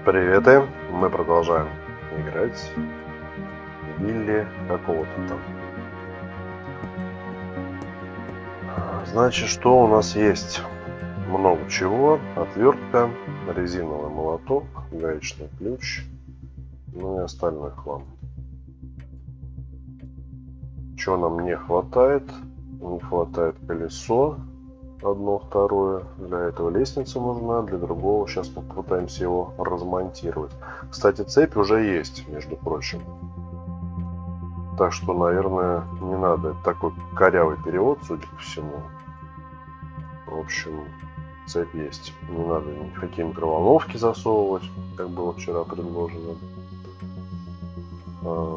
Приветы, мы продолжаем играть Вилли какого-то там. Значит, что у нас есть? Много чего. Отвертка, резиновый молоток, гаечный ключ, ну и остальной хлам. Чего нам не хватает? Не хватает колесо. Одно, второе. Для этого лестница нужна, для другого сейчас попытаемся его размонтировать. Кстати, цепь уже есть, между прочим. Так что, наверное, не надо. Это такой корявый перевод, судя по всему. В общем, цепь есть. Не надо никакие микроволновки засовывать, как было вчера предложено.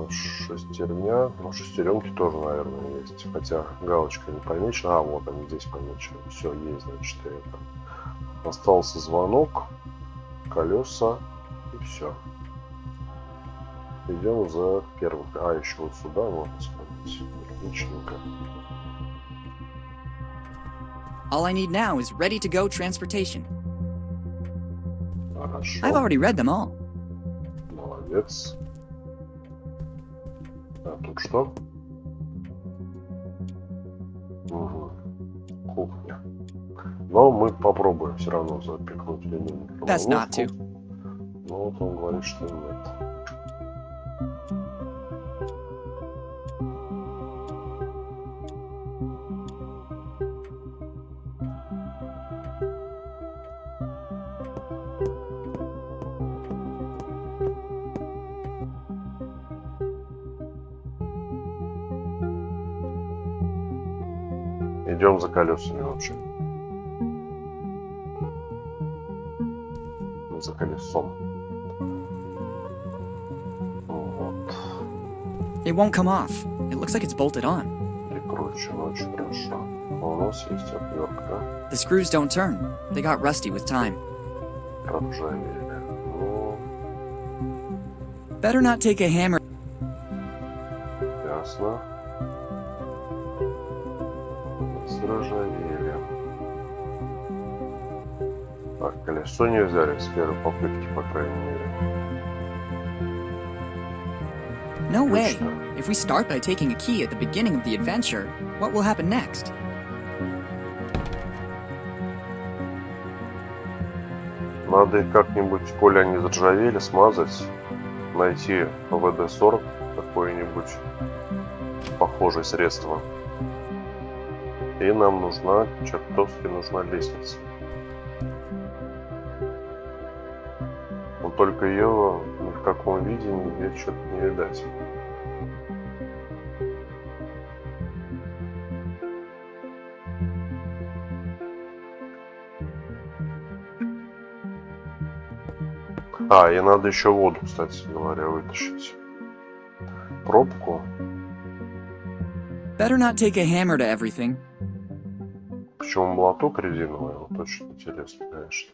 Шестерня. Ну, шестеренки тоже, наверное, есть. Хотя галочка не помечена. А, вот они здесь помечены. Все, есть, значит, это. Остался звонок, колеса и все. Идем за первым. А, еще вот сюда можно сходить. Отличненько. All I need now is ready-to-go transportation. Хорошо. I've already read them all. Молодец. А тут что? Угу. Кухня. Но мы попробуем все равно запихнуть линейную Best not to. Но вот он говорит, что нет. Идем за колесами вообще. За колесом. Вот. It won't come off. It looks like it's bolted on. Прикручено очень хорошо. У нас есть отвертка. The screws don't turn. They got rusty with time. Ржавели. Ну, Better not take a hammer. ясно. Сржавели. Так, колесо не взяли с первой попытки, по крайней мере. No way. Отлично. If we start by taking a key at the beginning of the adventure, what will happen next? Надо их как-нибудь, коли они заржавели, смазать. Найти ВД-40 какое-нибудь похожее средство. И нам нужна, чертовски нужна лестница. Но только ее ни в каком виде нигде что-то не видать. А, и надо еще воду, кстати говоря, вытащить. Пробку. Better not take a hammer to everything. Почему молоток резиновый? Вот очень интересно, конечно.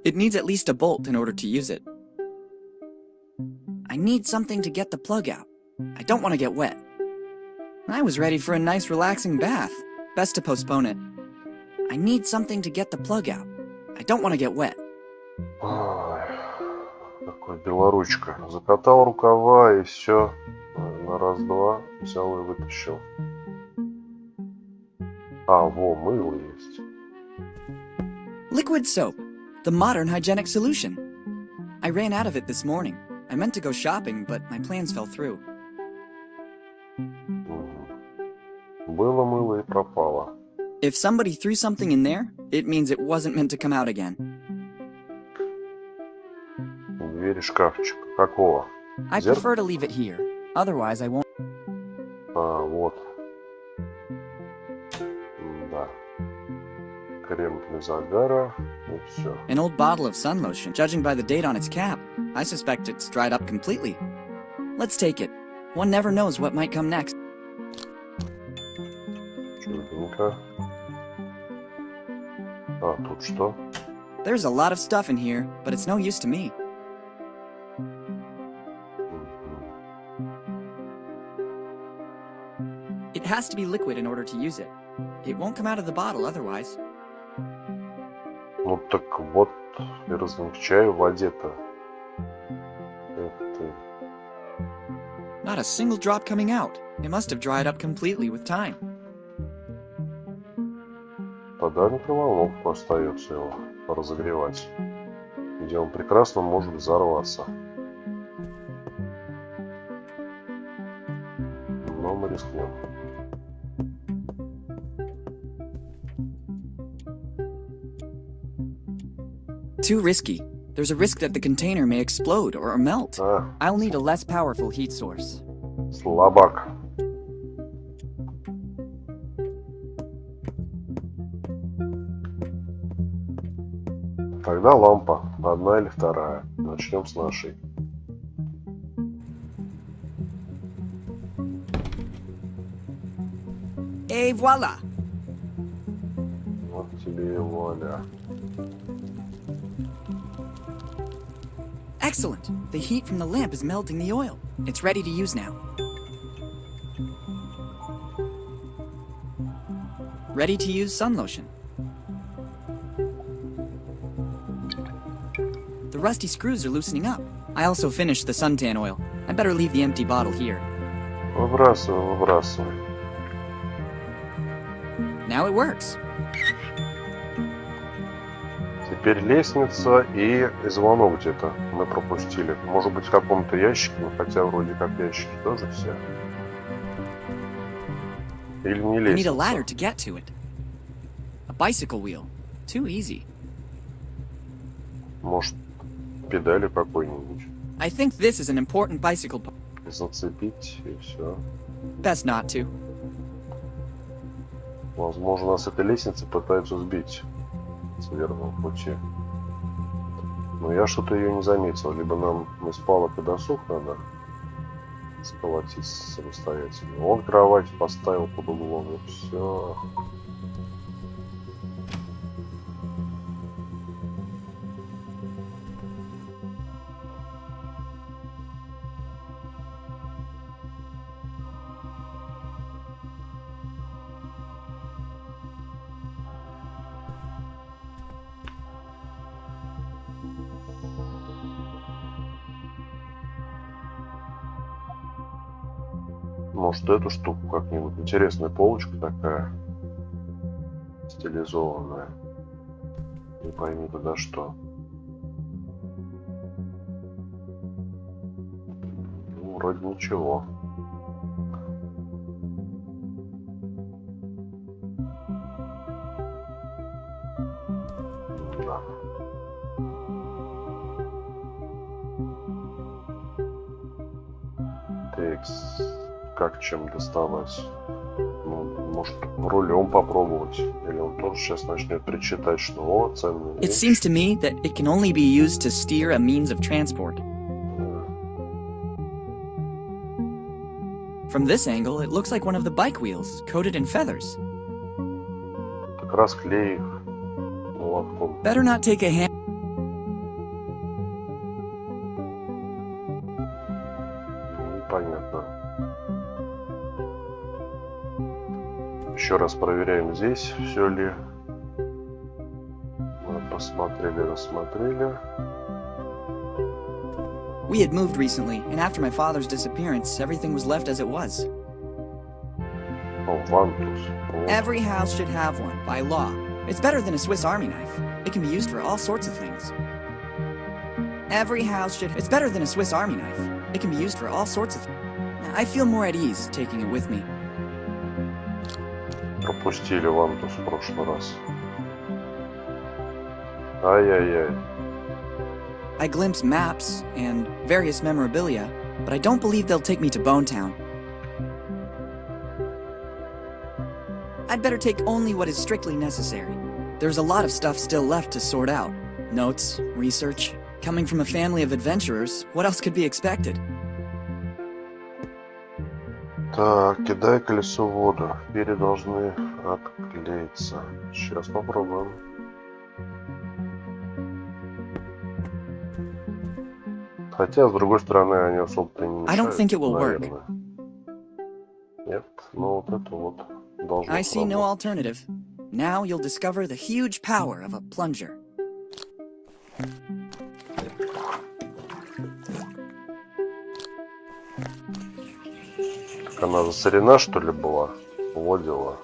It needs at least a bolt in order to use it. I need something to get the plug out. I don't want to get wet. I was ready for a nice relaxing bath. Best to postpone it. I need something to get the plug out. I don't want to get wet. Ой, такой белоручка. Закатал рукава и все. На раз-два взял и вытащил. А, во, мыло есть. Liquid soap. The modern hygienic solution. I ran out of it this morning. I meant to go shopping, but my plans fell through. Было мыло и пропало. If somebody threw something in there, it means it wasn't meant to come out again. Двери шкафчика. Какого? I prefer to leave it here. Otherwise, I won't. А, вот. Да. Крем для загара. И все. An old bottle of sun lotion. Judging by the date on its cap, I suspect it's dried up completely. Let's take it. One never knows what might come next. Чудненько. А, тут что? There's a lot of stuff in here, but it's no use to me. It has to be liquid in order to use it. It won't come out of the bottle otherwise. Ну так вот, и размягчаю в воде-то. Эх ты. Not a single drop coming out. It must have dried up completely with time. Тогда микроволновку остается его разогревать, где он прекрасно может взорваться. Но мы рискнем. Too risky. There's a risk that the container may explode or melt. I'll need a less powerful heat source. Слабак. Тогда лампа. Одна или вторая. Начнем с нашей. Et voila! Вот тебе и вуаля. Excellent. The heat from the lamp is melting the oil. It's ready to use now. Ready to use sun lotion. The rusty screws are loosening up. I also finished the suntan oil. I better leave the empty bottle here. Выбрасывай, выбрасывай. Now it works. Теперь лестница и звонок где-то мы пропустили. Может быть в каком-то ящике, но хотя вроде как ящики тоже все. Или не I need a ladder лестница. to get to it. A bicycle wheel. Too easy. Может педали какой-нибудь. I think this is an important bicycle. Зацепить и все. Best not to. Возможно, нас эта лестница пытаются сбить с верного пути. Но я что-то ее не заметил. Либо нам из палок и досок надо сколотить самостоятельно. Он кровать поставил под углом и все. Может, эту штуку как-нибудь. Интересная полочка такая. Стилизованная. Не пойми туда что. Ну, вроде ничего. Да. Текс. Как чем доставать? Ну, может, рулем попробовать. Или он тоже сейчас начнет причитать, что о, ценный It seems to me that it can only be used to steer a means of transport. From this angle, it looks like one of the bike wheels, coated in feathers. Так расклей их молотком. Better not take a hand. Непонятно. Еще раз проверяем здесь, все ли. Мы посмотрели, рассмотрели. We had moved recently, and after my father's disappearance, everything was left as it was. О, вантус. Вот. Every house should have one, by law. It's better than a Swiss Army knife. It can be used for all sorts of things. Every house should... It's better than a Swiss Army knife. It can be used for all sorts of things. I feel more at ease taking it with me. Пропустили вантус в прошлый раз. Ай-яй-яй. I glimpse maps and various memorabilia, but I don't believe they'll take me to Bonetown. I'd better take only what is strictly necessary. There's a lot of stuff still left to sort out. Notes, research. Coming from a family of adventurers, what else could be expected? Так, кидай колесо в воду. Перья должны отклеиться. Сейчас попробуем. Хотя, с другой стороны, они особо-то не I don't мешают, think it will work. наверное. Нет, ну вот это вот должно I see no сработать. alternative. Now you'll discover the huge power of a plunger. Так она засорена, что ли, была? Вот дела.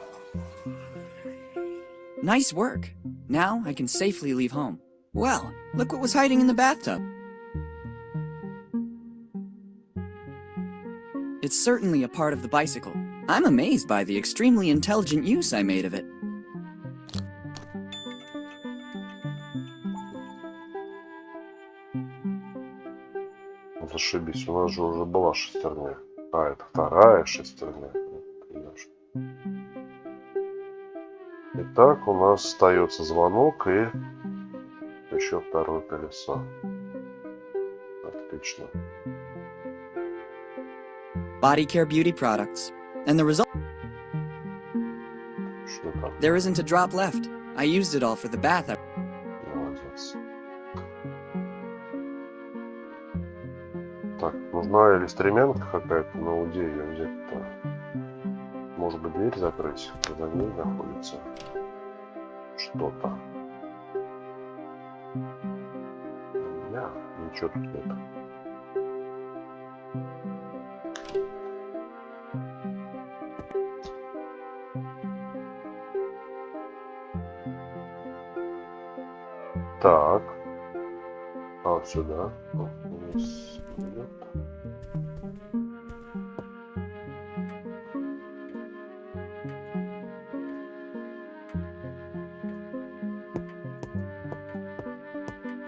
Nice work. Now I can safely leave home. Well, look what was hiding in the bathtub. It's certainly a part of the bicycle. I'm amazed by the extremely intelligent use I made of it. Зашибись, у нас же уже была шестерня. А, это вторая шестерня. Итак, у нас остается звонок и еще второе колесо. Отлично. Body care beauty products. And the result? Что там? There isn't a drop left. I used it all for the bath. Молодец. Так, нужна или стремянка какая-то, но где ее взять-то? Может быть, дверь закрыть? За ней находится что-то. Ничего тут нет. Так. А, сюда. Вниз идет.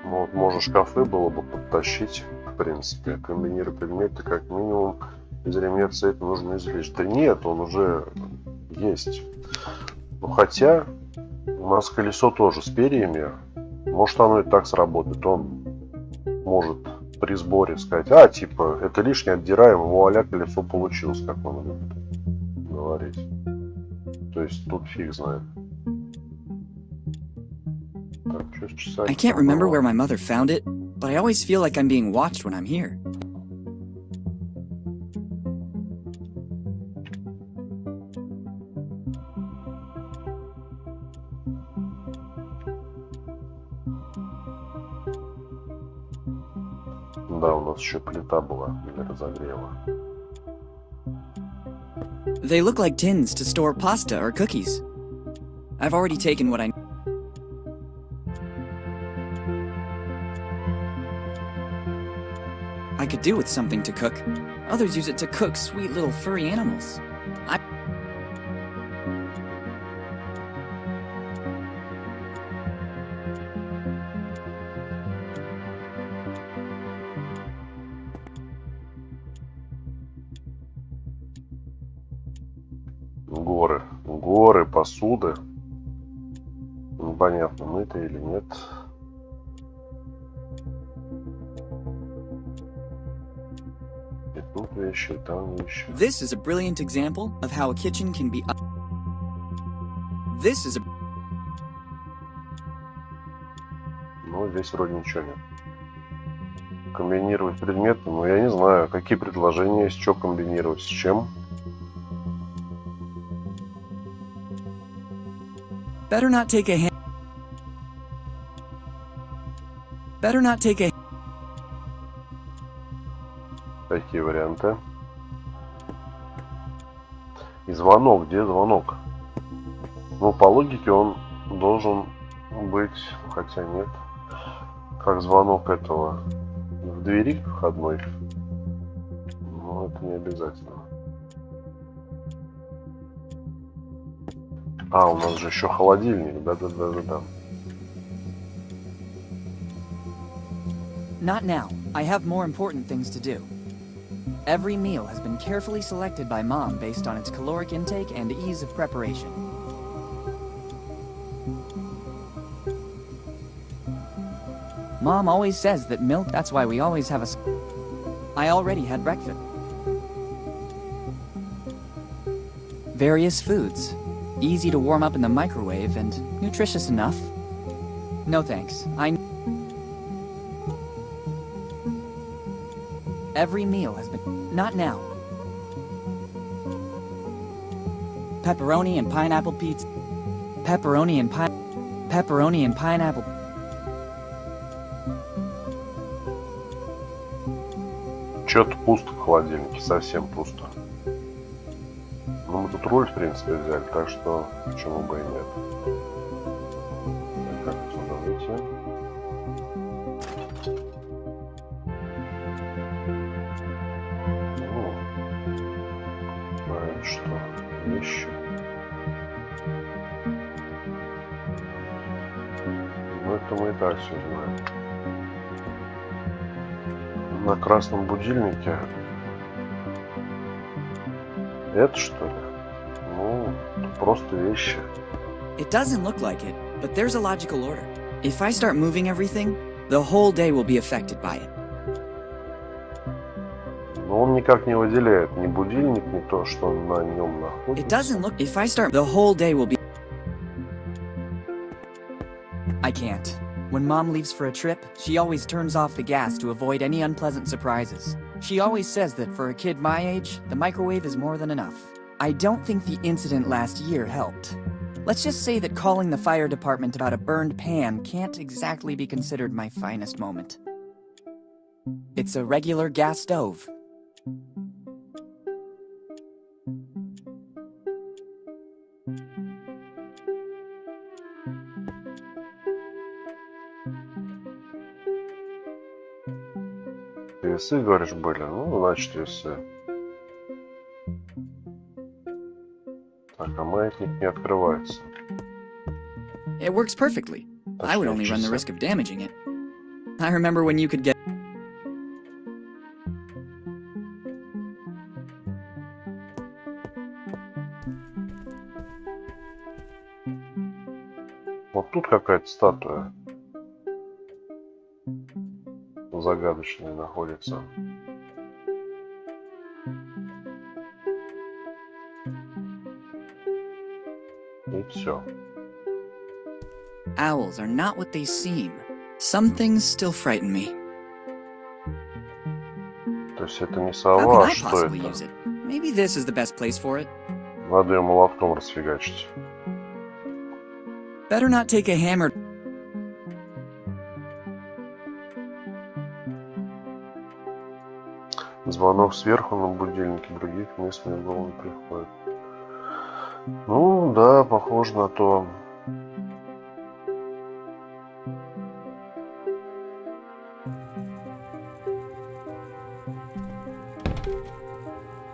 Ну, вот можно шкафы было бы подтащить, в принципе. Комбинируя предметы, как минимум, из ремня цепи нужно извлечь. Да нет, он уже есть. Ну, хотя у нас колесо тоже с перьями. Может, оно и так сработает. Он может при сборе сказать, а, типа, это лишнее, отдираем, вуаля, колесо получилось, как он любит говорить. То есть тут фиг знает. Так, что с часами? I can't remember where my mother found it, but I always feel like I'm being watched when I'm here. Да, у нас еще плита была для разогрева. They look like tins to store pasta or cookies. I've already taken what I... I could do with something to cook. Others use it to cook sweet little furry animals. Горы посуды. Непонятно, мыто или нет. И тут вещи, и там вещи. This is a brilliant example of how a kitchen can be... This is a... Ну, здесь вроде ничего нет. Комбинировать предметы, ну, я не знаю, какие предложения есть, что комбинировать, с чем. Better not take a hand. Better not take a... Какие варианты? И звонок. Где звонок? Ну, по логике он должен быть, хотя нет. Как звонок этого в двери входной. Но это не обязательно. А, у нас же еще холодильник. Да. Not now. I have more important things to do. Every meal has been carefully selected by Mom based on its caloric intake and ease of preparation. Mom always says that milk, that's why we always have a... I already had breakfast. Various foods. Easy to warm up in the microwave and nutritious enough. No thanks. Every meal has been... Not now. Pepperoni and pineapple pizza. Pepperoni and pineapple. Что-то пусто в холодильнике, совсем пусто. Ну, мы тут руль, в принципе, взяли, так что почему бы и нет. Так, как отсюда выйти? Ну, а это что? Вещи. Ну, это мы и так все знаем. На красном будильнике. Это что ли? Ну, просто вещи. It doesn't look like it, but there's a logical order. If I start moving everything, the whole day will be affected by it. Но он никак не выделяет ни будильник, ни то, что на нем It находится. doesn't look. If I start, the whole day will be. I can't. When Mom leaves for a trip, she always turns off the gas to avoid any unpleasant surprises. She always says that for a kid my age, the microwave is more than enough. I don't think the incident last year helped. Let's just say that calling the fire department about a burned pan can't exactly be considered my finest moment. It's a regular gas stove. Весы, говоришь, были? Ну, значит, весы. Так, а маятник не открывается. It works perfectly. I would only run the risk of damaging it. I remember when you could get. Вот тут какая-то статуя загадочная находится. И все. Owls are not what they seem. Some things still frighten me. То есть это не How сова, can а I что possibly это? use it? Maybe this is the best place for it. Надо ее молотком расфигачить. Better not take a hammer. Звонок сверху на будильнике, других мест мне в голову не приходит. Ну да, похоже на то.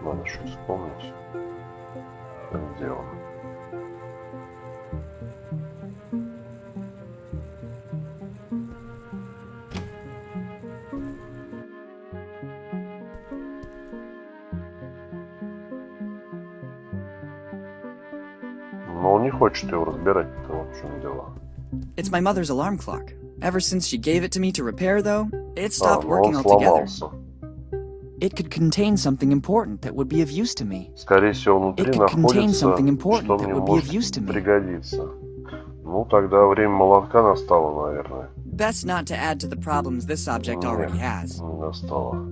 Надо что вспомнить. Где он? Но он не хочет его разбирать, это вот в чем дело. It's my mother's alarm clock. Ever since she gave it to me to repair, though, it А, stopped но working он altogether. сломался. It could contain something important that would be of use to me. Скорее всего, внутри It could contain находится, something important что that мне would be of может use to me. пригодиться. Ну, тогда время молотка настало, наверное. Best not to add to the problems this object already Нет, has. не настало.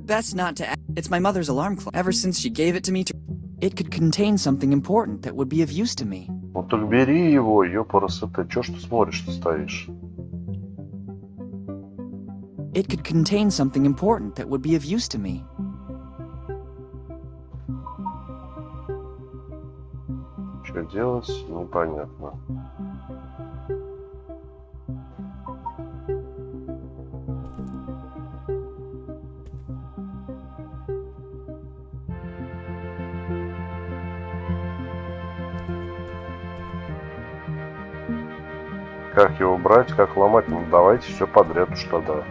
Best not to add. It's my mother's alarm clock. Ever since she gave it to me to. It could contain something important that would be of use to me. Ну так бери его, ёпарасоте, чё ж ты смотришь-то стоишь? It could contain something important that would be of use to me. Что делать? Непонятно. Как его брать, как ломать? Ну давайте все подряд уж тогда.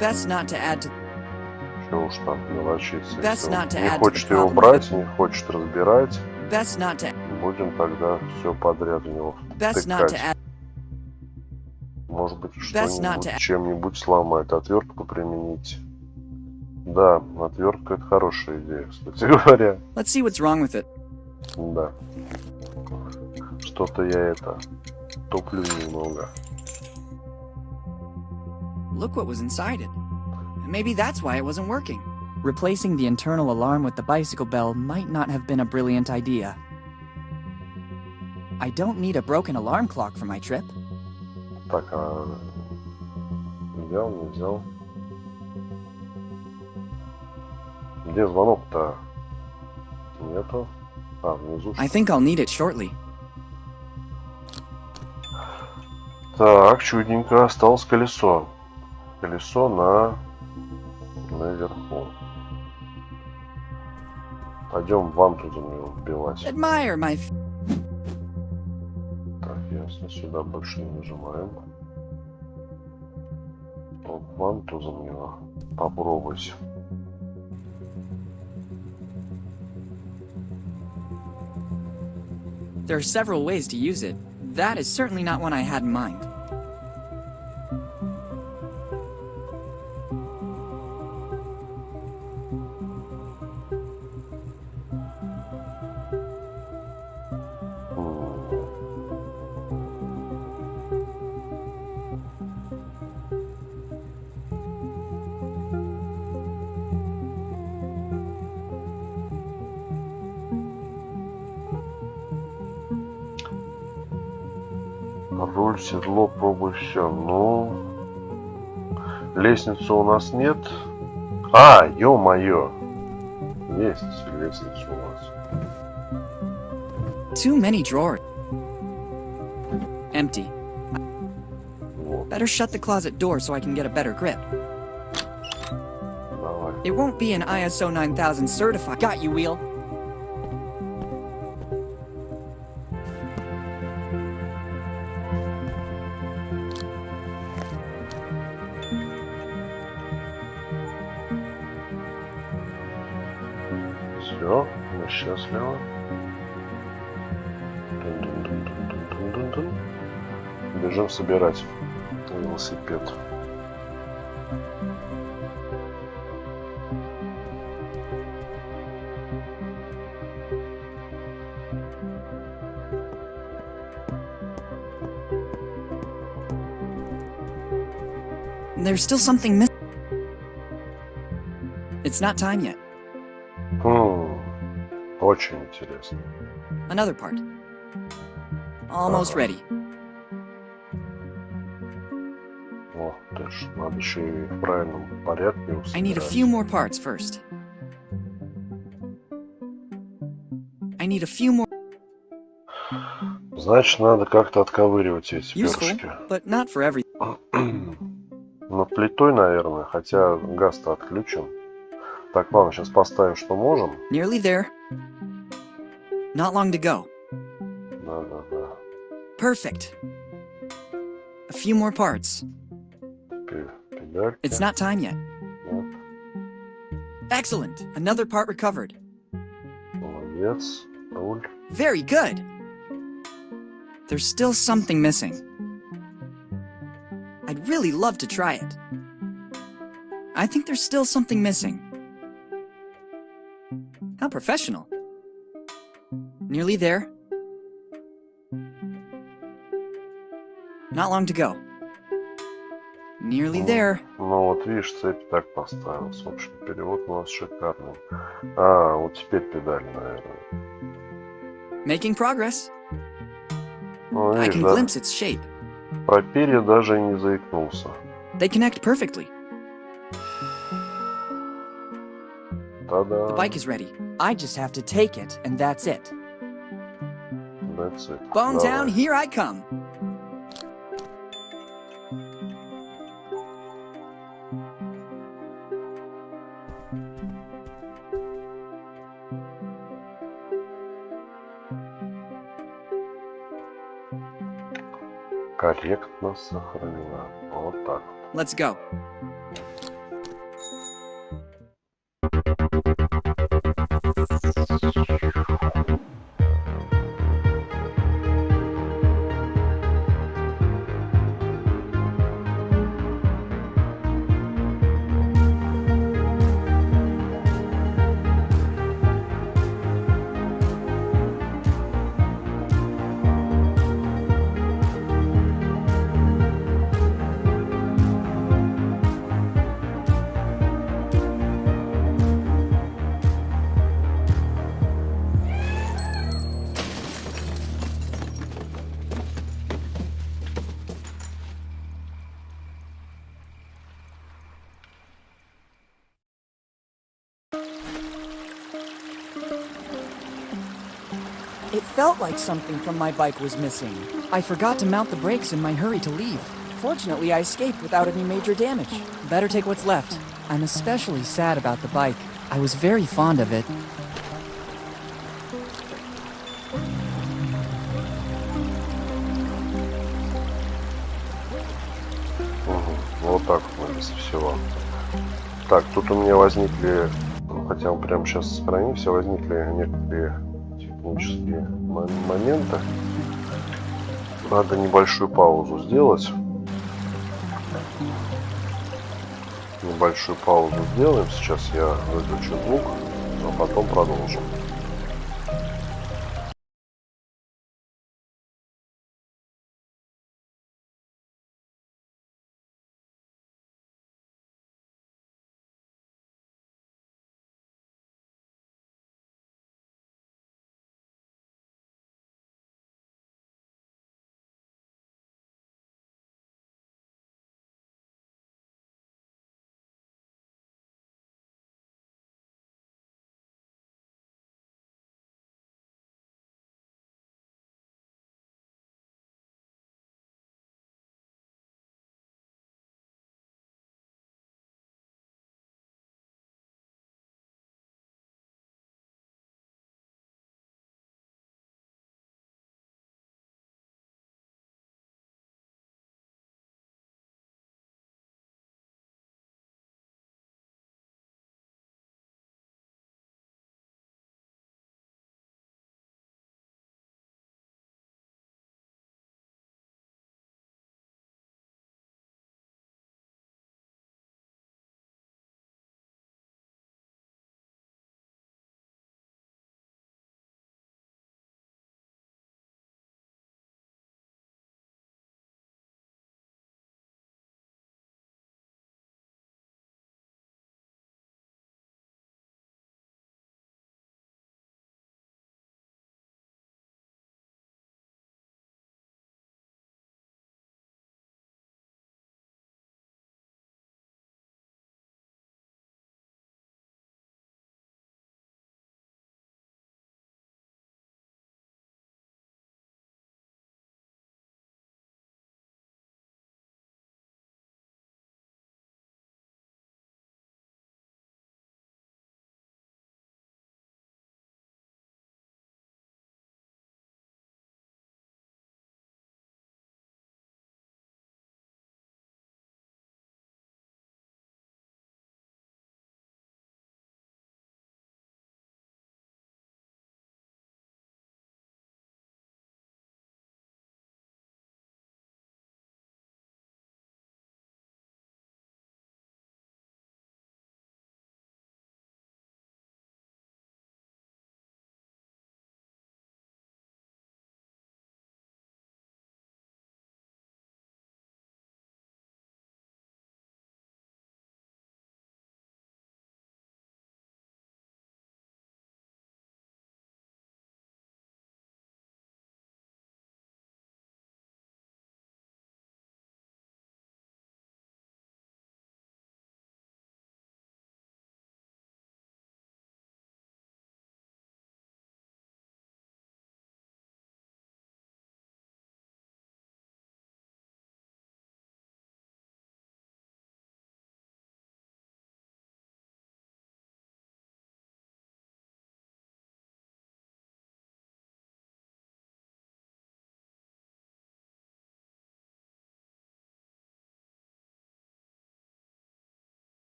Best not to add to. Чего уж там мелочиться. Best Если not он to не add to хочет the его problems брать, не хочет разбирать, Best not to. будем тогда все подряд в него Best not to втыкать. add. Может быть, Best not что-нибудь to- чем-нибудь сломает. Отвертку применить. Да, отвертка — это хорошая идея, кстати говоря. Let's see what's wrong with it. Да. Что-то я топлю немного. Look what was inside it. Maybe that's why it wasn't working. Replacing the internal alarm with the bicycle bell might not have been a brilliant idea. I don't need a broken alarm clock for my trip. Так, взял, не взял. Где звонок-то? Нету. А, внизу. I think I'll need it shortly. Так, чудненько. Осталось колесо. Колесо наверху. Пойдем вантузом его вбивать. Admire my... Так, ясно. Сюда больше не нажимаем. Вот вантузом его попробовать. There are several ways to use it. That is certainly not one I had in mind. Руль, седло, пробуй все. Ну, лестницы у нас нет. А, ё-моё. Есть лестница у нас. Too many drawers. Empty. Вот, Better shut the closet door so I can get a better grip. давай. It won't be an ISO 9000 certified. Got you, Wheel. Все, мы счастливы. Тун-тун-тун-тун-тун-тун-тун. Бежим собирать велосипед. There's still something missing. It's not time yet. Очень интересно. Another part. Almost ready. О, точно. Надо еще и в правильном порядке I need a few more parts first. I need a few more. Значит, надо как-то отковыривать эти Useful, перышки. but not for every. Ну, плитой, наверное, хотя газ-то отключен. Так, ладно, сейчас поставим, что можем. Nearly there. Not long to go. Да. Perfect. A few more parts. Педальки. It's not time yet. Нет. Excellent. Another part recovered. Молодец. Руль. Very good. There's still something missing. I'd really love to try it. I think there's still something missing. How professional. Nearly there. Not long to go. Nearly there. Ну вот видишь, цепь так поставилась. В общем, перевод у нас шикарный. А, вот теперь педаль, наверное. Making progress. Ну, I видишь, can да? glimpse its shape. Про перья даже и не заикнулся. They connect perfectly. Та-да. The bike is ready. I just have to take it, and that's it. That's it. Bone Давай. down, here I come. Корректно сохранена. Вот так. Let's go. It felt like something from my bike was missing. I forgot to mount the brakes in my hurry to leave. Fortunately, I escaped without any major damage. Better take what's left. I'm especially sad about the bike. I was very fond of it. Вот так вот без всего. Так, тут у меня возникли, ну, хотя он прямо сейчас сохранился, возникли некоторые технические моменты. Надо небольшую паузу сделать. Небольшую паузу сделаем. Сейчас я выключу звук, а потом продолжим.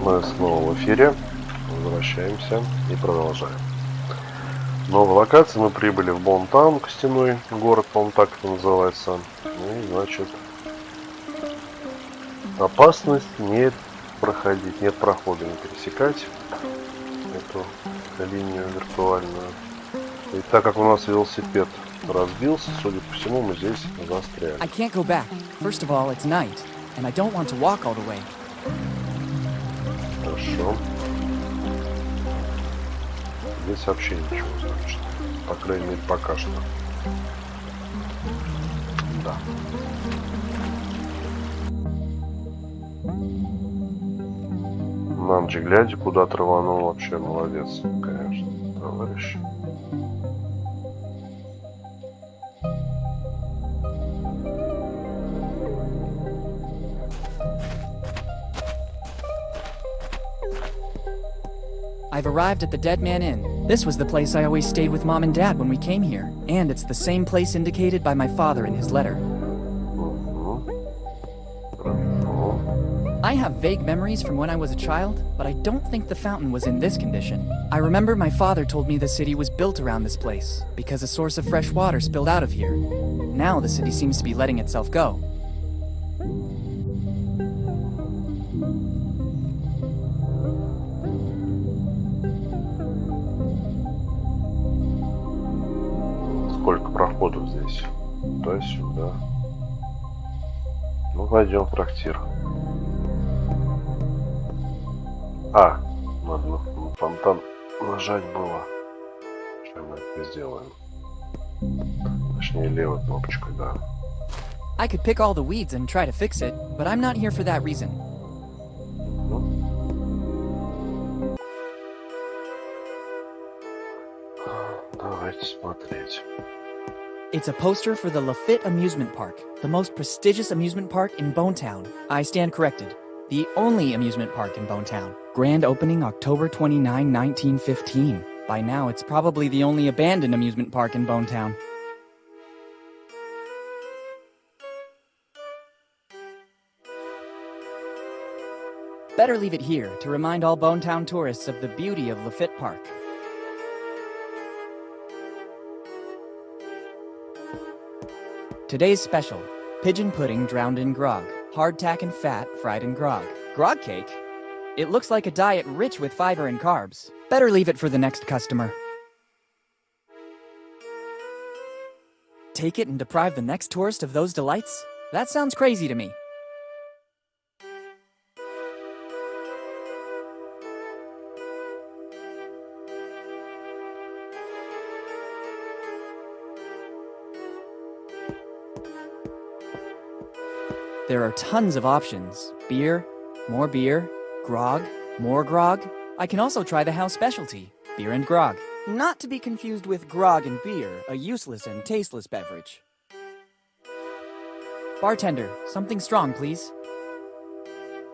Мы снова в эфире. Возвращаемся и продолжаем. Новая локация. Мы прибыли в Бонтаун, костяной город, по-моему, так это называется. Ну и, значит, опасность не проходить, нет прохода, не пересекать эту линию виртуальную. И так как у нас велосипед разбился, судя по всему, мы здесь застряли. I can't go back. First of all, it's night, and I don't want to walk all the way. Хорошо. Здесь вообще ничего, значит. По крайней мере, пока что. Да. На ночь глядя, куда рванул, вообще молодец, конечно, товарищ. I've arrived at the Dead Man Inn. This was the place I always stayed with Mom and Dad when we came here, and it's the same place indicated by my father in his letter. I have vague memories from when I was a child, but I don't think the fountain was in this condition. I remember my father told me the city was built around this place, because a source of fresh water spilled out of here. Now the city seems to be letting itself go. Сколько проходов здесь? Туда-сюда. Ну, пойдем в трактир. А, надо на фонтан нажать было. Сейчас мы это сделаем. Точнее, левой кнопочкой, да. I could pick all the weeds and try to fix it, but I'm not here for that reason. Давайте смотреть. It's a poster for the Lafitte Amusement Park, the most prestigious amusement park in Bonetown. I stand corrected. The only amusement park in Bonetown. Grand opening October 29, 1915. By now, it's probably the only abandoned amusement park in Bonetown. Better leave it here to remind all Bonetown tourists of the beauty of Lafitte Park. Today's special, pigeon pudding drowned in grog, hardtack and fat fried in grog. Grog cake? It looks like a diet rich with fiber and carbs. Better leave it for the next customer. Take it and deprive the next tourist of those delights? That sounds crazy to me. There are tons of options. Beer, grog, more grog. I can also try the house specialty, beer and grog. Not to be confused with grog and beer, a useless and tasteless beverage. Bartender, something strong, please.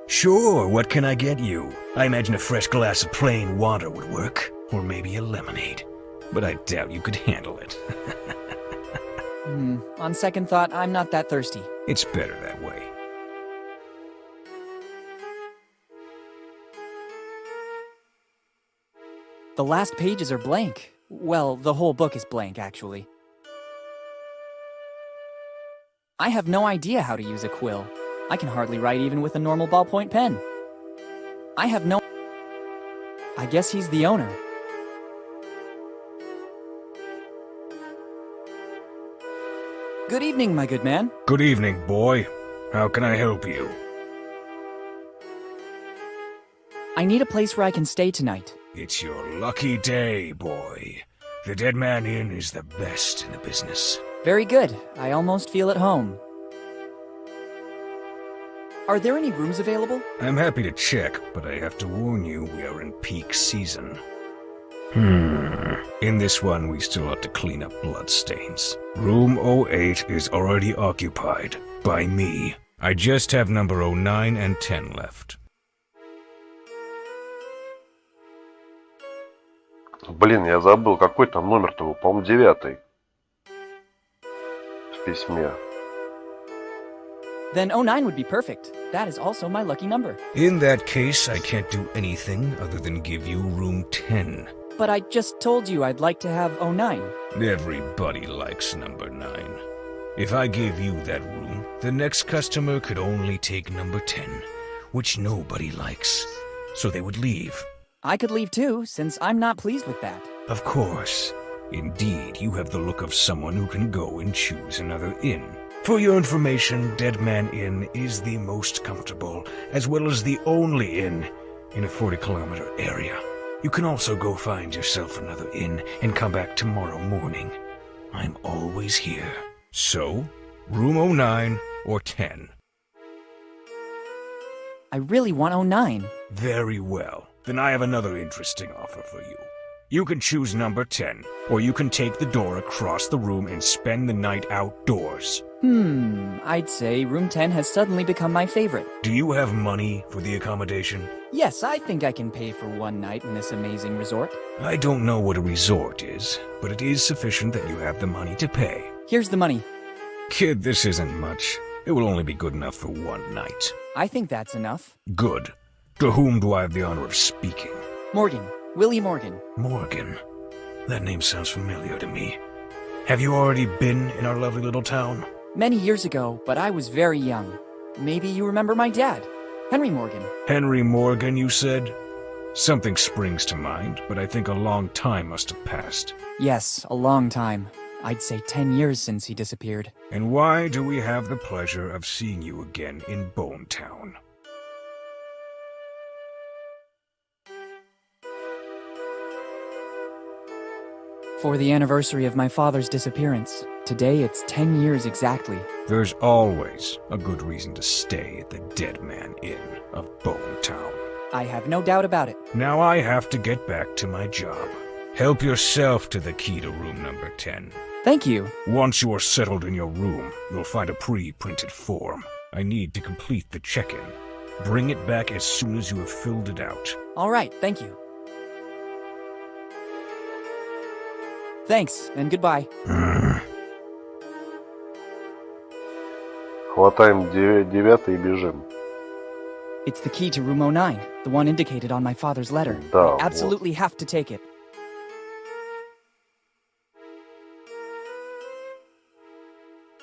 Sure, what can I get you? I imagine a fresh glass of plain water would work. Or maybe a lemonade. But I doubt you could handle it. On second thought, I'm not that thirsty. It's better that way. The last pages are blank. Well, the whole book is blank, actually. I have no idea how to use a quill. I can hardly write even with a normal ballpoint pen. I guess he's the owner. Good evening, my good man. Good evening, boy. How can I help you? I need a place where I can stay tonight. It's your lucky day, boy. The Dead Man Inn is the best in the business. Very good. I almost feel at home. Are there any rooms available? I'm happy to check, but I have to warn you, we are in peak season. In this one, we still have to clean up bloodstains. Room 08 is already occupied. By me. I just have number 09 and 10 left. Блин, я забыл, какой там номер-то был, по-моему, 9 в письме. Then 09 would be perfect. That is also my lucky number. In that case, I can't do anything other than give you room 10. But I just told you I'd like to have 09. Everybody likes number 9. If I gave you that room, the next customer could only take number 10, which nobody likes. So they would leave. I could leave too, since I'm not pleased with that. Of course. Indeed, you have the look of someone who can go and choose another inn. For your information, Dead Man Inn is the most comfortable, as well as the only inn in a 40-kilometer area. You can also go find yourself another inn and come back tomorrow morning. I'm always here. So, room 09 or 10? I really want 09. Very well. Then I have another interesting offer for you. You can choose number 10, or you can take the door across the room and spend the night outdoors. I'd say room 10 has suddenly become my favorite. Do you have money for the accommodation? Yes, I think I can pay for one night in this amazing resort. I don't know what a resort is, but it is sufficient that you have the money to pay. Here's the money. Kid, this isn't much. It will only be good enough for one night. I think that's enough. Good. To whom do I have the honor of speaking? Morgan. Willy Morgan. Morgan. That name sounds familiar to me. Have you already been in our lovely little town? Many years ago, but I was very young. Maybe you remember my dad, Henry Morgan. Henry Morgan, you said? Something springs to mind, but I think a long time must have passed. Yes, a long time. I'd say 10 years since he disappeared. And why do we have the pleasure of seeing you again in Bone Town? For the anniversary of my father's disappearance. Today it's 10 years exactly. There's always a good reason to stay at the Dead Man Inn of Bone Town. I have no doubt about it. Now I have to get back to my job. Help yourself to the key to room number 10. Thank you. Once you are settled in your room, you'll find a pre-printed form. I need to complete the check-in. Bring it back as soon as you have filled it out. All right, thank you. Thanks, and goodbye. Хватаем 9 и бежим. It's the key to room 09, the one indicated on my father's letter. Да, I absolutely have to take it.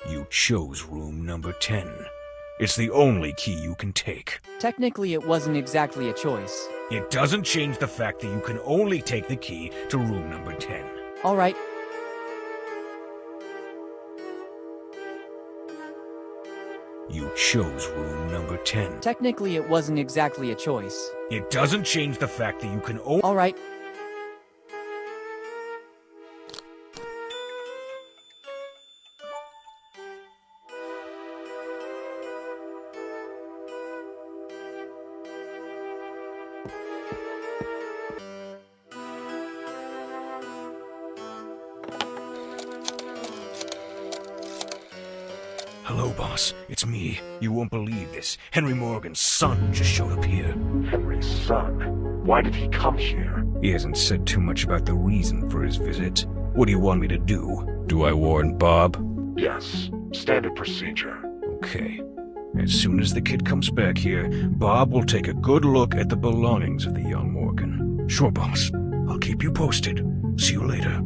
You chose room number 10. It's the only key you can take. Technically, it wasn't exactly a choice. It doesn't change the fact that you can only take the key to room number 10. All right. You chose room number 10. Technically, it wasn't exactly a choice. It doesn't change the fact that you can only... All right. Hello, boss. It's me. You won't believe this. Henry Morgan's son just showed up here. Henry's son? Why did he come here? He hasn't said too much about the reason for his visit. What do you want me to do? Do I warn Bob? Yes, standard procedure. Okay. As soon as the kid comes back here, Bob will take a good look at the belongings of the young Morgan. Sure, boss. I'll keep you posted. See you later.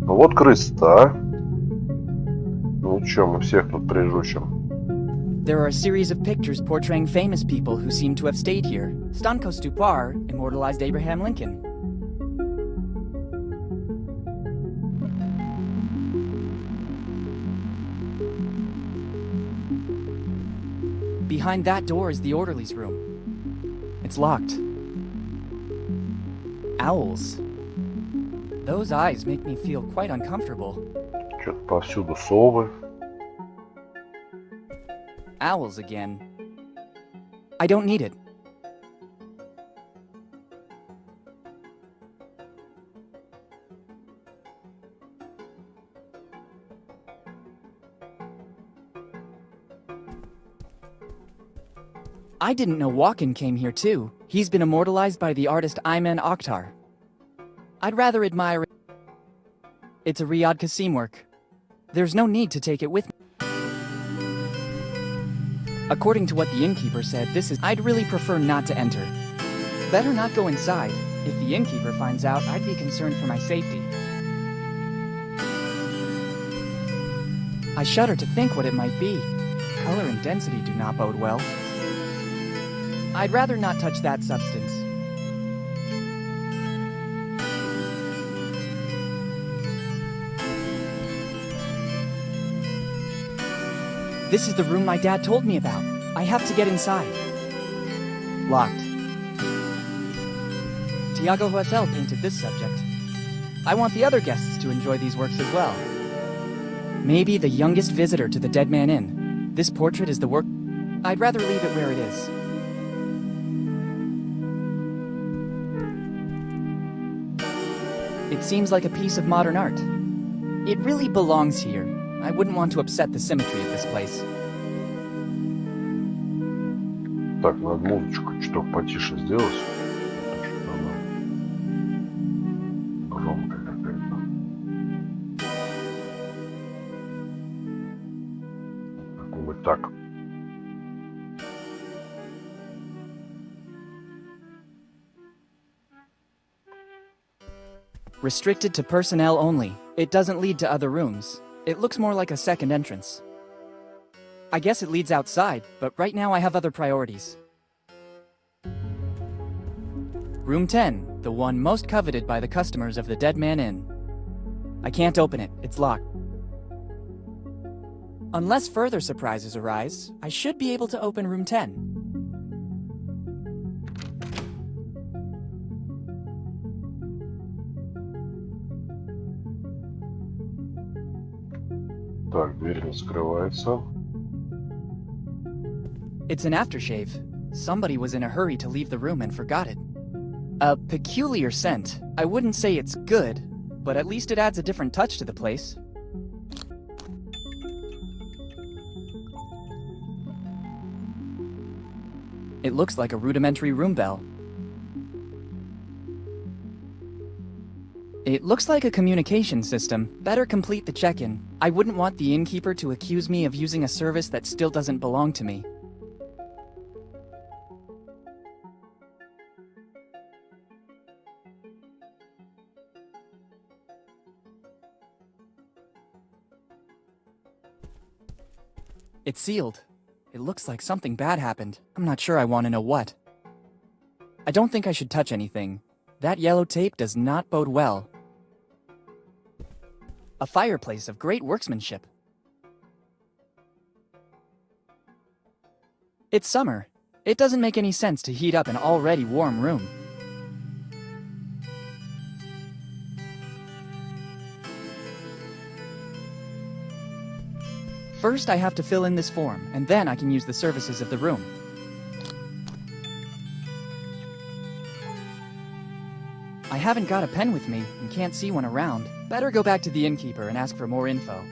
Ну вот крыса-то, а? Ну чё, мы всех тут прижучим. There are a series of pictures portraying famous people who seem to have stayed here. Stanko Stupar immortalized Abraham Lincoln. Behind that door is the orderly's room. It's locked. Owls. Those eyes make me feel quite uncomfortable. Чё-то повсюду совы. Owls again. I don't need it. I didn't know Walken came here too. He's been immortalized by the artist Ayman Akhtar. I'd rather admire it. It's a Riyad Qasim work. There's no need to take it with me. According to what the innkeeper said, I'd really prefer not to enter. Better not go inside. If the innkeeper finds out, I'd be concerned for my safety. I shudder to think what it might be. Color and density do not bode well. I'd rather not touch that substance. This is the room my dad told me about. I have to get inside. Locked. Tiago Huesel painted this subject. I want the other guests to enjoy these works as well. Maybe the youngest visitor to the Dead Man Inn. This portrait is the work. I'd rather leave it where it is. It seems like a piece of modern art. It really belongs here. I wouldn't want to upset the symmetry of this place. Так, надо музычку чуток потише сделать. Потому что она громкая какая-то. Как-нибудь так. Restricted to personnel only. It doesn't lead to other rooms. It looks more like a second entrance. I guess it leads outside, but right now I have other priorities. Room 10, the one most coveted by the customers of the Dead Man Inn. I can't open it, it's locked. Unless further surprises arise, I should be able to open room 10. Так, дверь не скрывается. It's an aftershave. Somebody was in a hurry to leave the room and forgot it. A peculiar scent. I wouldn't say it's good, but at least it adds a different touch to the place. It looks like a rudimentary room bell. It looks like a communication system. Better complete the check-in. I wouldn't want the innkeeper to accuse me of using a service that still doesn't belong to me. It's sealed. It looks like something bad happened. I'm not sure I want to know what. I don't think I should touch anything. That yellow tape does not bode well. A fireplace of great workmanship. It's summer. It doesn't make any sense to heat up an already warm room. First, I have to fill in this form, and then I can use the services of the room. I haven't got a pen with me and can't see one around. Better go back to the innkeeper and ask for more info.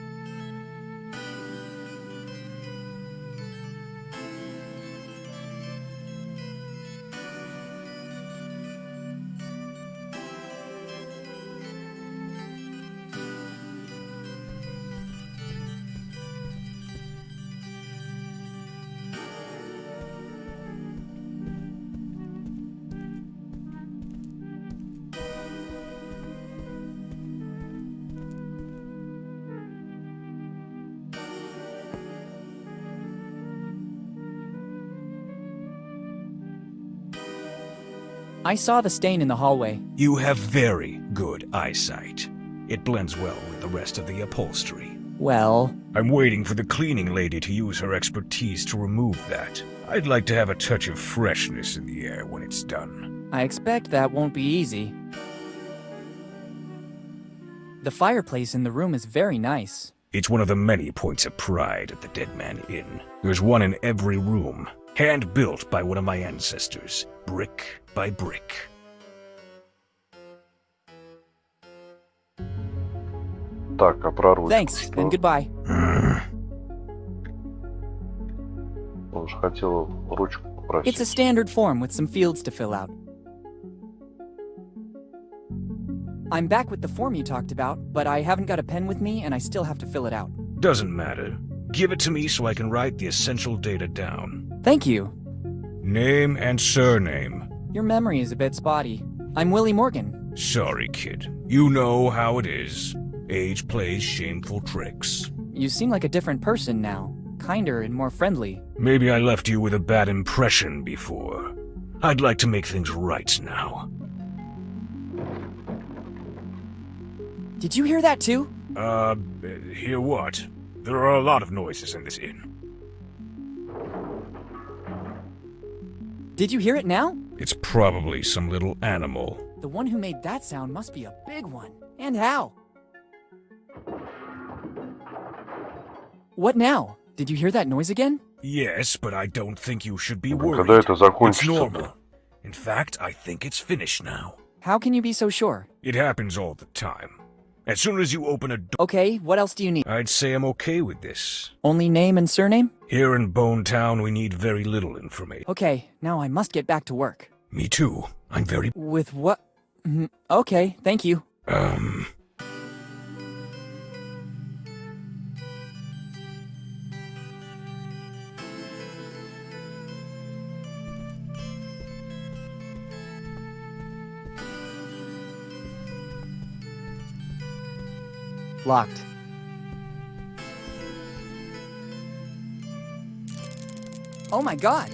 I saw the stain in the hallway. You have very good eyesight. It blends well with the rest of the upholstery. Well, I'm waiting for the cleaning lady to use her expertise to remove that. I'd like to have a touch of freshness in the air when it's done. I expect that won't be easy. The fireplace in the room is very nice. It's one of the many points of pride at the Dead Man Inn. There's one in every room, hand-built by one of my ancestors, brick by brick. Так, а про ручку Thanks, что? and goodbye. Он же хотел ручку попросить. It's a standard form with some fields to fill out. I'm back with the form you talked about, but I haven't got a pen with me and I still have to fill it out. Doesn't matter. Give it to me so I can write the essential data down. Thank you. Name and surname. Your memory is a bit spotty. I'm Willy Morgan. Sorry, kid. You know how it is. Age plays shameful tricks. You seem like a different person now. Kinder and more friendly. Maybe I left you with a bad impression before. I'd like to make things right now. Did you hear that too? Hear what? There are a lot of noises in this inn. Did you hear it now? It's probably some little animal. The one who made that sound must be a big one. And how? What now? Did you hear that noise again? Yes, but I don't think you should be Когда worried. это It's закончится? normal. In fact, I think it's finished now. How can you be so sure? It happens all the time. As soon as you open a door, Okay, what else do you need? I'd say I'm okay with this. Only name and surname? Here in Bone Town, we need very little information. Okay, now I must get back to work. Me too. I'm very... With what? Okay, thank you. Locked. Oh my god!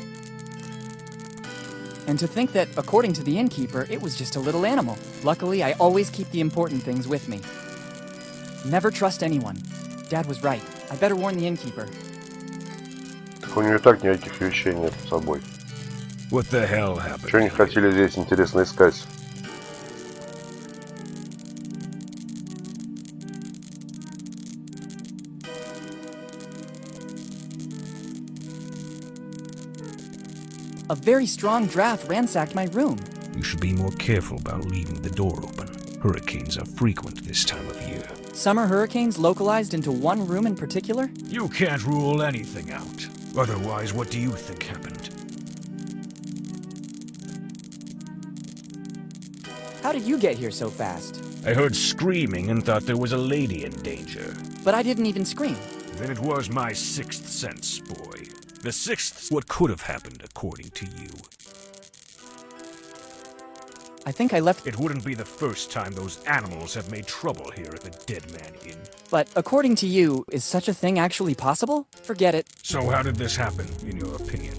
And to think that, according to the innkeeper, it was just a little animal. Luckily, I always keep the important things with me. Never trust anyone. Dad was right. I better warn the innkeeper. Так у нее и так никаких вещей нет с собой. What the hell happened? Что они хотели здесь интересно искать? A very strong draft ransacked my room. You should be more careful about leaving the door open. Hurricanes are frequent this time of year. Summer hurricanes localized into one room in particular? You can't rule anything out. Otherwise, what do you think happened? How did you get here so fast? I heard screaming and thought there was a lady in danger. But I didn't even scream. Then it was my sixth sense, boy. The sixth, what could have happened according to you. I think I left. It wouldn't be the first time those animals have made trouble here at the Dead Man Inn. But according to you, is such a thing actually possible? Forget it. So how did this happen, in your opinion?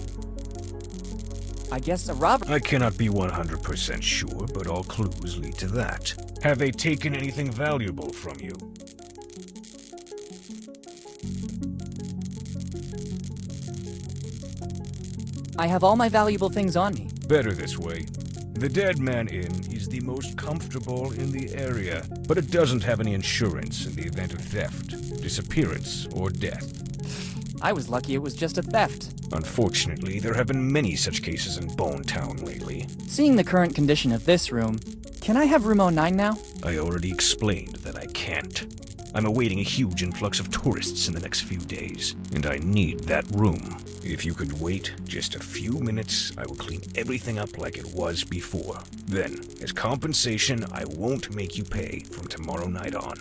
I guess a robber. I cannot be 100% sure, but all clues lead to that. Have they taken anything valuable from you? I have all my valuable things on me. Better this way. The Dead Man Inn is the most comfortable in the area, but it doesn't have any insurance in the event of theft, disappearance, or death. I was lucky it was just a theft. Unfortunately, there have been many such cases in Bone Town lately. Seeing the current condition of this room, can I have room 09 now? I already explained that I can't. I'm awaiting a huge influx of tourists in the next few days, and I need that room. If you could wait just a few minutes, I will clean everything up like it was before. Then, as compensation, I won't make you pay from tomorrow night on.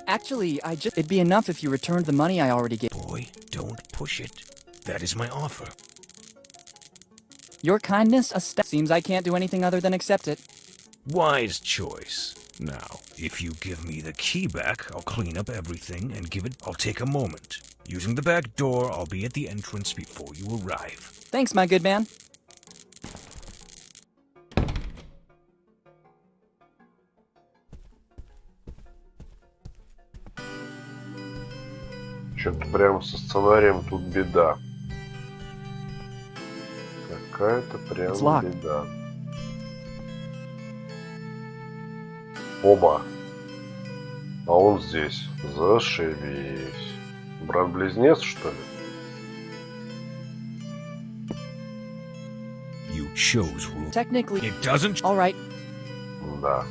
Actually, it'd be enough if you returned the money I already gave. Boy, don't push it. That is my offer. Your kindness seems I can't do anything other than accept it. Wise choice. Now, if you give me the key back, I'll clean up everything and give it... I'll take a moment. Using the back door, I'll be at the entrance before you arrive. Thanks, my good man. Что-то прямо со сценарием тут беда. Какая-то прям беда. Оба. А он здесь. Зашибись. Брат-близнец, что ли? You chose room. Technically, It doesn't... all right. Да.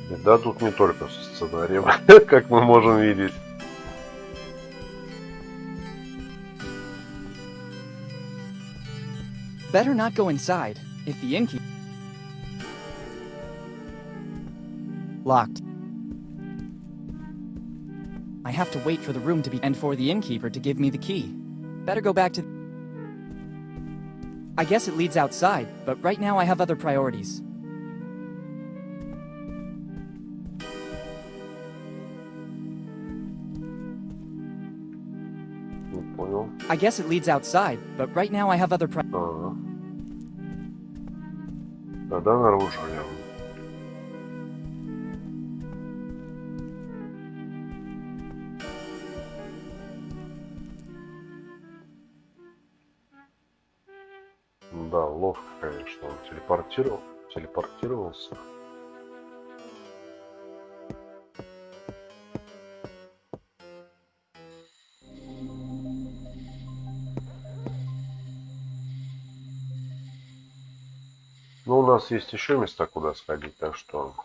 Беда тут не только со сценарием, как мы можем видеть. Better not go inside. If the innkeeper... Locked. I have to wait for the room to be... and for the innkeeper to give me the key. Better go back to... I guess it leads outside, but right now I have other priorities. Не понял. I guess it leads outside, but right now I have other Ага. Тогда наружу явно. Да, ловко, конечно, он телепортировался. Ну, у нас есть еще места, куда сходить, так что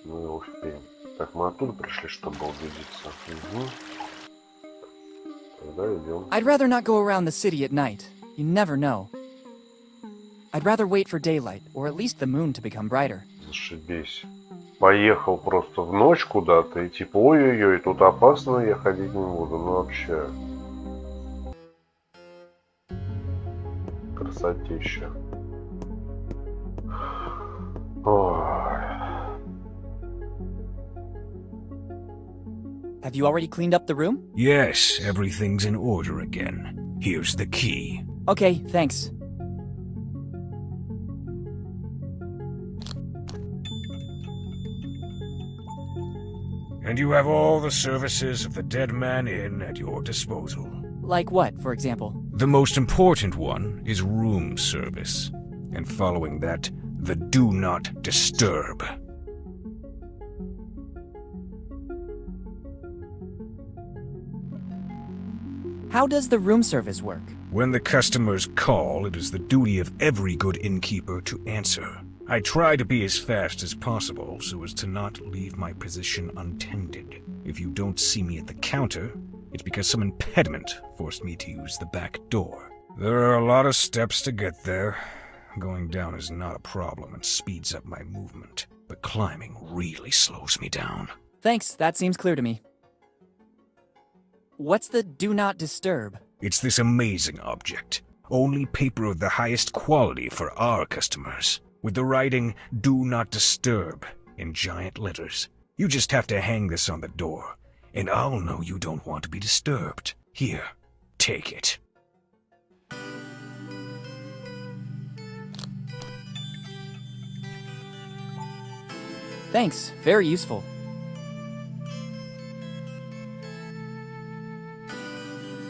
мы успеем. Так, мы оттуда пришли, чтобы убедиться. Угу. Тогда идем. I'd rather not go around the city at night. You never know. I'd rather wait for daylight, or at least the moon to become brighter. Зашибись. Поехал просто в ночь куда-то и типа ой-ой-ой, тут опасно, я ходить не буду. Ну вообще. Красотища. Ой. Have you already cleaned up the room? Yes, everything's in order again. Here's the key. Okay, thanks. And you have all the services of the Dead Man Inn at your disposal. Like what, for example? The most important one is room service. And following that, the Do Not Disturb. How does the room service work? When the customers call, it is the duty of every good innkeeper to answer. I try to be as fast as possible so as to not leave my position untended. If you don't see me at the counter, it's because some impediment forced me to use the back door. There are a lot of steps to get there. Going down is not a problem and speeds up my movement, but climbing really slows me down. Thanks, that seems clear to me. What's the Do Not Disturb? It's this amazing object. Only paper of the highest quality for our customers. With the writing, Do Not Disturb, in giant letters. You just have to hang this on the door, and I'll know you don't want to be disturbed. Here, take it. Thanks, very useful.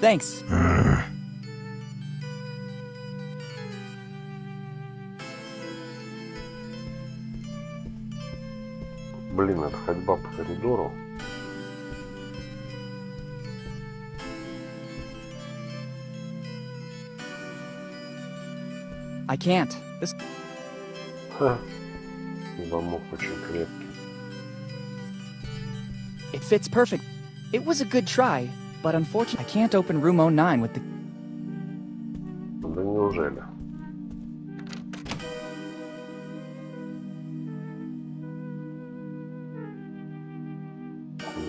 Thanks. Блин, это ходьба по коридору. I can't. This... Ха. Замок очень крепкий. It fits perfect. It was a good try, but unfortunately, I can't open room 09 with the... Да неужели?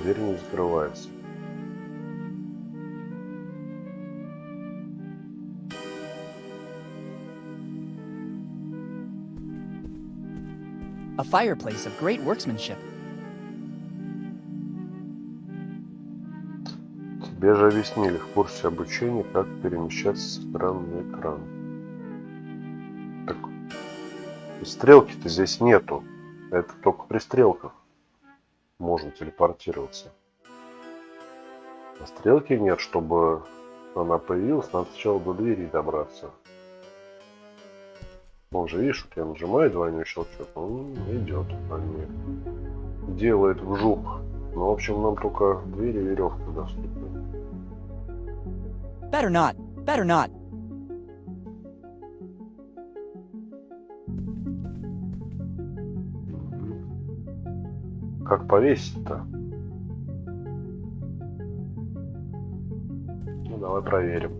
Дверь не закрывается. A fireplace of great workmanship. Тебе же объяснили в курсе обучения, как перемещаться с экрана на экран. Так, стрелки-то здесь нету. Это только при стрелках можно телепортироваться. А стрелки нет, чтобы она появилась, надо сначала до двери добраться. Он же, видишь, вот я нажимаю двойной щелчок, он идет, а не делает вжух. Ну, в общем, нам только двери и веревка доступны. Better not. Better not. Как повесить-то? Ну, давай проверим.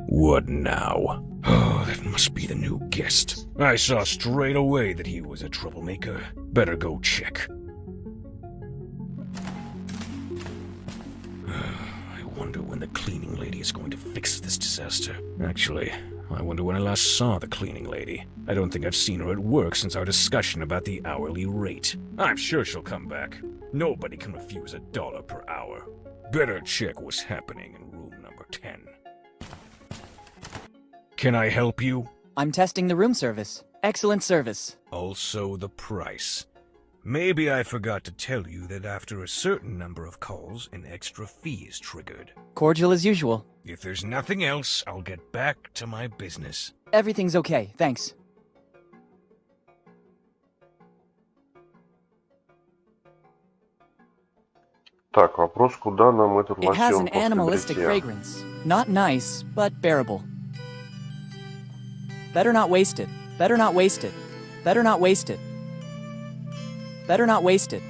What now? Oh, that must be the new guest. I saw straight away that he was a troublemaker. Better go check. I wonder when the cleaning lady is going to fix this disaster. Actually, I wonder when I last saw the cleaning lady. I don't think I've seen her at work since our discussion about the hourly rate. I'm sure she'll come back. Nobody can refuse $1 per hour. Better check what's happening in room number 10. Can I help you? I'm testing the room service. Excellent service. Also the price. Maybe I forgot to tell you that after a certain number of calls, an extra fee is triggered. Cordial as usual. If there's nothing else, I'll get back to my business. Everything's okay, thanks. Так, вопрос, куда нам этот It has лосьон an после animalistic бритья? fragrance. Not nice, but bearable. Better not waste it. Better not waste it. Better not waste it. Better not waste it.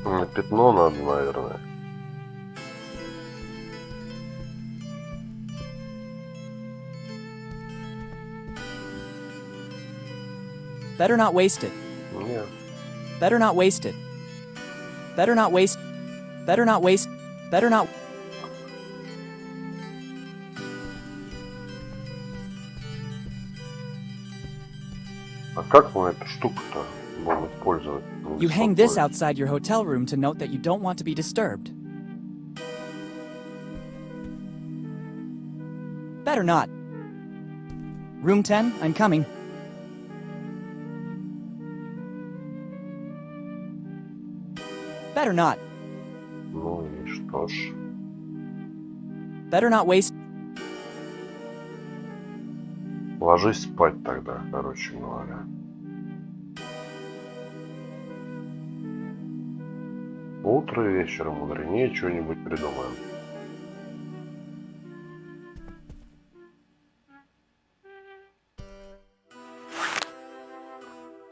На пятно надо, наверное. Better not waste it. Нет. Better not waste it. Better not waste. Better not waste. Better not. А как мы эту штуку-то будем использовать? You hang this outside your hotel room to note that you don't want to be disturbed. Better not. Room 10, I'm coming. Better not. Ну и что ж. Better not waste. Ложись спать тогда, короче говоря. Утро и вечером мудренее что-нибудь придумаем.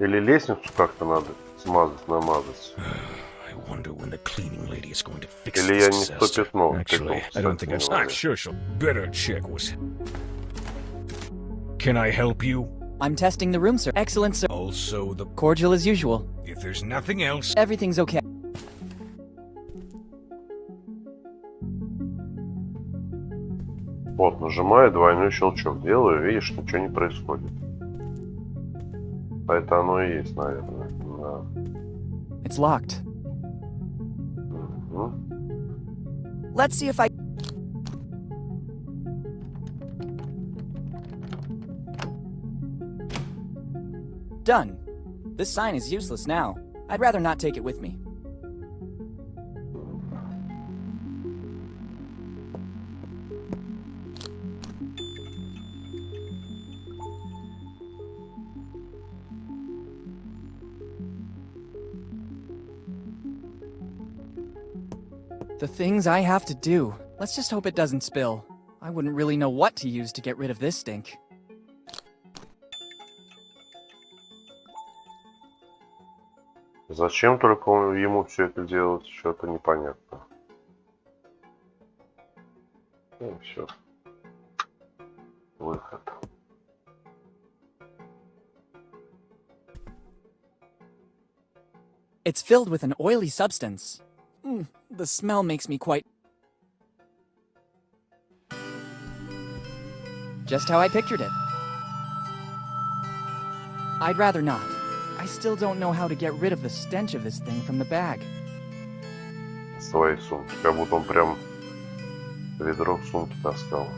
Или лестницу как-то надо смазать, намазать. Или я не в то пятно. Actually, I don't think I'm sure she'll better check what's. Can I help you? I'm testing the room, sir. Excellent, sir. Also the Cordial as usual. If there's nothing else. Everything's okay. Вот, нажимаю, двойной щелчок делаю, видишь, ничего не происходит. А это оно и есть, наверное. Да. It's locked. Let's see if I... Done. This sign is useless now. I'd rather not take it with me. The things I have to do. Let's just hope it doesn't spill. I wouldn't really know what to use to get rid of this stink. Зачем только ему все это делать, что-то непонятно. И все. Выход. It's filled with an oily substance. The smell makes me quite... Just how I pictured it. I'd rather not. I still don't know how to get rid of the stench of this thing from the bag. Своей сумки. Как будто он прям ведро в сумке таскал.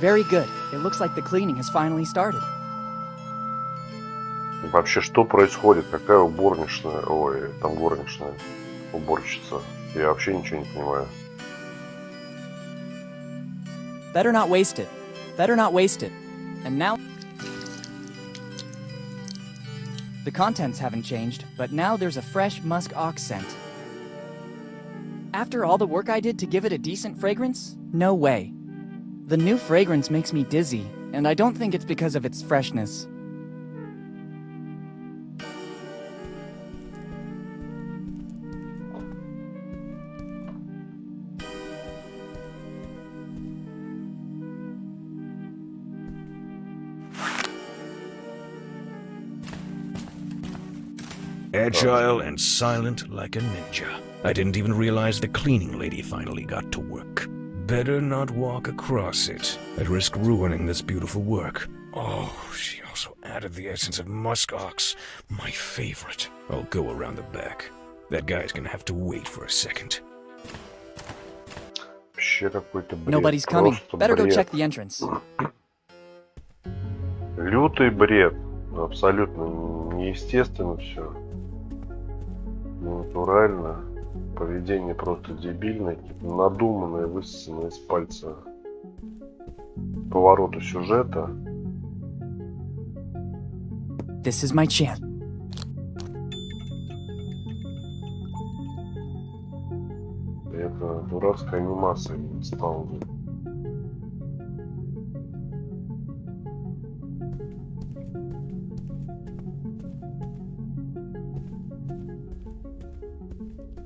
Very good. It looks like the cleaning has finally started. Вообще, что происходит? Какая уборничная? Ой, там горничная. Уборщица. Я вообще ничего не понимаю. Better not waste it. Better not waste it. And now... The contents haven't changed, but now there's a fresh musk ox scent. After all the work I did to give it a decent fragrance? No way. The new fragrance makes me dizzy, and I don't think it's because of its freshness. Agile and silent like a ninja. I didn't even realize the cleaning lady finally got to work. Better not walk across it. I'd risk ruining this beautiful work. Oh, she also added the essence of muskox, my favorite. I'll go around the back. That guy's gonna have to wait for a second. Вообще какой-то бред. Nobody's coming. Просто Better go бред. check the entrance. Лютый бред. Абсолютно неестественно все. Ненатурально. Поведение просто дебильное. Надуманное, высосанное из пальца повороту сюжета. This is my chance. Это дурацкая анимация стала.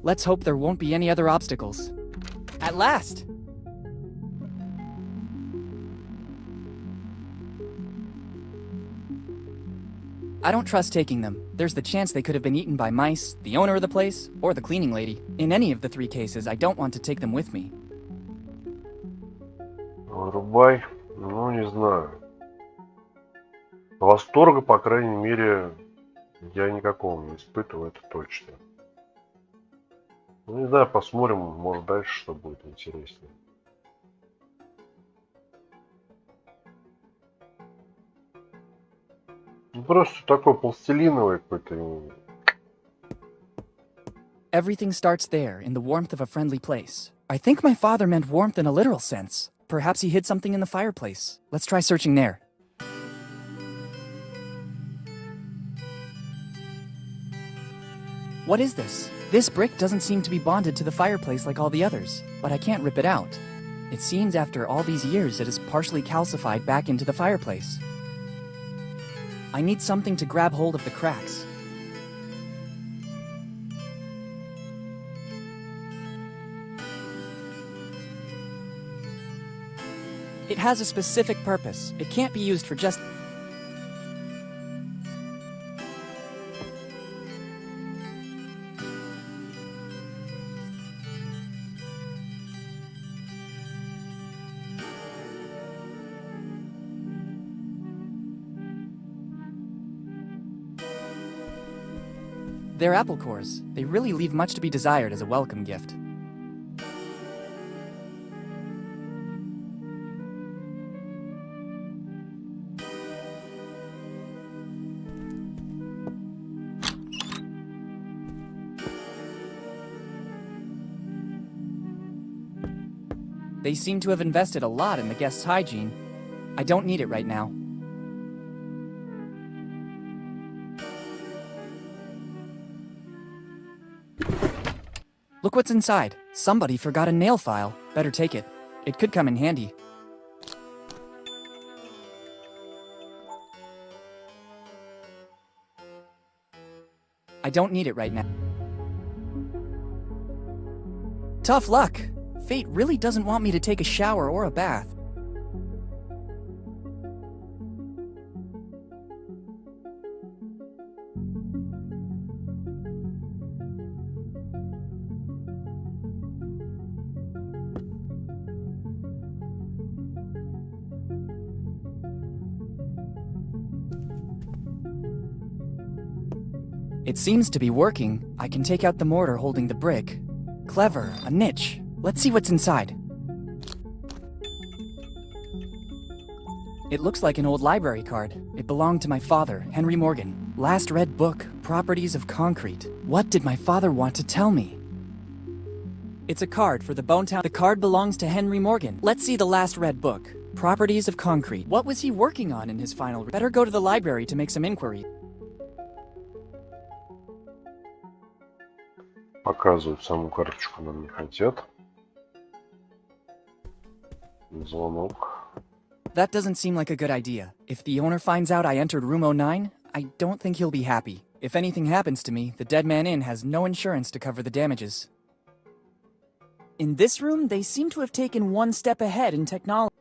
Let's hope there won't be any other obstacles. At last! I don't trust taking them. There's the chance they could have been eaten by mice, the owner of the place, or the cleaning lady. In any of the three cases, I don't want to take them with me. Вырубай. Ну, не знаю. Восторга, по крайней мере, я никакого не испытываю, это точно. Ну, не знаю, посмотрим, может, дальше что будет интереснее. Ну, просто такой пластилиновый какой-то. Everything starts there, in the warmth of a friendly place. I think my father meant warmth in a literal sense. Perhaps he hid something in the fireplace. Let's try searching there. What is this? This brick doesn't seem to be bonded to the fireplace like all the others, but I can't rip it out. It seems after all these years it is partially calcified back into the fireplace. I need something to grab hold of the cracks. It has a specific purpose. It can't be used for just... They're apple cores. They really leave much to be desired as a welcome gift. They seem to have invested a lot in the guest's hygiene. I don't need it right now. Look what's inside. Somebody forgot a nail file. Better take it. It could come in handy. I don't need it right now. Tough luck. Fate really doesn't want me to take a shower or a bath. It seems to be working. I can take out the mortar holding the brick. Clever, a niche. Let's see what's inside. It looks like an old library card. It belonged to my father, Henry Morgan. Last read book, Properties of Concrete. What did my father want to tell me? It's a card for the Bonetown. The card belongs to Henry Morgan. Let's see the last read book, Properties of Concrete. What was he working on in his final? Better go to the library to make some inquiry. Показывают саму карточку нам не хотят. Звонок. That doesn't seem like a good idea. If the owner finds out I entered room 09, I don't think he'll be happy. If anything happens to me, the Dead Man Inn has no insurance to cover the damages. In this room, they seem to have taken one step ahead in technology.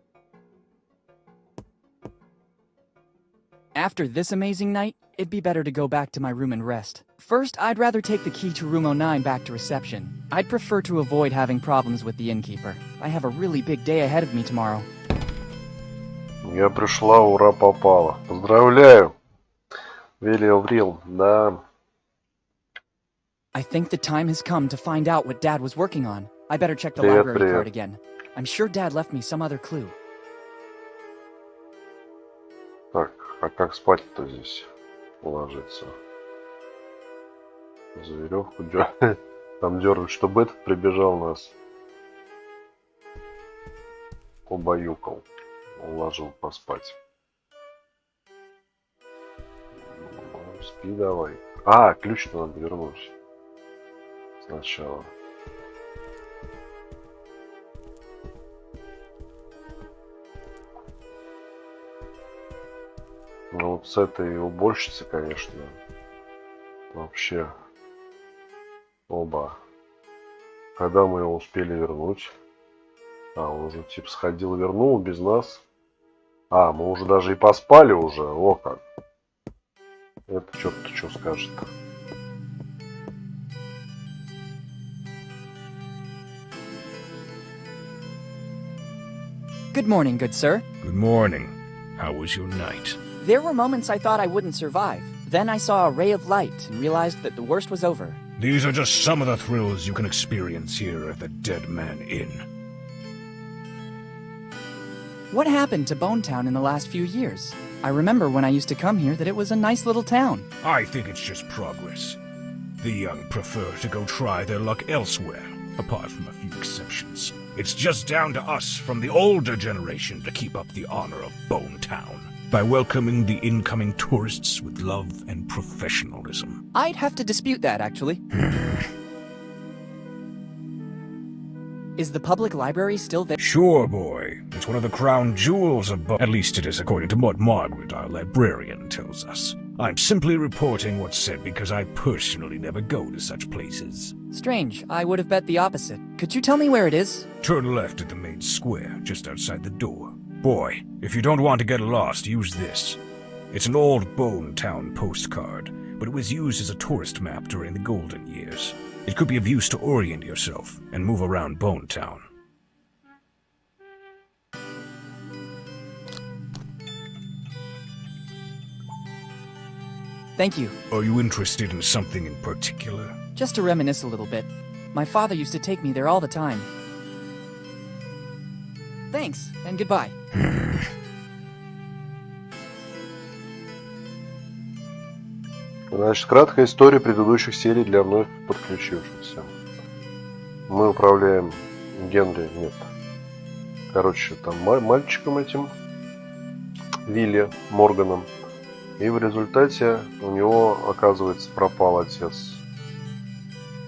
After this amazing night, it'd be better to go back to my room and rest. First, I'd rather take the key to room 09 back to reception. I'd prefer to avoid having problems with the innkeeper. I have a really big day ahead of me tomorrow. Я пришла, ура, попала. Поздравляю. Willy Avril, да. I think the time has come to find out what Dad was working on. I better check the Привет, library привет. card again. I'm sure Dad left me some other clue. Так, а как спать-то здесь ложиться? За веревку там дергать, чтобы этот прибежал нас. Убаюкал. Уложил поспать. Ну, спи давай. А, ключ-то надо вернуть. Сначала. Ну вот с этой уборщицей, конечно, вообще оба. Когда мы его успели вернуть? А, он уже типа сходил и вернул без нас. А, мы уже даже и поспали уже. О как. Это черт-то что скажет. Good morning, good sir. Good morning. How was your night? There were moments I thought I wouldn't survive. Then I saw a ray of light and realized that the worst was over. These are just some of the thrills you can experience here at the Dead Man Inn. What happened to Bone Town in the last few years? I remember when I used to come here that it was a nice little town. I think it's just progress. The young prefer to go try their luck elsewhere, apart from a few exceptions. It's just down to us from the older generation to keep up the honor of Bone Town by welcoming the incoming tourists with love and professionalism. I'd have to dispute that, actually. Is the public library still there? Sure, boy. It's one of the crown jewels of At least it is according to what Margaret, our librarian, tells us. I'm simply reporting what's said because I personally never go to such places. Strange. I would have bet the opposite. Could you tell me where it is? Turn left at the main square, just outside the door. Boy, if you don't want to get lost, use this. It's an old Bone Town postcard, but it was used as a tourist map during the golden years. It could be of use to orient yourself and move around Bone Town. Thank you. Are you interested in something in particular? Just to reminisce a little bit. My father used to take me there all the time. Thanks, and goodbye. Значит, краткая история предыдущих серий для вновь подключившихся. Мы управляем Генри, нет. Короче, там мальчиком этим, Вилли Морганом. И в результате у него, оказывается, пропал отец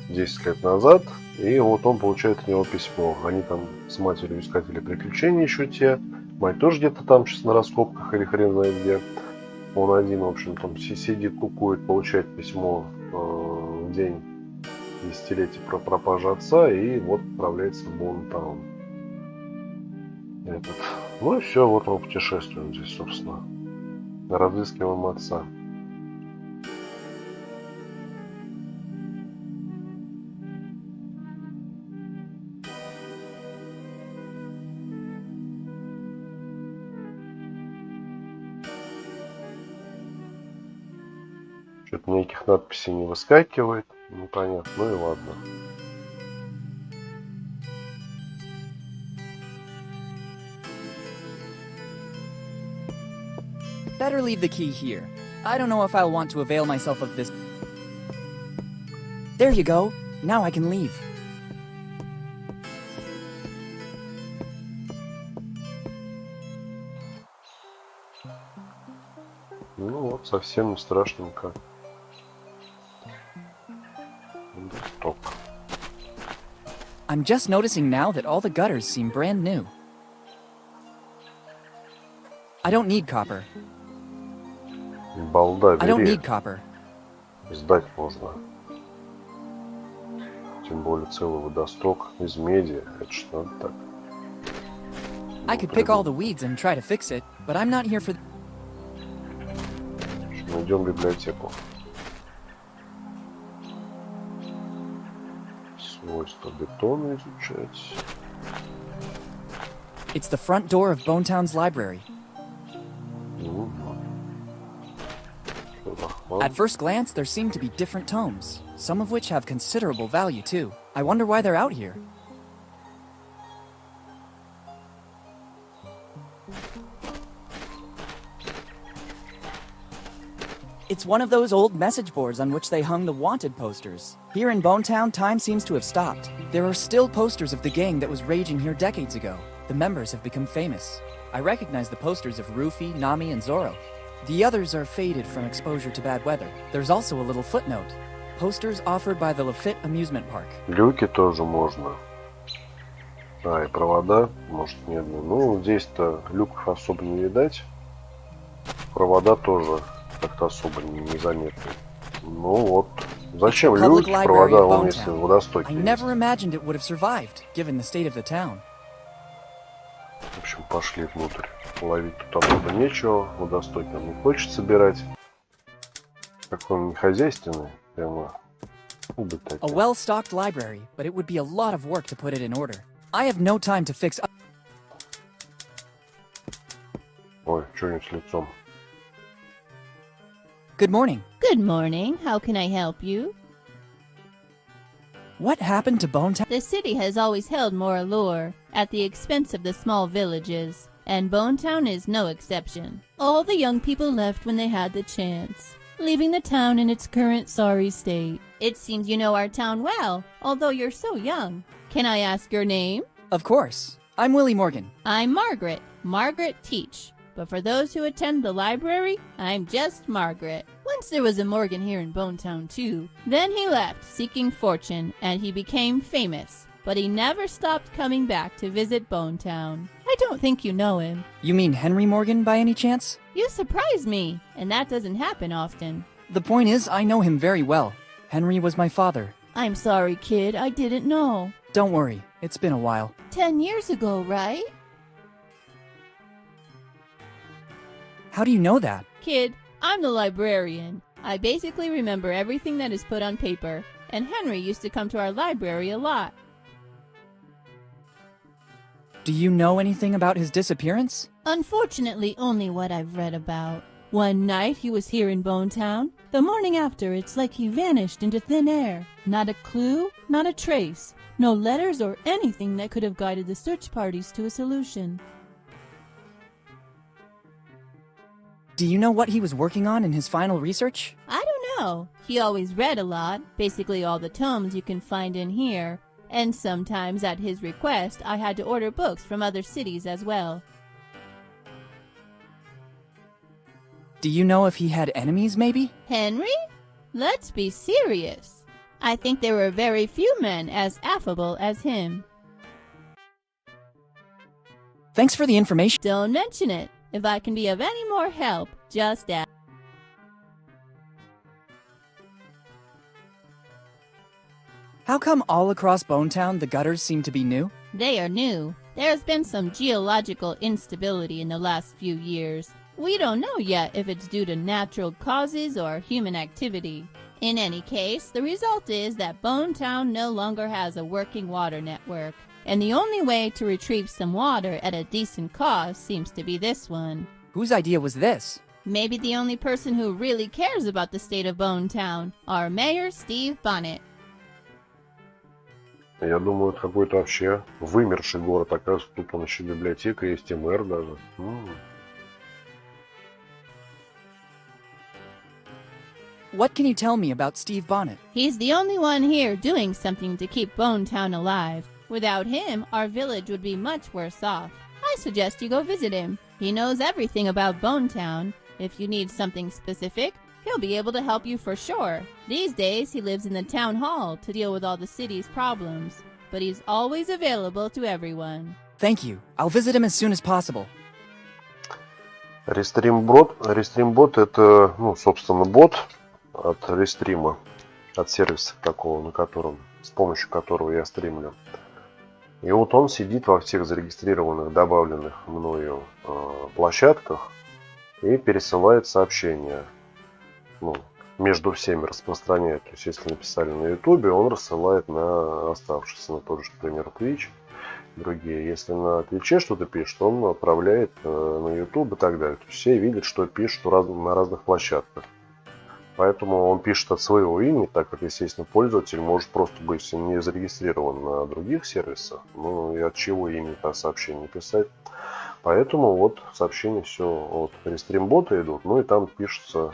10 лет назад. И вот он получает от него письмо. Они там с матерью искатели приключений еще те. Мать тоже где-то там сейчас на раскопках или хрен знает где. Он один, в общем, там сидит, кукует, получает письмо в день десятилетия про пропажу отца, и вот отправляется в Боунтаун. Ну и все, вот мы путешествуем здесь, собственно. Разыскиваем отца. Что-то никаких надписей не выскакивает. Непонятно, ну и ладно. Better leave the key here. I don't know if I'll want to avail myself of this. There you go. Now I can leave. Ну вот, совсем не страшненько. Стоп. I'm just noticing now that all the gutters seem brand new. I don't need copper. Балда, I don't бери. need copper. Сдать можно. Тем более целый водосток из меди. Это что надо так? I could pick all the weeds and try to fix it, but I'm not here for... идем в библиотеку. Свойства бетона изучать. It's the front door of Bonetown's library. At first glance, there seem to be different tomes, some of which have considerable value too. I wonder why they're out here. It's one of those old message boards on which they hung the wanted posters. Here in Bonetown, time seems to have stopped. There are still posters of the gang that was raging here decades ago. The members have become famous. I recognize the posters of Rufy, Nami, and Zoro. The others are faded from exposure to bad weather. There's also a little footnote. Posters offered by the Lafitte Amusement Park. Люки тоже можно. И провода, может, нет. Ну, здесь-то люков особо не видать. Провода тоже как-то особо незаметны. Ну вот. Зачем люки, провода, вон, если водостоки I never imagined it would have survived, given the state of the town. В общем, пошли внутрь. Ловить тут особо нечего. Водостоки нам не хочет собирать. Какой он хозяйственный. Прямо убыток. A well-stocked library, but it would be a lot of work to put it in order. I have no time to fix up. Ой, что-нибудь с лицом. Good morning. Good morning. How can I help you? What happened to Bonetown? The city has always held more allure at the expense of the small villages, and Bonetown is no exception. All the young people left when they had the chance, leaving the town in its current sorry state. It seems you know our town well, although you're so young. Can I ask your name? Of course. I'm Willy Morgan. I'm Margaret Teach. But for those who attend the library, I'm just Margaret. Once there was a Morgan here in Bonetown too. Then he left, seeking fortune, and he became famous. But he never stopped coming back to visit Bonetown. I don't think you know him. You mean Henry Morgan by any chance? You surprise me, and that doesn't happen often. The point is, I know him very well. Henry was my father. I'm sorry, kid, I didn't know. Don't worry, it's been a while. 10 years ago, right? How do you know that? Kid, I'm the librarian. I basically remember everything that is put on paper, and Henry used to come to our library a lot. Do you know anything about his disappearance? Unfortunately, only what I've read about. One night he was here in Bonetown. The morning after, it's like he vanished into thin air. Not a clue, not a trace. No letters or anything that could have guided the search parties to a solution. Do you know what he was working on in his final research? I don't know. He always read a lot, basically all the tomes you can find in here. And sometimes at his request, I had to order books from other cities as well. Do you know if he had enemies, maybe? Henry? Let's be serious. I think there were very few men as affable as him. Thanks for the information. Don't mention it. If I can be of any more help, just ask. How come all across Bonetown the gutters seem to be new? They are new. There's been some geological instability in the last few years. We don't know yet if it's due to natural causes or human activity. In any case, the result is that Bonetown no longer has a working water network. And the only way to retrieve some water at a decent cost seems to be this one. Whose idea was this? Maybe the only person who really cares about the state of Bonetown, our mayor Steve Bonnet. Я думаю, это какой-то вообще вымерший город. Оказывается, тут он еще библиотека есть, и мэр даже. What can you tell me about Steve Bonnet? He's the only one here doing something to keep Bonetown alive. Without him, our village would be much worse off. I suggest you go visit him. He knows everything about Bonetown. If you need something specific, he'll be able to help you for sure. These days, he lives in the town hall to deal with all the city's problems. But he's always available to everyone. Thank you. I'll visit him as soon as possible. Рестримбот это, собственно, бот от рестрима, от сервиса такого, с помощью которого я стримлю. И вот он сидит во всех зарегистрированных, добавленных мною площадках и пересылает сообщения. ну, между всеми распространяет. То есть, если написали на Ютубе, он рассылает на оставшихся, на тот же, например, Twitch, другие. Если на Твиче что-то пишет, он отправляет на YouTube и так далее. То есть, все видят, что пишут на разных площадках. Поэтому он пишет от своего имени, так как, естественно, пользователь может просто быть не зарегистрирован на других сервисах, ну и от чего имени-то сообщение писать. Поэтому вот сообщения все от рестримбота идут, ну и там пишется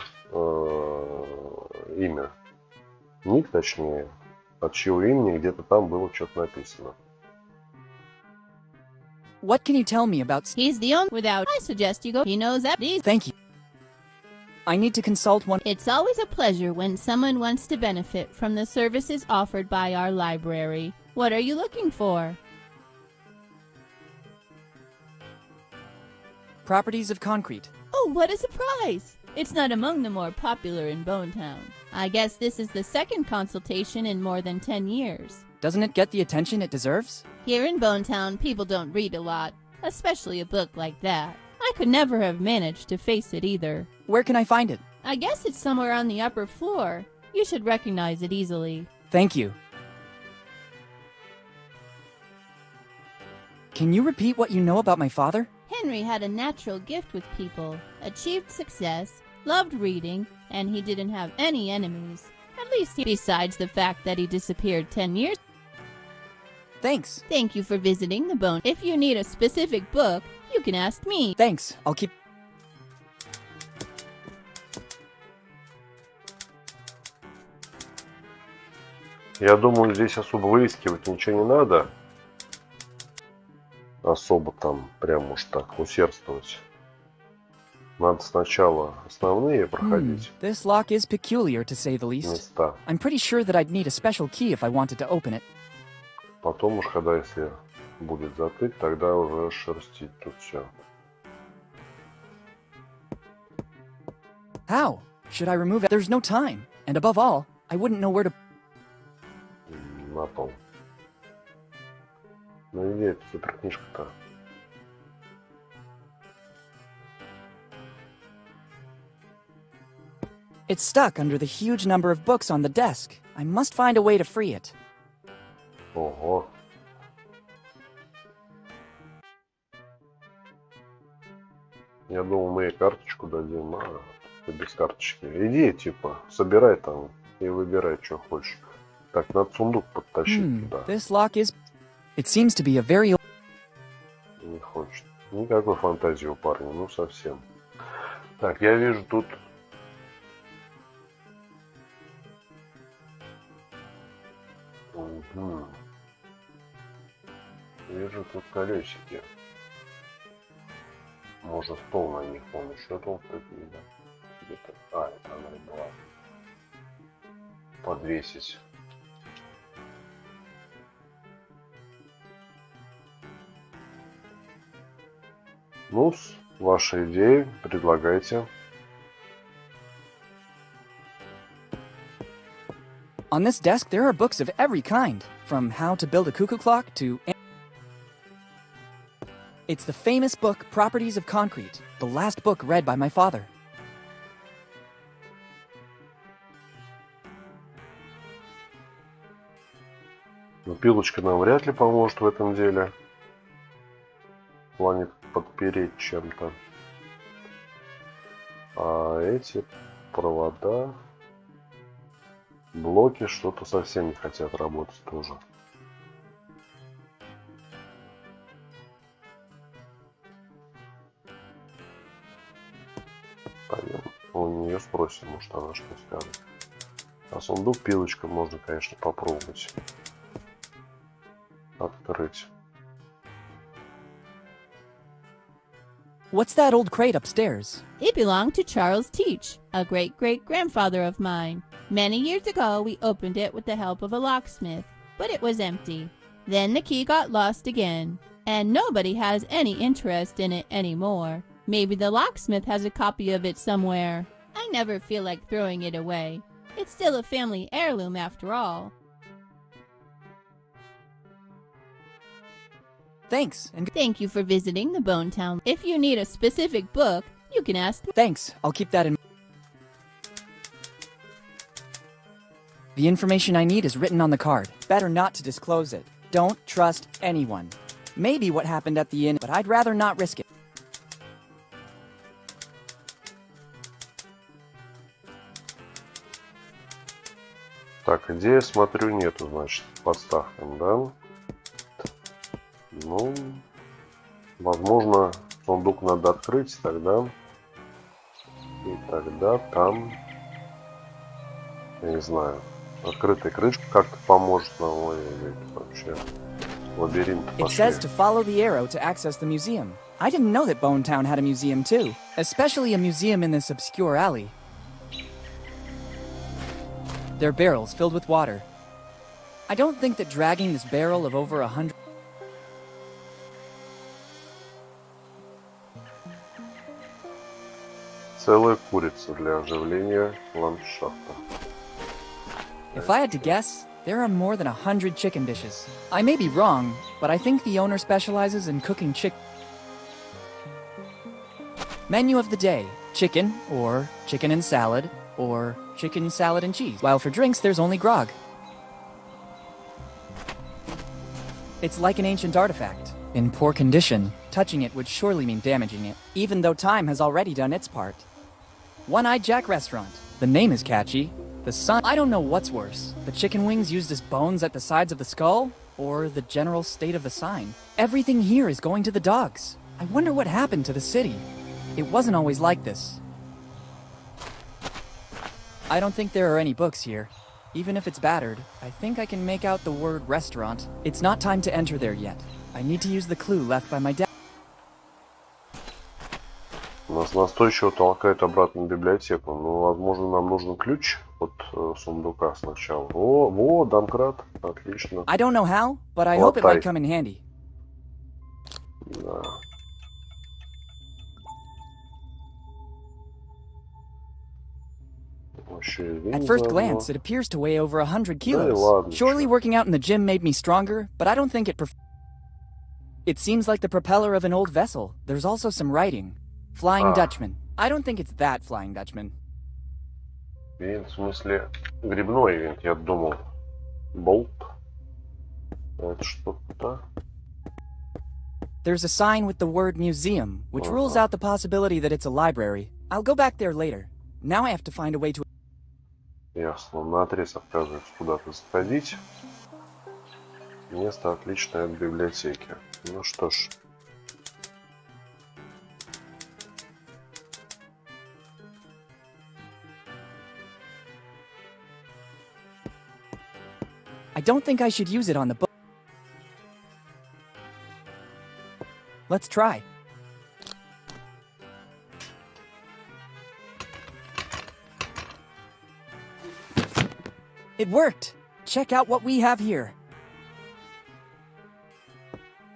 имя, ник точнее, от чьего имени где-то там было что-то написано. What can you tell me about... He's the only without. I suggest you go. He knows that these. Thank you. I need to consult one... It's always a pleasure when someone wants to benefit from the services offered by our library. What are you looking for? Properties of concrete. Oh, what a surprise! It's not among the more popular in Bonetown. I guess this is the second consultation in more than 10 years. Doesn't it get the attention it deserves? Here in Bonetown, people don't read a lot, especially a book like that. I could never have managed to face it either. Where can I find it? I guess it's somewhere on the upper floor. You should recognize it easily. Thank you. Can you repeat what you know about my father? Henry had a natural gift with people, achieved success, loved reading, and he didn't have any enemies. At least besides the fact that he disappeared 10 years. Thanks. Thank you for visiting the Bone. If you need a specific book, you can ask me. Thanks. I'll keep... Я думаю, здесь особо выискивать ничего не надо. Особо там прям уж так усердствовать. Надо сначала основные проходить This lock is peculiar, to say the least. места. I'm pretty sure that I'd need a special key if I wanted to open it. Потом уж, когда если будет затык, тогда уже шерстить тут все. How? Should I remove it? There's no time. And above all, I wouldn't know where to... На пол. Ну где эта суперкнижка-то? It's stuck under the huge number of books on the desk. I must find a way to free it. Ого. Я думал, мы ей карточку дадим, а без карточки. Иди, типа, собирай там и выбирай, что хочешь. Так, надо сундук подтащить туда. This lock is... It seems to be a very... Не хочет. Никакой фантазии у парня, ну совсем. Так, я вижу тут... Угу. Вижу тут колесики. Можно стол на них, вон еще толстые, да? Где-то... А, это она и была. Подвесить. Ну, ваши идеи предлагайте. On this desk, there are books of every kind, from how to build a cuckoo clock to... It's the famous book, Properties of Concrete, the last book read by my father. Но пилочка нам вряд ли поможет в этом деле. В плане подпереть чем-то. А эти провода, блоки что-то совсем не хотят работать тоже. Пойдем у нее спросим, может она что скажет. А сундук пилочкой можно, конечно, попробовать открыть. What's that old crate upstairs? It belonged to Charles Teach, a great-great-grandfather of mine. Many years ago, we opened it with the help of a locksmith, but it was empty. Then the key got lost again, and nobody has any interest in it anymore. Maybe the locksmith has a copy of it somewhere. I never feel like throwing it away. It's still a family heirloom after all. Thanks, and... Thank you for visiting the Bone Town. If you need a specific book, you can ask me. Thanks, I'll keep that in... The information I need is written on the card. Better not to disclose it. Don't trust anyone. Maybe what happened at the inn, but I'd rather not risk it. Так, где я смотрю, нету, значит, подставкам, да? Ну, возможно, сундук надо открыть тогда. И тогда там, я не знаю, открытая крышка как-то поможет нам. Ой, вообще, лабиринт пошли. It says to follow the arrow to access the museum. I didn't know that Bone Town had a museum too, especially a museum in this obscure alley. They're barrels filled with water. I don't think that dragging this barrel of over 100... Целая курица для оживления ландшафта. If I had to guess, there are more than 100 chicken dishes. I may be wrong, but I think the owner specializes in cooking chicken. Menu of the day: chicken, or chicken and salad, or chicken, salad, and cheese. While for drinks, there's only grog. It's like an ancient artifact. In poor condition, touching it would surely mean damaging it, even though time has already done its part. One-Eyed Jack Restaurant. The name is catchy. The sun... I don't know what's worse. The chicken wings used as bones at the sides of the skull? Or the general state of the sign? Everything here is going to the dogs. I wonder what happened to the city. It wasn't always like this. I don't think there are any books here. Even if it's battered, I think I can make out the word restaurant. It's not time to enter there yet. I need to use the clue left by my dad. Нас настойчиво толкает обратно в библиотеку. Но, возможно, нам нужен ключ от сундука сначала. О, домкрат. Отлично. I don't know how, but I hope it might come in handy. Да. At first glance, it appears to weigh over 100 kilos. Surely working out in the gym made me stronger, but I don't think it... It seems like the propeller of an old vessel. There's also some writing. Flying Dutchman. I don't think it's that Flying Dutchman. Винт, в смысле, грибной винт, я думал. Болт. Это что-то. There's a sign with the word museum, which rules out the possibility that it's a library. I'll go back there later. Now I have to find a way to... Ясно, наотрез отказывается куда-то заходить. Место отличное от библиотеки. Ну что ж. I don't think I should use it on the book. Let's try. It worked! Check out what we have here.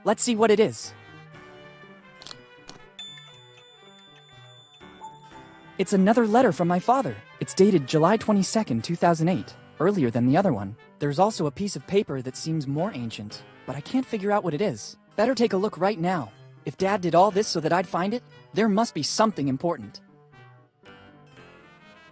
Let's see what it is. It's another letter from my father. It's dated July 22nd, 2008, earlier than the other one. There's also a piece of paper that seems more ancient, but I can't figure out what it is. Better take a look right now. If Dad did all this so that I'd find it, there must be something important.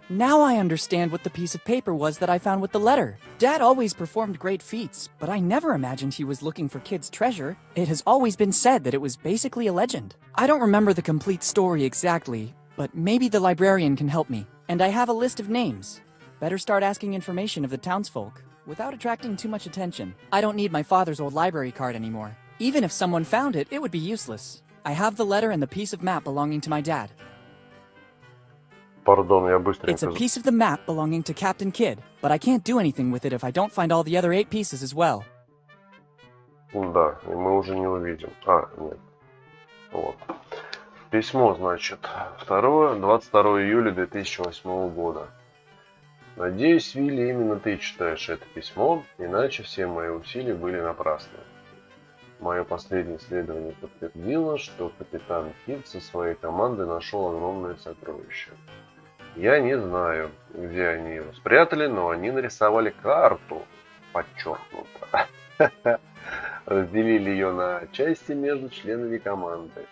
Now I understand what the piece of paper was that I found with the letter. Dad always performed great feats, but I never imagined he was looking for kids' treasure. It has always been said that it was basically a legend. I don't remember the complete story exactly, but maybe the librarian can help me. And I have a list of names. Better start asking information of the townsfolk, without attracting too much attention. I don't need my father's old library card anymore. Even if someone found it, it would be useless. I have the letter and the piece of map belonging to my dad. Pardon, я быстренько... It's a piece of the map belonging to Captain Kidd, but I can't do anything with it if I don't find all the other 8 pieces as well. Да, и мы уже не увидим. Нет. Вот. Письмо, значит, 22 июля 2008 года. Надеюсь, Вилли, именно ты читаешь это письмо, иначе все мои усилия были напрасны. Мое последнее исследование подтвердило, что капитан Кид со своей командой нашел огромное сокровище. Я не знаю, где они его спрятали, но они нарисовали карту, подчеркнуто. Разделили ее на части между членами команды.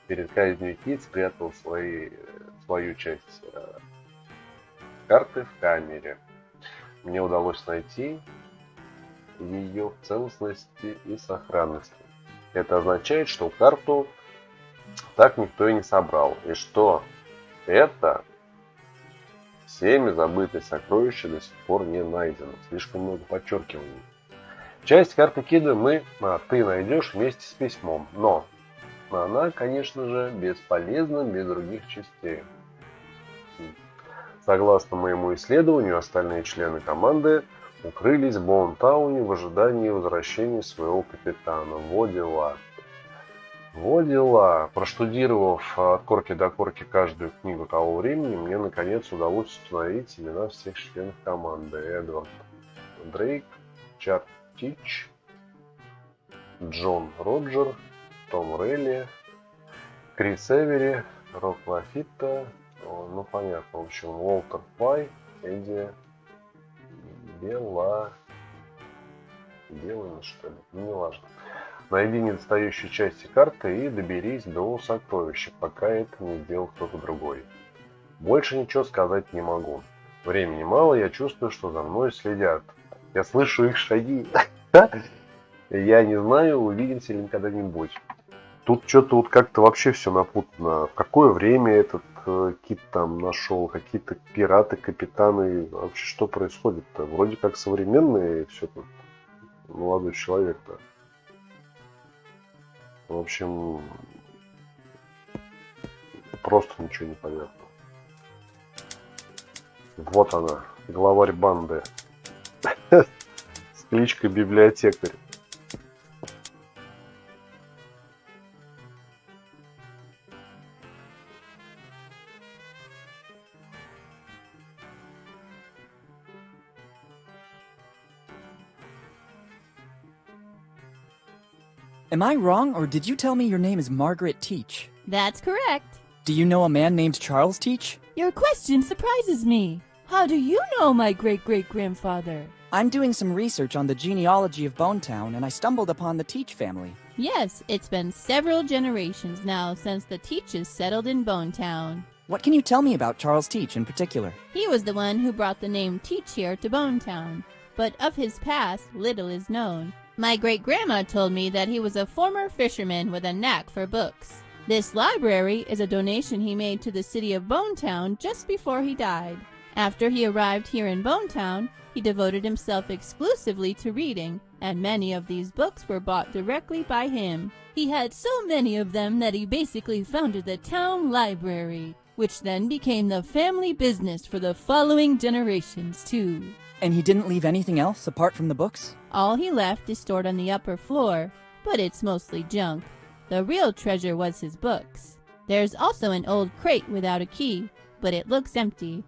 Перед казнью Кид спрятал свою часть карты в камере. мне удалось найти ее в целостности и сохранности. Это означает, что карту так никто и не собрал. И что это всеми забытое сокровище до сих пор не найдено. Слишком много подчеркиваний. Часть карты кида ты найдешь вместе с письмом. Но она, конечно же, бесполезна без других частей. Согласно моему исследованию, остальные члены команды укрылись в Боунтауне в ожидании возвращения своего капитана. Во дела. Вот дела. Проштудировав от корки до корки каждую книгу того времени, мне наконец удалось установить имена всех членов команды. Эдвард Дрейк, Часть, Джон Роджер, Том Релли, Крис Эвери, Рок Лафитта, ну понятно, в общем, Уолтер Пай, Эдди Беллами, что ли, не важно. Найди недостающие части карты и доберись до сокровища, пока это не сделал кто-то другой. Больше ничего сказать не могу. Времени мало, я чувствую, что за мной следят. Я слышу их шаги. Я не знаю, увидимся ли когда-нибудь. Тут что-то вот как-то вообще все напутано. В какое время этот кит там нашел? Какие-то пираты, капитаны? Вообще что происходит-то? Вроде как современный все тут. Молодой человек-то. В общем, просто ничего не понятно. Вот она, главарь банды. С кличкой Библиотекарь. Am I wrong, or did you tell me your name is Margaret Teach? That's correct. Do you know a man named Charles Teach? Your question surprises me. How do you know my great-great-grandfather? I'm doing some research on the genealogy of Bonetown, and I stumbled upon the Teach family. Yes, it's been several generations now since the Teaches settled in Bonetown. What can you tell me about Charles Teach in particular? He was the one who brought the name Teach here to Bonetown, but of his past, little is known. My great-grandma told me that he was a former fisherman with a knack for books. This library is a donation he made to the city of Bonetown just before he died. After he arrived here in Bonetown, he devoted himself exclusively to reading, and many of these books were bought directly by him. He had so many of them that he basically founded the town library, which then became the family business for the following generations, too. And he didn't leave anything else apart from the books? All he left is stored on the upper floor, but it's mostly junk. The real treasure was his books. There's also an old crate without a key, but it looks empty.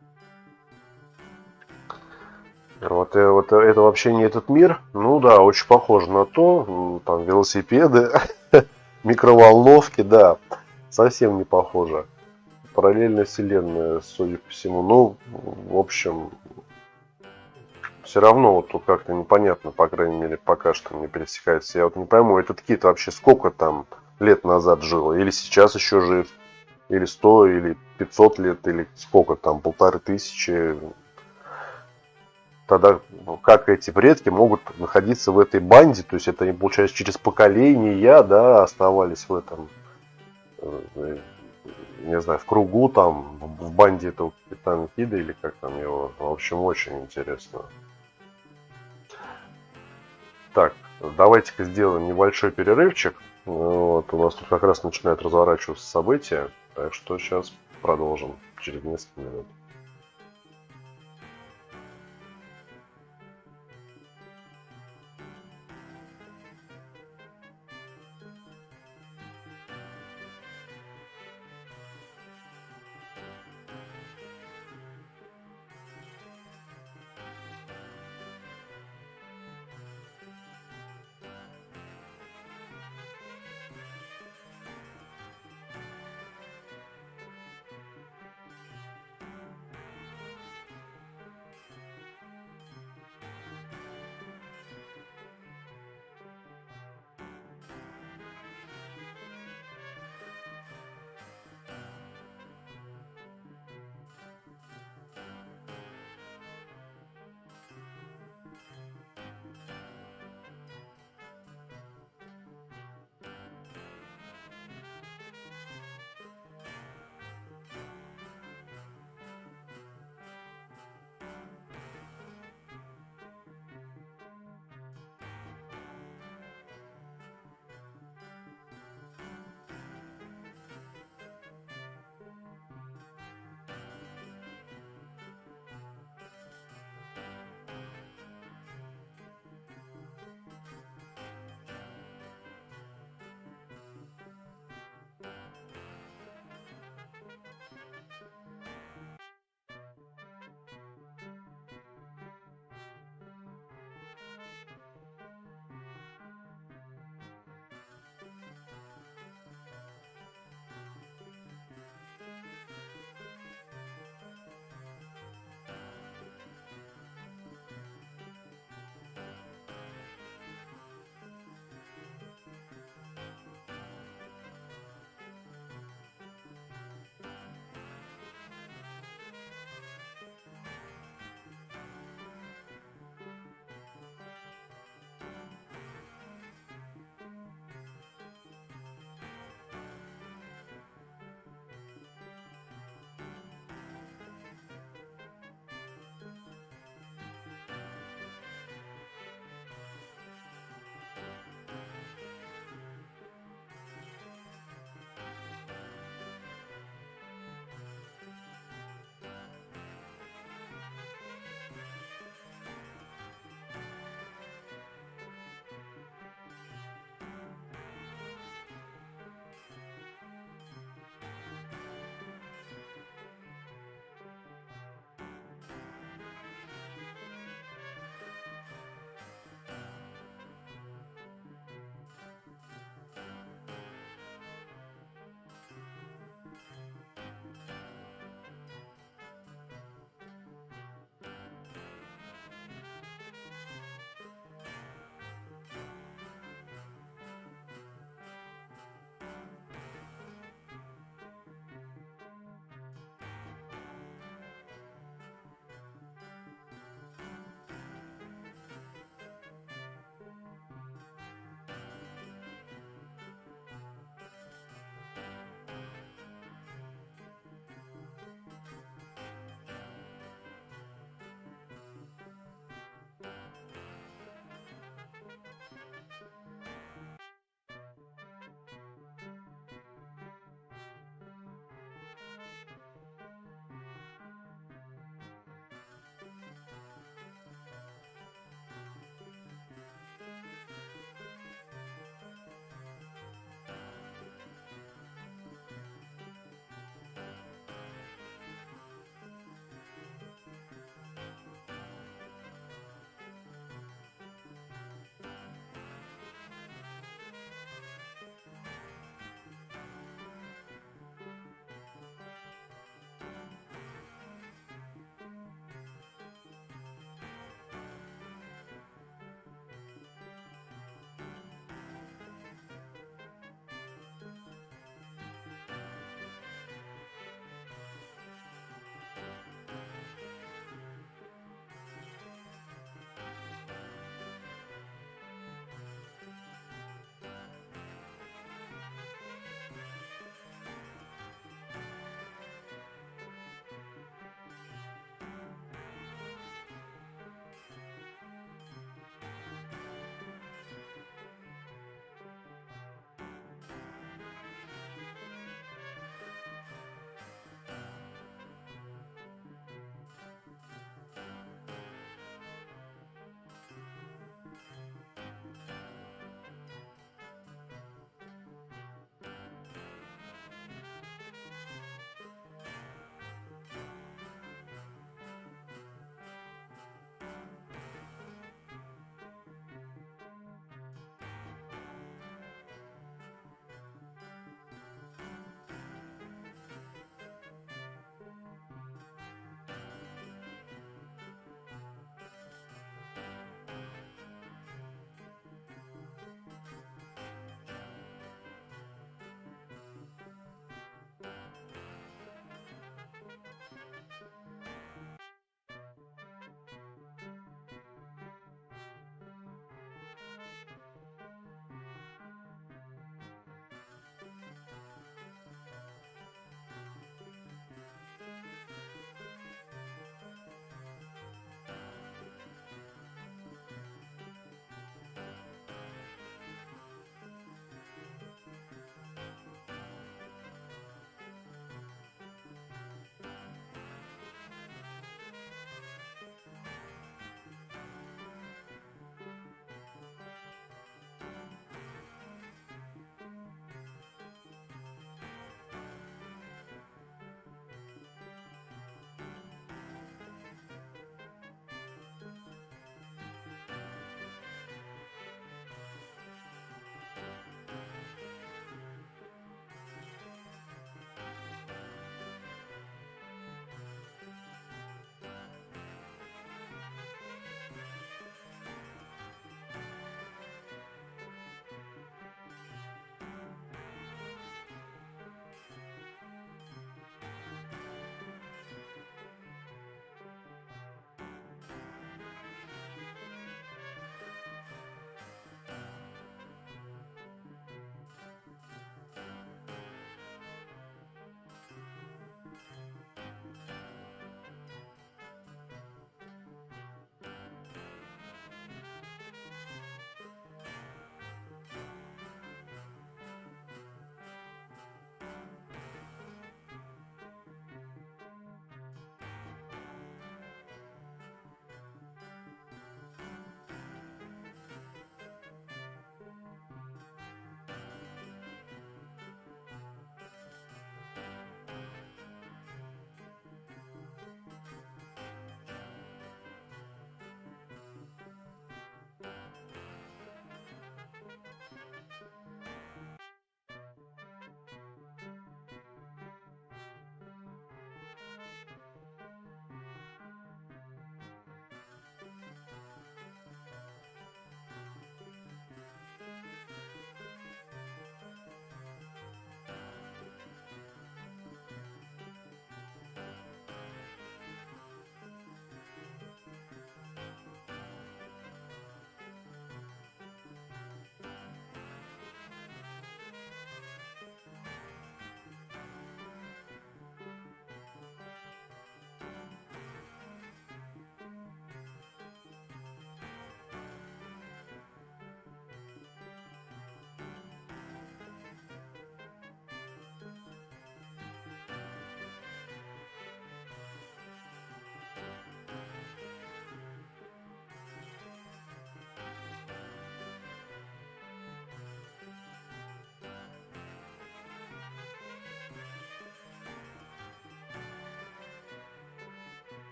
Вот это вообще не этот мир. Ну да, очень похоже на то. Там велосипеды, микроволновки, да. Совсем не похоже. Параллельная вселенная, судя по всему. Ну, в общем, все равно вот тут как-то непонятно, по крайней мере, пока что не пересекается. Я вот не пойму, этот кит вообще сколько там лет назад жил? Или сейчас еще жив? Или 100, или 500 лет, или сколько там, 1500? Тогда как эти предки могут находиться в этой банде? То есть это они, получается, через поколения, да, оставались в этом, не знаю, в кругу там, в банде этого капитана Кида, или как там его. В общем, очень интересно. Так, давайте-ка сделаем небольшой перерывчик. Вот, у нас тут как раз начинают разворачиваться события, так что сейчас продолжим через несколько минут.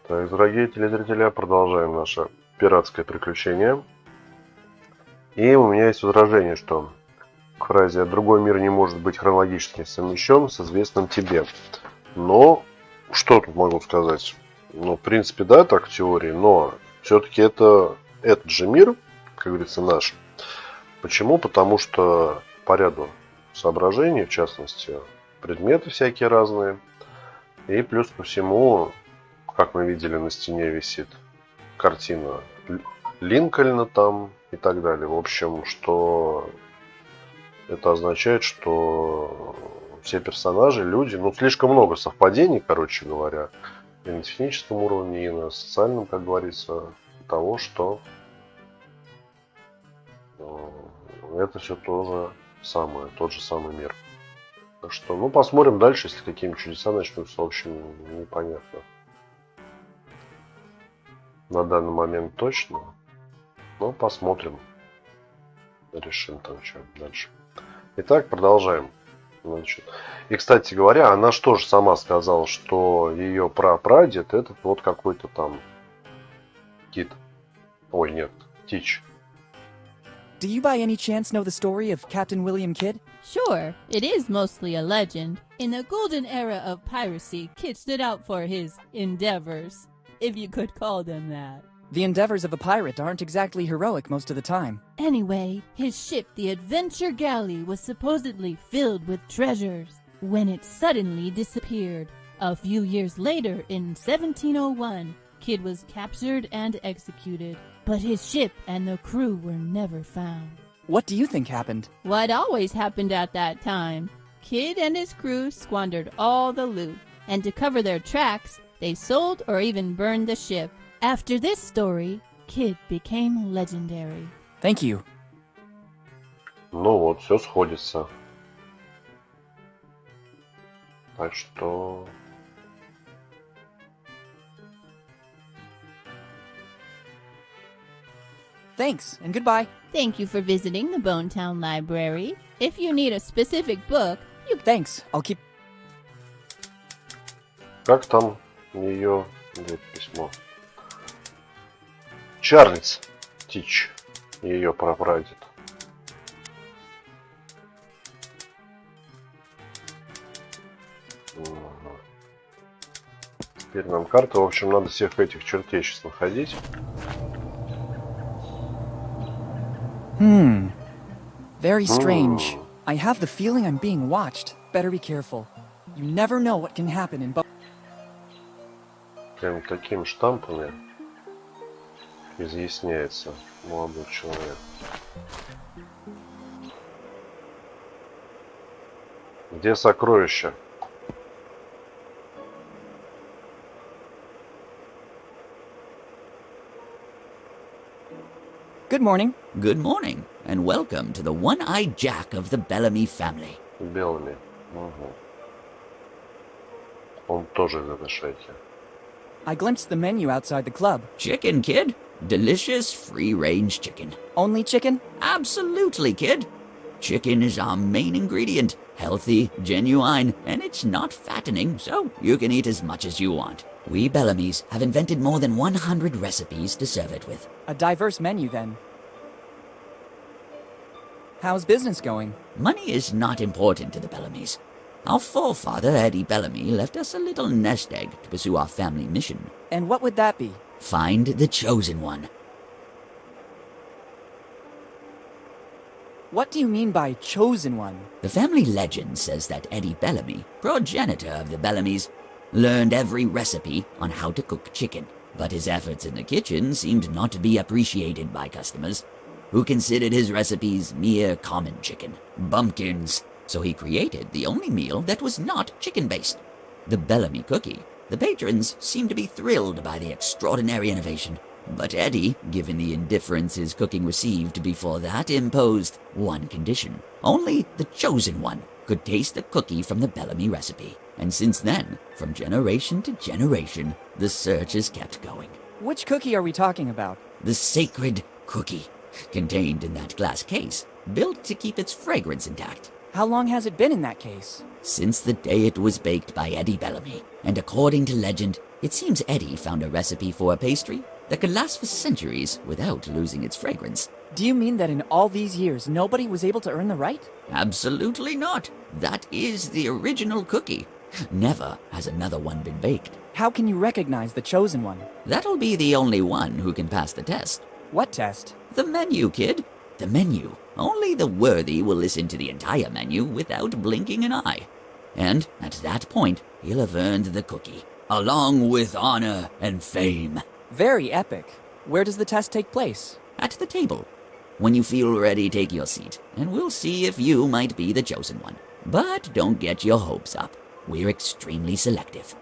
Так, дорогие телезрители, продолжаем наше пиратское приключение. И у меня есть возражение, что к фразе «другой мир не может быть хронологически совмещен с известным тебе». Но что тут могу сказать? Ну, в принципе, да, так в теории, но все-таки это этот же мир, как говорится, наш. Почему? Потому что по ряду соображений, в частности, предметы всякие разные. И плюс ко всему, как мы видели, на стене висит картина Линкольна там и так далее. В общем, что это означает, что все персонажи, люди, ну, слишком много совпадений, короче говоря, и на техническом уровне, и на социальном, как говорится, того, что это все тот же самый мир. Так что, ну, посмотрим дальше, если какие-нибудь чудеса начнутся, в общем, непонятно. На данный момент точно. Но посмотрим. Решим там, что дальше. Итак, продолжаем. Значит. И, кстати говоря, она что же сама сказала, что ее прапрадед этот вот какой-то там Кит. Ой, нет, Тич. Do you by any chance know the story of Captain William Kidd? Sure, it is mostly a legend. In the golden era of piracy, Kidd stood out for his endeavors, if you could call them that. The endeavors of a pirate aren't exactly heroic most of the time. Anyway, his ship, the Adventure Galley, was supposedly filled with treasures when it suddenly disappeared. A few years later, in 1701, Kidd was captured and executed, but his ship and the crew were never found. What do you think happened? What always happened at that time? Kidd and his crew squandered all the loot, and to cover their tracks, they sold or even burned the ship. After this story, Kidd became legendary. Thank you. Ну вот, все сходится. Так что... Thanks, and goodbye. Thank you for visiting the Bonetown Library. If you need a specific book, you... Thanks, I'll keep... Как там ее письмо? Чарльз Тич, ее прапрадед. Теперь нам карта. В общем, надо всех этих чертей сейчас находить. Very strange. I have the feeling I'm being watched. Better be careful. You never know what can happen in... Прям такими штампами изъясняется молодой человек. Где сокровища? Good morning. Good morning, and welcome to the one-eyed Jack of the Bellamy family. Белыми. Угу. Он тоже из этой шайки. I glimpsed the menu outside the club. Chicken, kid. Delicious free-range chicken. Only chicken? Absolutely, kid. Chicken is our main ingredient. Healthy, genuine, and it's not fattening, so you can eat as much as you want. We Bellamys have invented more than 100 recipes to serve it with. A diverse menu, then. How's business going? Money is not important to the Bellamys. Our forefather, Eddie Bellamy, left us a little nest egg to pursue our family mission. And what would that be? Find the chosen one. What do you mean by chosen one? The family legend says that Eddie Bellamy, progenitor of the Bellamys, learned every recipe on how to cook chicken. But his efforts in the kitchen seemed not to be appreciated by customers, who considered his recipes mere common chicken, bumpkins. So he created the only meal that was not chicken-based, the Bellamy cookie. The patrons seemed to be thrilled by the extraordinary innovation. But Eddie, given the indifference his cooking received before that, imposed one condition. Only the chosen one could taste the cookie from the Bellamy recipe. And since then, from generation to generation, the search has kept going. Which cookie are we talking about? The sacred cookie, contained in that glass case, built to keep its fragrance intact. How long has it been in that case? Since the day it was baked by Eddie Bellamy, and according to legend, It seems Eddie found a recipe for a pastry that could last for centuries without losing its fragrance. Do you mean that in all these years, nobody was able to earn the right? Absolutely not. That is the original cookie. Never has another one been baked. How can you recognize the chosen one? That'll be the only one who can pass the test. What test? The menu, kid. The menu. Only the worthy will listen to the entire menu without blinking an eye. And at that point, he'll have earned the cookie, along with honor and fame. Very epic. Where does the test take place? At the table. When you feel ready, take your seat, and we'll see if you might be the chosen one. But don't get your hopes up. We're extremely selective.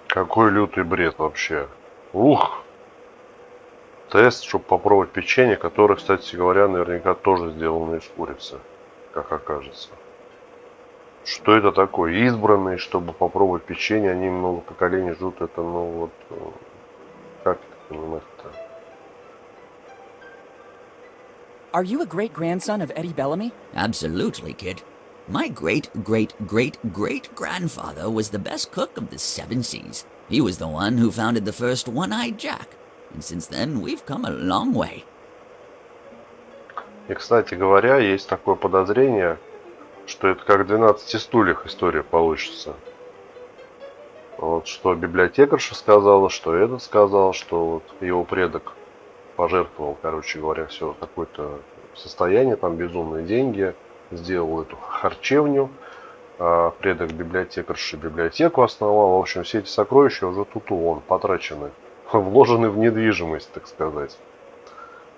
Какой лютый бред вообще. Ух! Тест, чтобы попробовать печенье, которое, кстати говоря, наверняка тоже сделано из курицы, как окажется. Что это такое? Избранные, чтобы попробовать печенье, они много поколений ждут. Это, ну вот, как это понимать-то? Are you a great-grandson of Eddie Bellamy? Absolutely, kid. My great-great-great-great-grandfather was the best cook of the 7 seas. He was the one who founded the first One-Eyed Jack. And since then, we've come a long way. И, кстати говоря, есть такое подозрение, что это как в 12 стульях история получится. Вот что библиотекарша сказала, что этот сказал, что вот его предок пожертвовал, короче говоря, все какое-то состояние, там безумные деньги, сделал эту харчевню, а предок библиотекарши библиотеку основал. В общем, все эти сокровища уже тут вон потрачены, вложены в недвижимость, так сказать.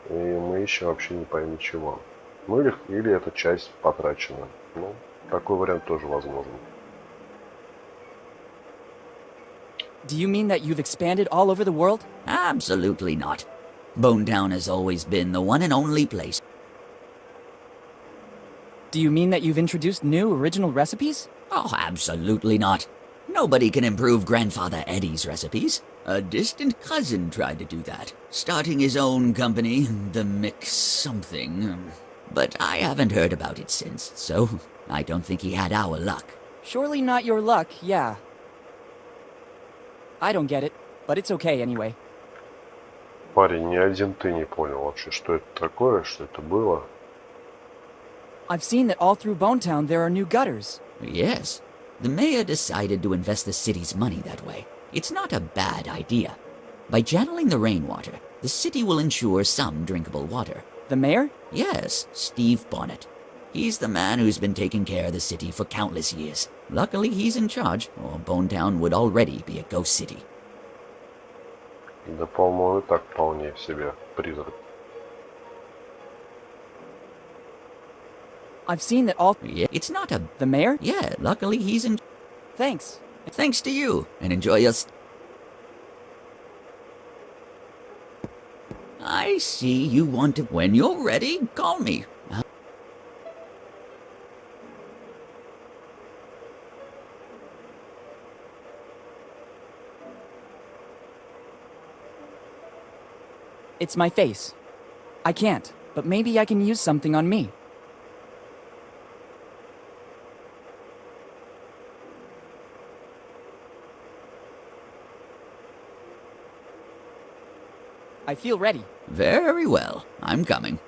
И мы ищем вообще не пойми чего. Ну или эта часть потрачена. Ну, такой вариант тоже возможен. Do you mean that you've expanded all over the world? Absolutely not. Bonetown has always been the one and only place. Do you mean that you've introduced new original recipes? Oh, absolutely not. Nobody can improve Grandfather Eddie's recipes. A distant cousin tried to do that, starting his own company, the Mix something. But I haven't heard about it since, so I don't think he had our luck. Surely not your luck, yeah. I don't get it, but it's okay anyway. Парень, ни один ты не понял вообще, что это такое, что это было. I've seen that all through Bonetown there are new gutters. Yes. The mayor decided to invest the city's money that way. It's not a bad idea. By channeling the rainwater, the city will ensure some drinkable water. The mayor? Yes, Steve Bonnet. He's the man who's been taking care of the city for countless years. Luckily, he's in charge, or Bonetown would already be a ghost city. Да, по-моему, и так вполне себе призрак. I've seen that all... Yeah, it's not a... The mayor? Yeah, luckily he's in... Thanks. Thanks to you, and enjoy your... I see you want to... When you're ready, call me. It's my face. I can't, but maybe I can use something on me. I feel ready. Very well. I'm coming.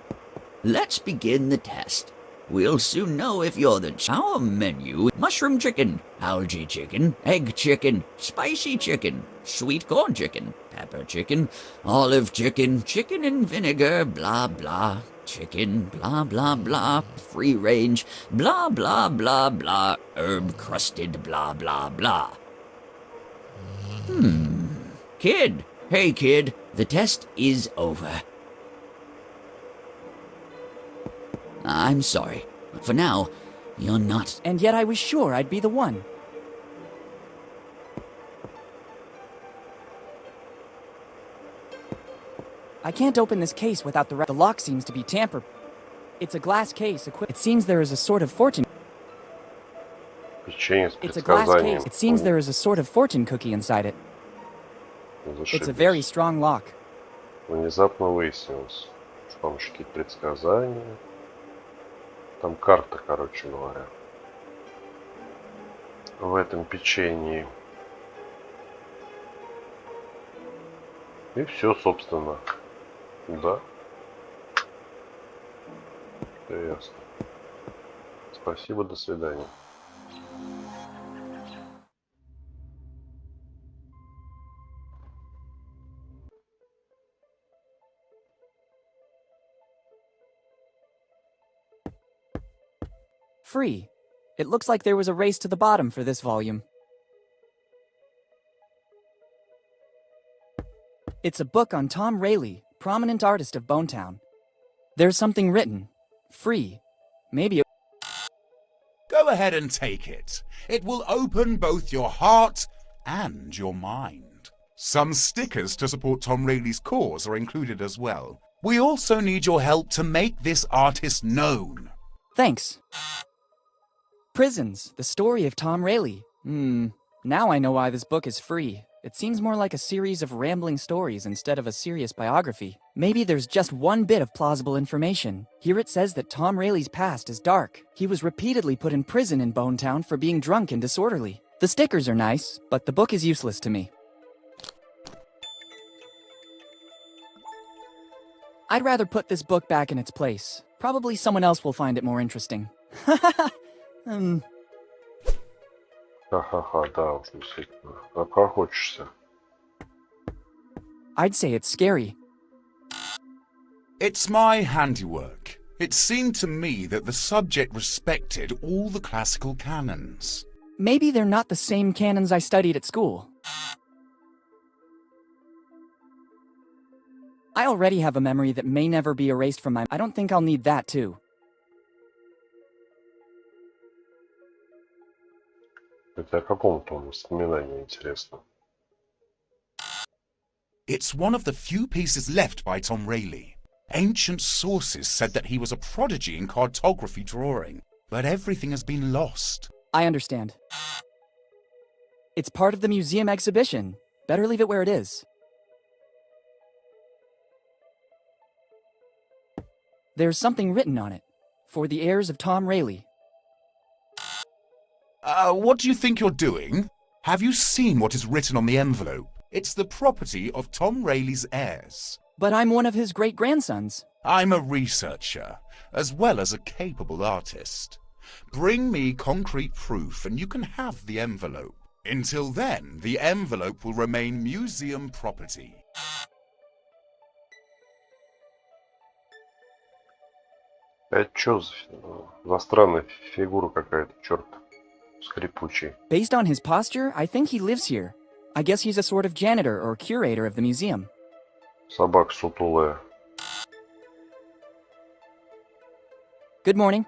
Let's begin the test. We'll soon know if you're the... Our menu: mushroom chicken, algae chicken, egg chicken, spicy chicken, sweet corn chicken, pepper chicken, olive chicken, chicken and vinegar, blah blah, chicken, blah blah blah, free range, blah blah blah blah, herb crusted, blah blah blah. Kid. Hey kid, the test is over. I'm sorry. For now, you're not... And yet I was sure I'd be the one. I can't open this case without the lock seems to be tampered. It's a glass case equipped... It seems there is a sort of fortune... Печенье с It's a glass предсказанием. case. It seems there is a sort of fortune cookie inside it. It's a very strong lock. Внезапно выяснилось, что там еще какие-то предсказания. Там карта, короче говоря. В этом печенье. И все, собственно. Да. Все ясно. Спасибо, до свидания. Free. It looks like there was a race to the bottom for this volume. It's a book on Tom Rayleigh, prominent artist of Bonetown. There's something written. Free. Maybe it... Go ahead and take it. It will open both your heart and your mind. Some stickers to support Tom Rayleigh's cause are included as well. We also need your help to make this artist known. Thanks. Prisons, the story of Tom Rayleigh. Now I know why this book is free. It seems more like a series of rambling stories instead of a serious biography. Maybe there's just one bit of plausible information. Here it says that Tom Rayleigh's past is dark. He was repeatedly put in prison in Bonetown for being drunk and disorderly. The stickers are nice, but the book is useless to me. I'd rather put this book back in its place. Probably someone else will find it more interesting. Ха-ха-ха, да уж, действительно. Обхохочешься. I'd say it's scary. It's my handiwork. It seemed to me that the subject respected all the classical canons. Maybe they're not the same canons I studied at school. I already have a memory that may never be erased from my... I don't think I'll need that too. Это о каком там воспоминании, интересно? It's one of the few pieces left by Tom Rayleigh. Ancient sources said that he was a prodigy in cartography drawing, but everything has been lost. I understand. It's part of the museum exhibition. Better leave it where it is. There's something written on it. For the heirs of Tom Rayleigh. What do you think you're doing? Have you seen what is written on the envelope? It's the property of Tom Rayleigh's heirs. But I'm one of his great-grandsons. I'm a researcher, as well as a capable artist. Bring me concrete proof and you can have the envelope. Until then, the envelope will remain museum property. Это что за странная фигура какая-то, черт, скрипучий. Based on his posture, I think he lives here. I guess he's a sort of janitor or curator of the museum. Собака сутулая. Good morning.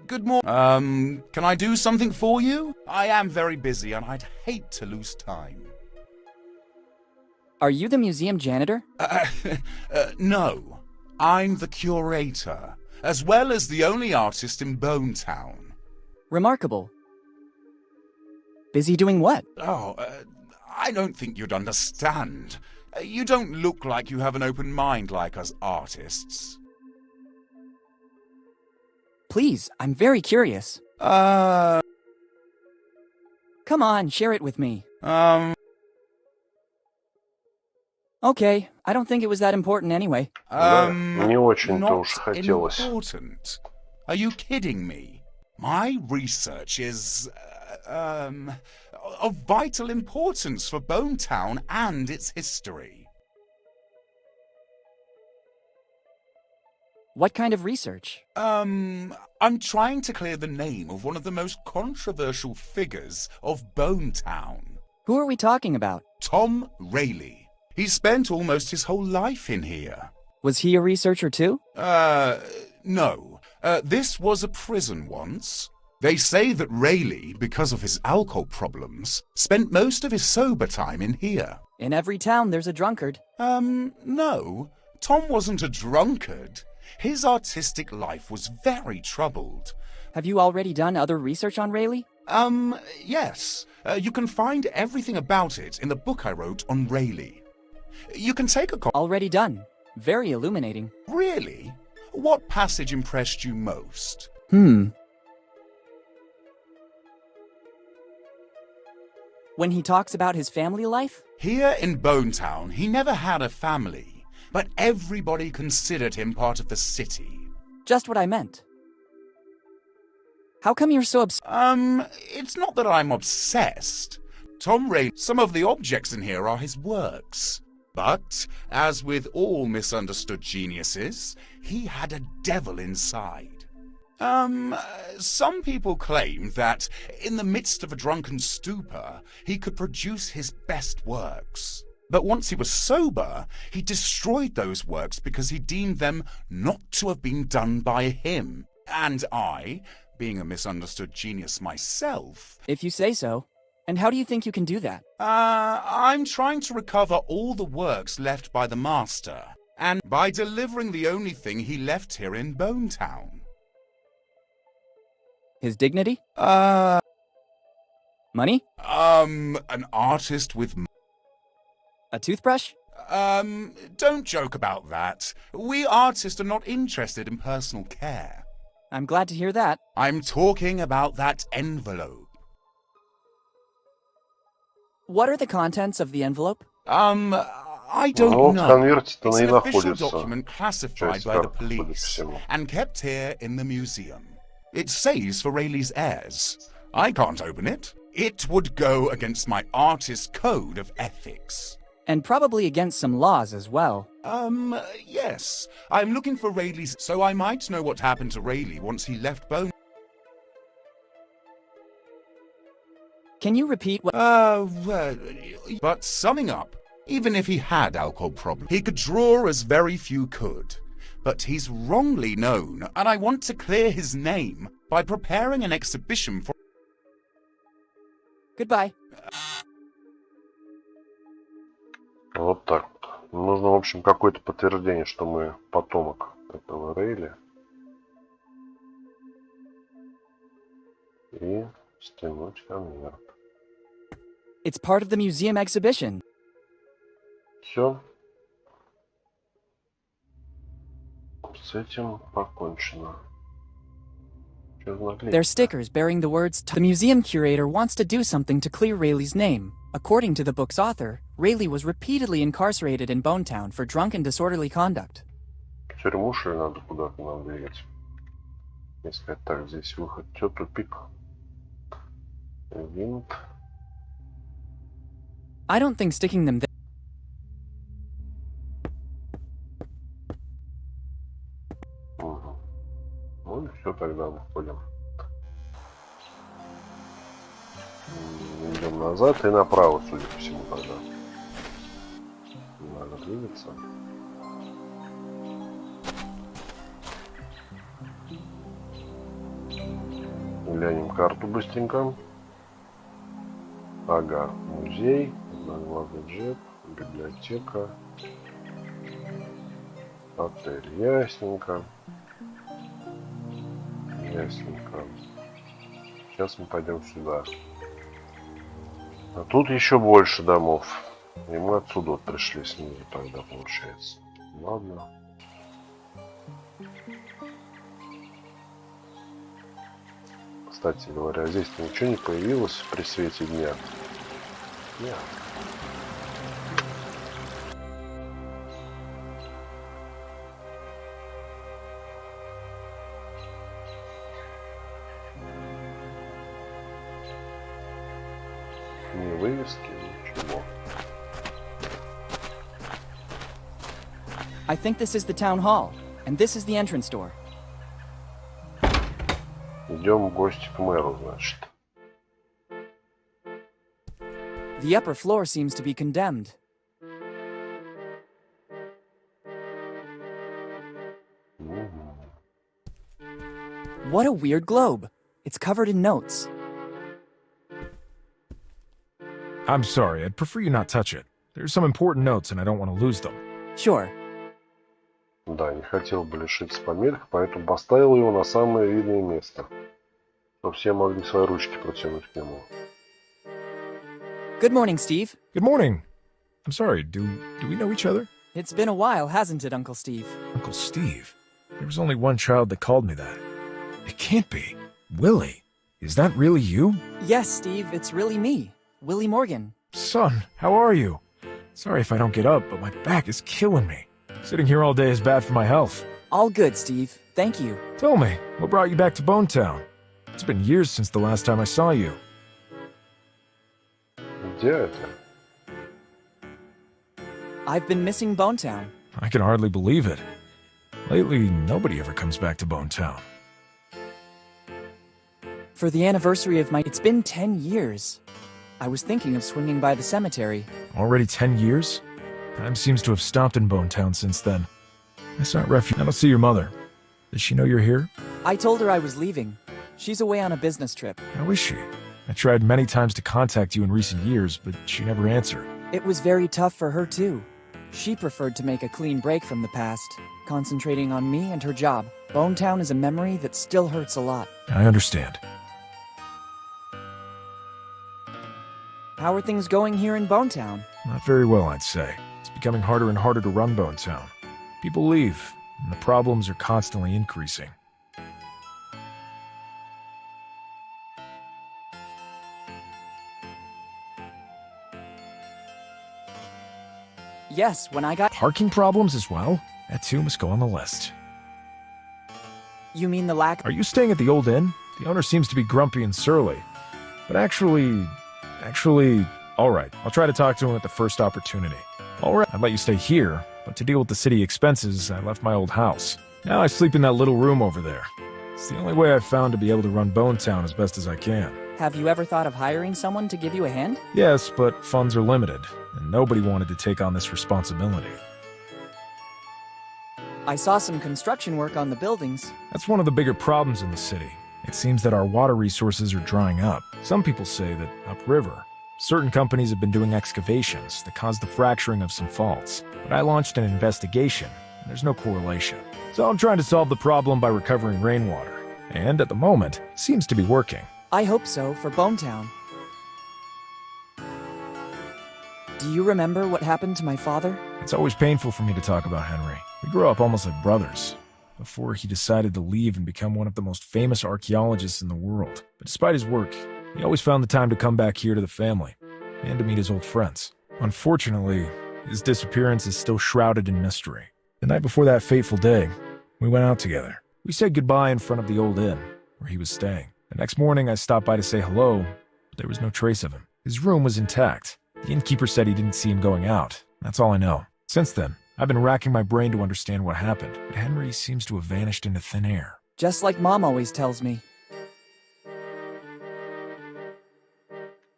Good morning. Can I do something for you? I am very busy and I'd hate to lose time. Are you the museum janitor? No. I'm the curator, as well as the only artist in Bonetown. Remarkable. Busy doing what? I don't think you'd understand. You don't look like you have an open mind like us artists. Please, I'm very curious. Come on, share it with me. Okay, I don't think it was that important anyway. Не очень-то уж хотелось. Important? Are you kidding me? My research is, of vital importance for Bonetown and its history. What kind of research? I'm trying to clear the name of one of the most controversial figures of Bonetown. Who are we talking about? Tom Rayleigh. He spent almost his whole life in here. Was he a researcher too? No. This was a prison once. They say that Rayleigh, because of his alcohol problems, spent most of his sober time in here. In every town there's a drunkard. No. Tom wasn't a drunkard. His artistic life was very troubled. Have you already done other research on Rayleigh? Yes. You can find everything about it in the book I wrote on Rayleigh. You can take a copy. Already done. Very illuminating. Really? What passage impressed you most? When he talks about his family life? Here in Bonetown, he never had a family, but everybody considered him part of the city. Just what I meant. How come you're so It's not that I'm obsessed. Tom Rayleigh, some of the objects in here are his works. But, as with all misunderstood geniuses, he had a devil inside. Some people claim that, in the midst of a drunken stupor, he could produce his best works. But once he was sober, he destroyed those works because he deemed them not to have been done by him. And I, being a misunderstood genius myself... If you say so. And how do you think you can do that? I'm trying to recover all the works left by the master, and by delivering the only thing he left here in Bonetown. His dignity? Money? An artist with... A toothbrush? Don't joke about that. We artists are not interested in personal care. I'm glad to hear that. I'm talking about that envelope. What are the contents of the envelope? I don't know. It's an official находится. document classified Часть by the карты, судя по police всему. and kept here in the museum. It says for Rayleigh's heirs. I can't open it. It would go against my artist's code of ethics. And probably against some laws as well. Yes. I'm looking for Rayleigh's, so I might know what happened to Rayleigh once he left Bone. Can you repeat what... But summing up, even if he had alcohol problems, he could draw as very few could. But he's wrongly known, and I want to clear his name by preparing an exhibition for... Goodbye. Вот так вот. Нужно, в общем, какое-то подтверждение, что мы потомок этого Рейли. И стянуть конверт. It's part of the museum exhibition. Все. С этим покончено. They're stickers bearing the words, "The museum curator wants to do something to clear Rayleigh's name." According to the book's author, Rayleigh was repeatedly incarcerated in Bonetown for drunk and disorderly conduct. В тюрьму, что ли, надо куда-то нам двигать? Искать. Так, здесь выход. Чё, тупик? Винт. I don't think sticking them there... Угу. Ну и все, тогда выходим. Идем назад и направо, судя по всему, тогда. Надо двигаться. Глянем карту быстренько. Ага, музей, одноглазый джет, библиотека, отель. Ясненько. Ясненько. Сейчас мы пойдем сюда. А тут еще больше домов. И мы отсюда вот пришли снизу тогда, получается. Ладно. Кстати говоря, здесь-то ничего не появилось при свете дня. Нет. Ни вывески, ничего. I think this is the town hall, and this is the entrance door. Идем в гости к мэру, значит. The upper floor seems to be condemned. What a weird globe. It's covered in notes. I'm sorry, I'd prefer you not touch it. There's some important notes and I don't want to lose them. Sure. Да, не хотел бы лишиться помех, поэтому поставил его на самое видное место, чтобы все могли свои ручки протянуть к нему. Good morning, Steve. Good morning. I'm sorry, do we know each other? It's been a while, hasn't it, Uncle Steve? Uncle Steve? There was only one child that called me that. It can't be. Willy, is that really you? Yes, Steve, it's really me. Willy Morgan. Son, how are you? Sorry if I don't get up, but my back is killing me. Sitting here all day is bad for my health. All good, Steve. Thank you. Tell me, what brought you back to Bonetown? It's been years since the last time I saw you. Где это? I've been missing Bonetown. I can hardly believe it. Lately, nobody ever comes back to Bonetown. For the anniversary of my... It's been 10 years. I was thinking of swinging by the cemetery. Already 10 years? Time seems to have stopped in Bonetown since then. I sought refuge. I don't see your mother. Does she know you're here? I told her I was leaving. She's away on a business trip. How is she? I tried many times to contact you in recent years, but she never answered. It was very tough for her, too. She preferred to make a clean break from the past, concentrating on me and her job. Bonetown is a memory that still hurts a lot. I understand. How are things going here in Bonetown? Not very well, I'd say. It's becoming harder and harder to run Bonetown. People leave, and the problems are constantly increasing. Yes, when I got... Parking problems as well? That too must go on the list. You mean the lack... Are you staying at the old inn? The owner seems to be grumpy and surly. But actually, alright, I'll try to talk to him at the first opportunity. Alright, I'd let you stay here, but to deal with the city expenses, I left my old house. Now I sleep in that little room over there. It's the only way I've found to be able to run Bonetown as best as I can. Have you ever thought of hiring someone to give you a hand? Yes, but funds are limited, and nobody wanted to take on this responsibility. I saw some construction work on the buildings. That's one of the bigger problems in the city. It seems that our water resources are drying up. Some people say that upriver, certain companies have been doing excavations that caused the fracturing of some faults. But I launched an investigation, and there's no correlation. So I'm trying to solve the problem by recovering rainwater. And at the moment, it seems to be working. I hope so, for Bonetown. Do you remember what happened to my father? It's always painful for me to talk about Henry. We grew up almost like brothers, before he decided to leave and become one of the most famous archaeologists in the world. But despite his work, he always found the time to come back here to the family, and to meet his old friends. Unfortunately, his disappearance is still shrouded in mystery. The night before that fateful day, we went out together. We said goodbye in front of the old inn, where he was staying. The next morning, I stopped by to say hello, but there was no trace of him. His room was intact. The innkeeper said he didn't see him going out. That's all I know. Since then, I've been racking my brain to understand what happened, but Henry seems to have vanished into thin air. Just like Mom always tells me.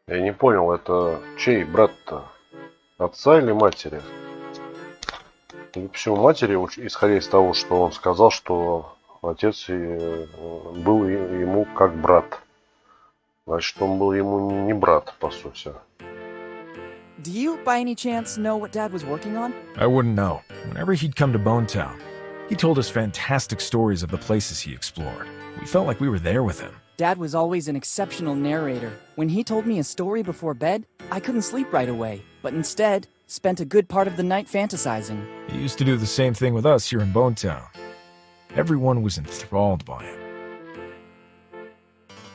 Я не понял, это чей брат-то? Отца или матери? Или почему матери, исходя из того, что он сказал, что отец был ему как брат. Значит, он был ему не брат, по сути. Do you, by any chance, know what Dad was working on? I wouldn't know. Whenever he'd come to Bonetown, he told us fantastic stories of the places he explored. We felt like we were there with him. Dad was always an exceptional narrator. When he told me a story before bed, I couldn't sleep right away, but instead spent a good part of the night fantasizing. He used to do the same thing with us here in Bonetown. Everyone was enthralled by him.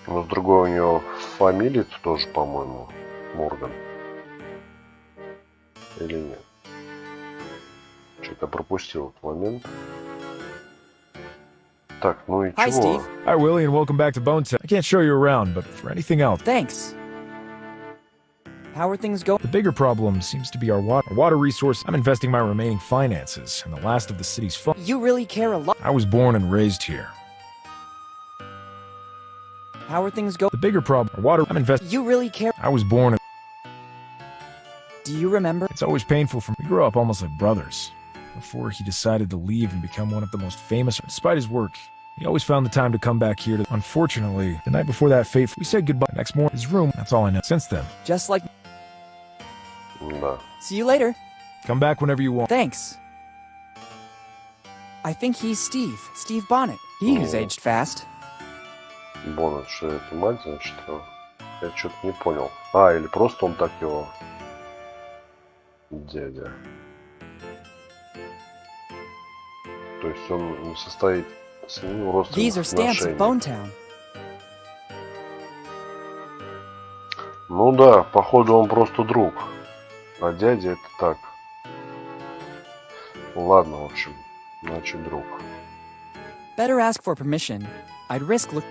Но с другой у него фамилия тоже, по-моему, Морган. Или нет? Что-то пропустил этот момент. Так, ну и Hi, чего? Steve. Hi, Willy, and welcome back to Bonetown. I can't show you around, but for anything else... Thanks. How are things going? The bigger problem seems to be our water resource. I'm investing my remaining finances in the last of the city's funds. You really care a lot. I was born and raised here. How are things going? The bigger problem, I'm investing... You really care. I was born and... Do you remember? It's always painful for me. We grew up almost like brothers, before he decided to leave and become one of the most famous. Despite his work, he always found the time to come back here to... Unfortunately, the night before that fate, we said goodbye. Next morning, his room, that's all I know. Since then, Just like... Да. See you later. come back whenever you want. Thanks. I think he's Steve. Steve Bonnet. He's Oh. aged fast. Боннет, что это мать, значит? Я что-то не понял. А, или просто он так его... Дядя. То есть он не состоит с ним в These are родственных stamps of отношениях. Bonetown. Ну да, походу он просто друг. А дядя это так. Ладно, в общем, значит друг. Better ask for permission. I'd risk look.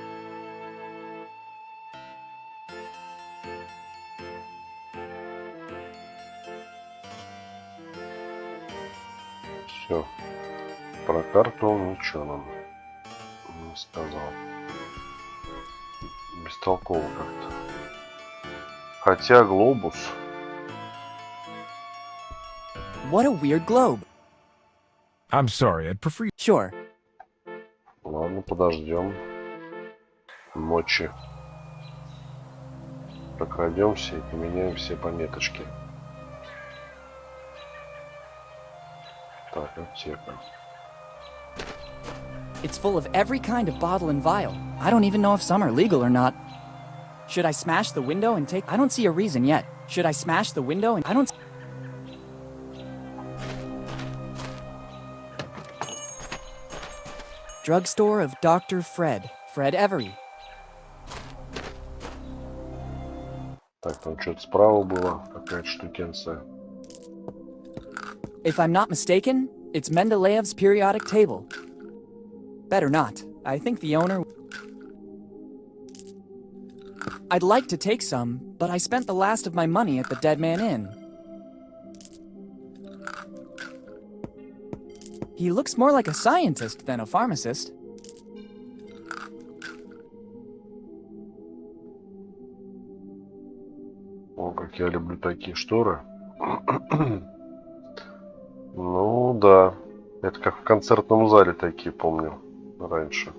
Все. Про карту он ничего нам не сказал. Бестолково как-то. Хотя глобус. What a weird globe. I'm sorry, I'd prefer... Sure. Ладно, подождем ночи. Прокрадемся и поменяем все пометочки. Так, аптека. It's full of every kind of bottle and vial. I don't even know if some are legal or not. Should I smash the window and take... I don't see a reason yet. Should I smash the window and... I don't... Drugstore of Dr. Fred. Fred Every. Так, там что-то справа было, какая-то штукенция. If I'm not mistaken, it's Mendeleev's periodic table. Better not. I think the owner... I'd like to take some, but I spent the last of my money at the Dead Man Inn. He looks more like a scientist than a pharmacist. О, как я люблю такие шторы. Ну да, это как в концертном зале такие, помню, раньше.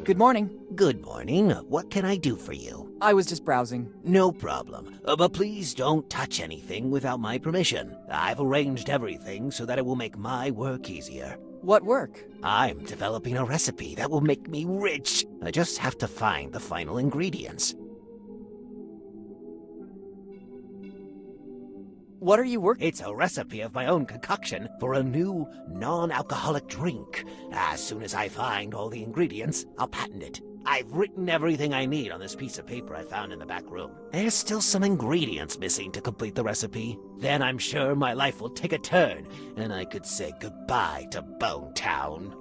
Good morning. Good morning. What can I do for you? I was just browsing. No problem. But please don't touch anything without my permission. I've arranged everything so that it will make my work easier. What work? I'm developing a recipe that will make me rich. I just have to find the final ingredients. What are you working? It's a recipe of my own concoction for a new non-alcoholic drink. As soon as I find all the ingredients, I'll patent it. I've written everything I need on this piece of paper I found in the back room. There's still some ingredients missing to complete the recipe. Then I'm sure my life will take a turn, and I could say goodbye to Bone Town.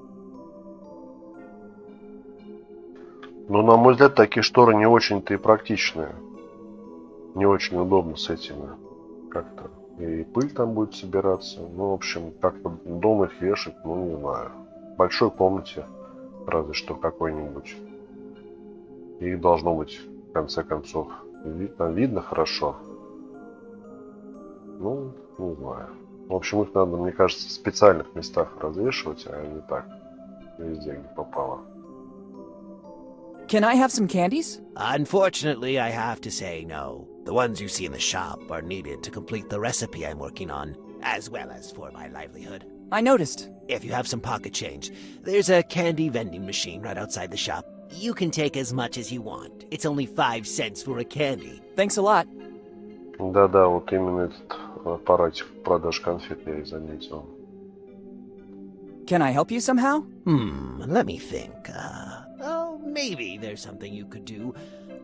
Ну, на мой взгляд, такие шторы не очень-то и практичные. Не очень удобно с этими. Как-то. И пыль там будет собираться. Ну, в общем, как-то дома их вешать, ну, не знаю. В большой комнате, разве что какой-нибудь. Их должно быть, в конце концов, там видно хорошо. Ну, не знаю. В общем, их надо, мне кажется, в специальных местах развешивать, а не так. Везде, где попало. Can I have some candies? Unfortunately, I have to say no. The ones you see in the shop are needed to complete the recipe I'm working on, as well as for my livelihood. I noticed. If you have some pocket change, there's a candy vending machine right outside the shop. You can take as much as you want. It's only 5 cents for a candy. Thanks a lot. Да-да, вот именно этот аппаратик продаж конфет я и заметил. Can I help you somehow? Let me think. Maybe there's something you could do.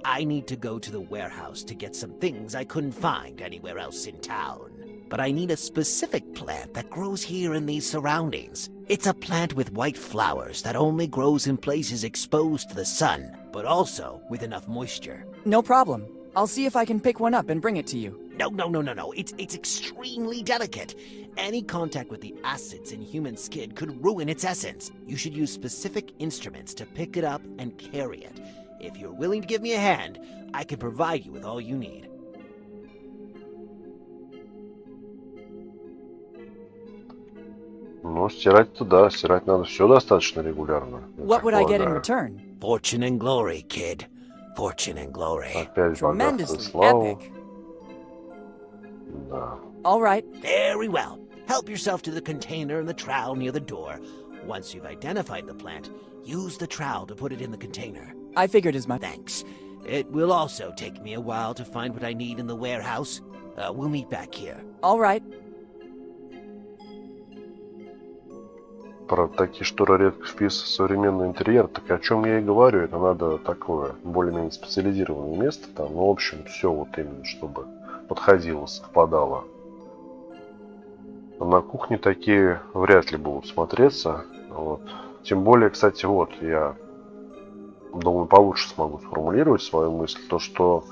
I need to go to the warehouse to get some things I couldn't find anywhere else in town. But I need a specific plant that grows here in these surroundings. It's a plant with white flowers that only grows in places exposed to the sun, but also with enough moisture. No problem. I'll see if I can pick one up and bring it to you. No. It's extremely delicate. Any contact with the acids in human skin could ruin its essence. You should use specific instruments to pick it up and carry it. If you're willing to give me a hand, I can provide you with all you need. Ну, стирать-то да, стирать надо все достаточно регулярно. What would I get in return? Fortune and glory, kid. Fortune and glory. Опять богатство и Tremendously славу. epic. Да. All right. Very well. Help yourself to the container and the trowel near the door. Once you've identified the plant, use the trowel to put it in the container. I figured as much. Thanks. It will also take me a while to find what I need in the warehouse. We'll meet back here. All right. Про такие шторы редко вписывают в современный интерьер. Так о чем я и говорю. Это надо такое более-менее специализированное место. Там, ну, в общем, все вот именно, чтобы подходило, совпадало. На кухне такие вряд ли будут смотреться. Вот. Тем более, кстати, вот я думаю, получше смогу сформулировать свою мысль. То, что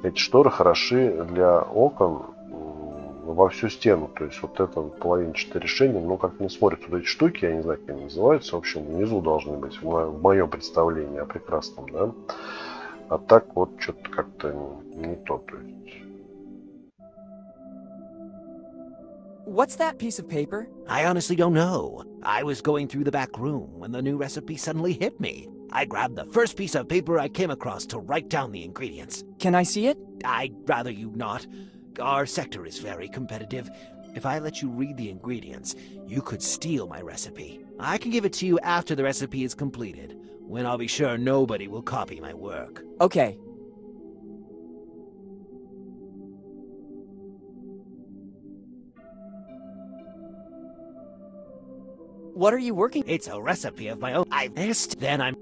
эти шторы хороши для окон во всю стену. То есть вот это половинчатое решение, ну, как не смотрят вот эти штуки, я не знаю, как они называются. В общем, внизу должны быть, в моем представлении о прекрасном, да. А так вот что-то как-то не то. То есть... What's that piece of paper? I honestly don't know. I was going through the back room when the new recipe suddenly hit me. I grabbed the first piece of paper I came across to write down the ingredients. Can I see it? I'd rather you not. Our sector is very competitive. If I let you read the ingredients, you could steal my recipe. I can give it to you after the recipe is completed, when I'll be sure nobody will copy my work. Okay. What are you working? It's a recipe of my own. I missed. Then I'm...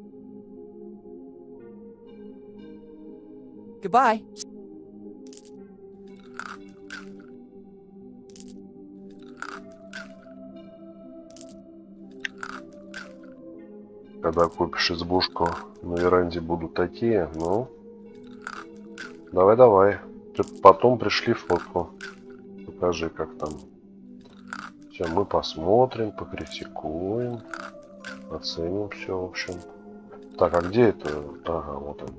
Goodbye. Когда купишь избушку на веранде, будут такие, ну... Давай. Потом пришли фотку. Покажи, как там. Все, мы посмотрим, покритикуем, оценим все, в общем. Так, а где это? Ага, вот он.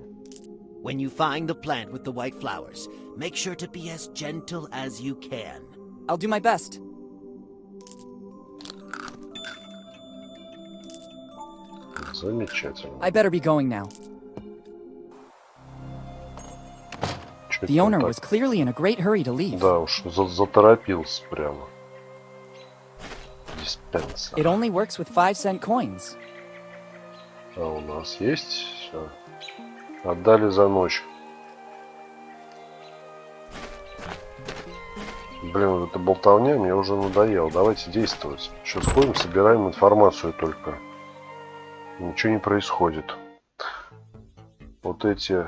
When you find the plant with the white flowers, make sure to be as gentle as you can. I'll do my best. Замечательно. I better be going now. The owner was clearly in a great hurry to leave. Да уж, заторопился прямо. Диспенсер. It only works with 5-cent coins. А у нас есть все. Отдали за ночь. Блин, вот эта болтовня мне уже надоела. Давайте действовать. Сейчас ходим, собираем информацию только. Ничего не происходит. Вот эти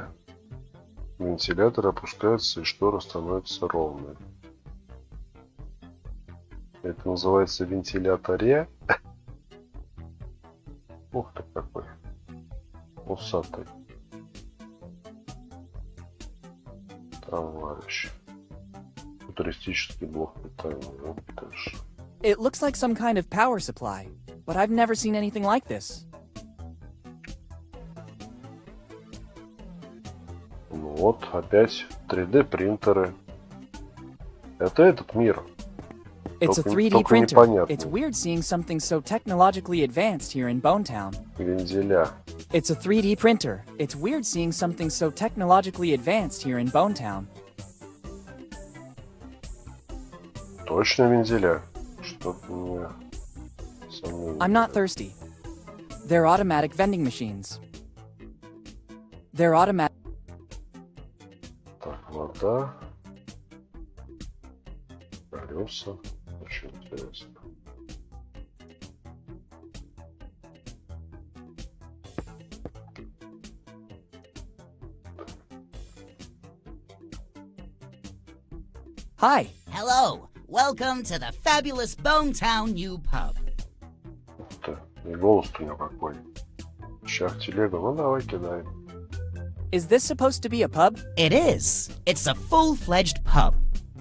вентиляторы опускаются, и шторы становятся ровные. Это называется вентиляторе. Ух ты какой. Усатый. Товарищ. Футуристический блок питания. Вот это ж. It looks like some kind of power supply, but I've never seen anything like this. Ну вот, опять 3D принтеры. Это этот мир. It's a 3D printer. It's weird seeing something so technologically advanced here in Bonetown. Вензеля. It's a 3D printer. It's weird seeing something so technologically advanced here in Bonetown. Точно вензеля. Что-то мне сомнение. I'm not thirsty. They're automatic vending machines. They're automatic. Так, вода. Колеса. Очень интересно. Hi. Hello. Welcome to the fabulous Bonetown New Pub. Ух ты. И голос у него какой. Щах телега. Ну давай кидай. Is this supposed to be a pub? It is. It's a full-fledged pub.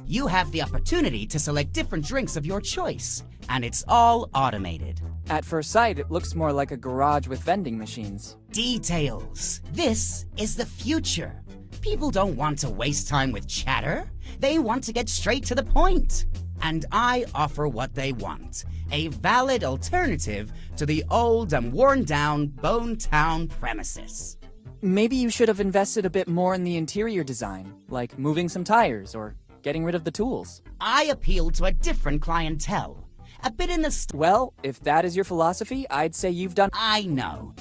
You have the opportunity to select different drinks of your choice, and it's all automated. At first sight, it looks more like a garage with vending machines. Details. This is the future. People don't want to waste time with chatter. They want to get straight to the point. And I offer what they want. A valid alternative to the old and worn-down Bonetown premises. Maybe you should have invested a bit more in the interior design, like moving some tires or getting rid of the tools. I appeal to a different clientele. A bit in the Well, if that is your philosophy, I'd say you've done... I know.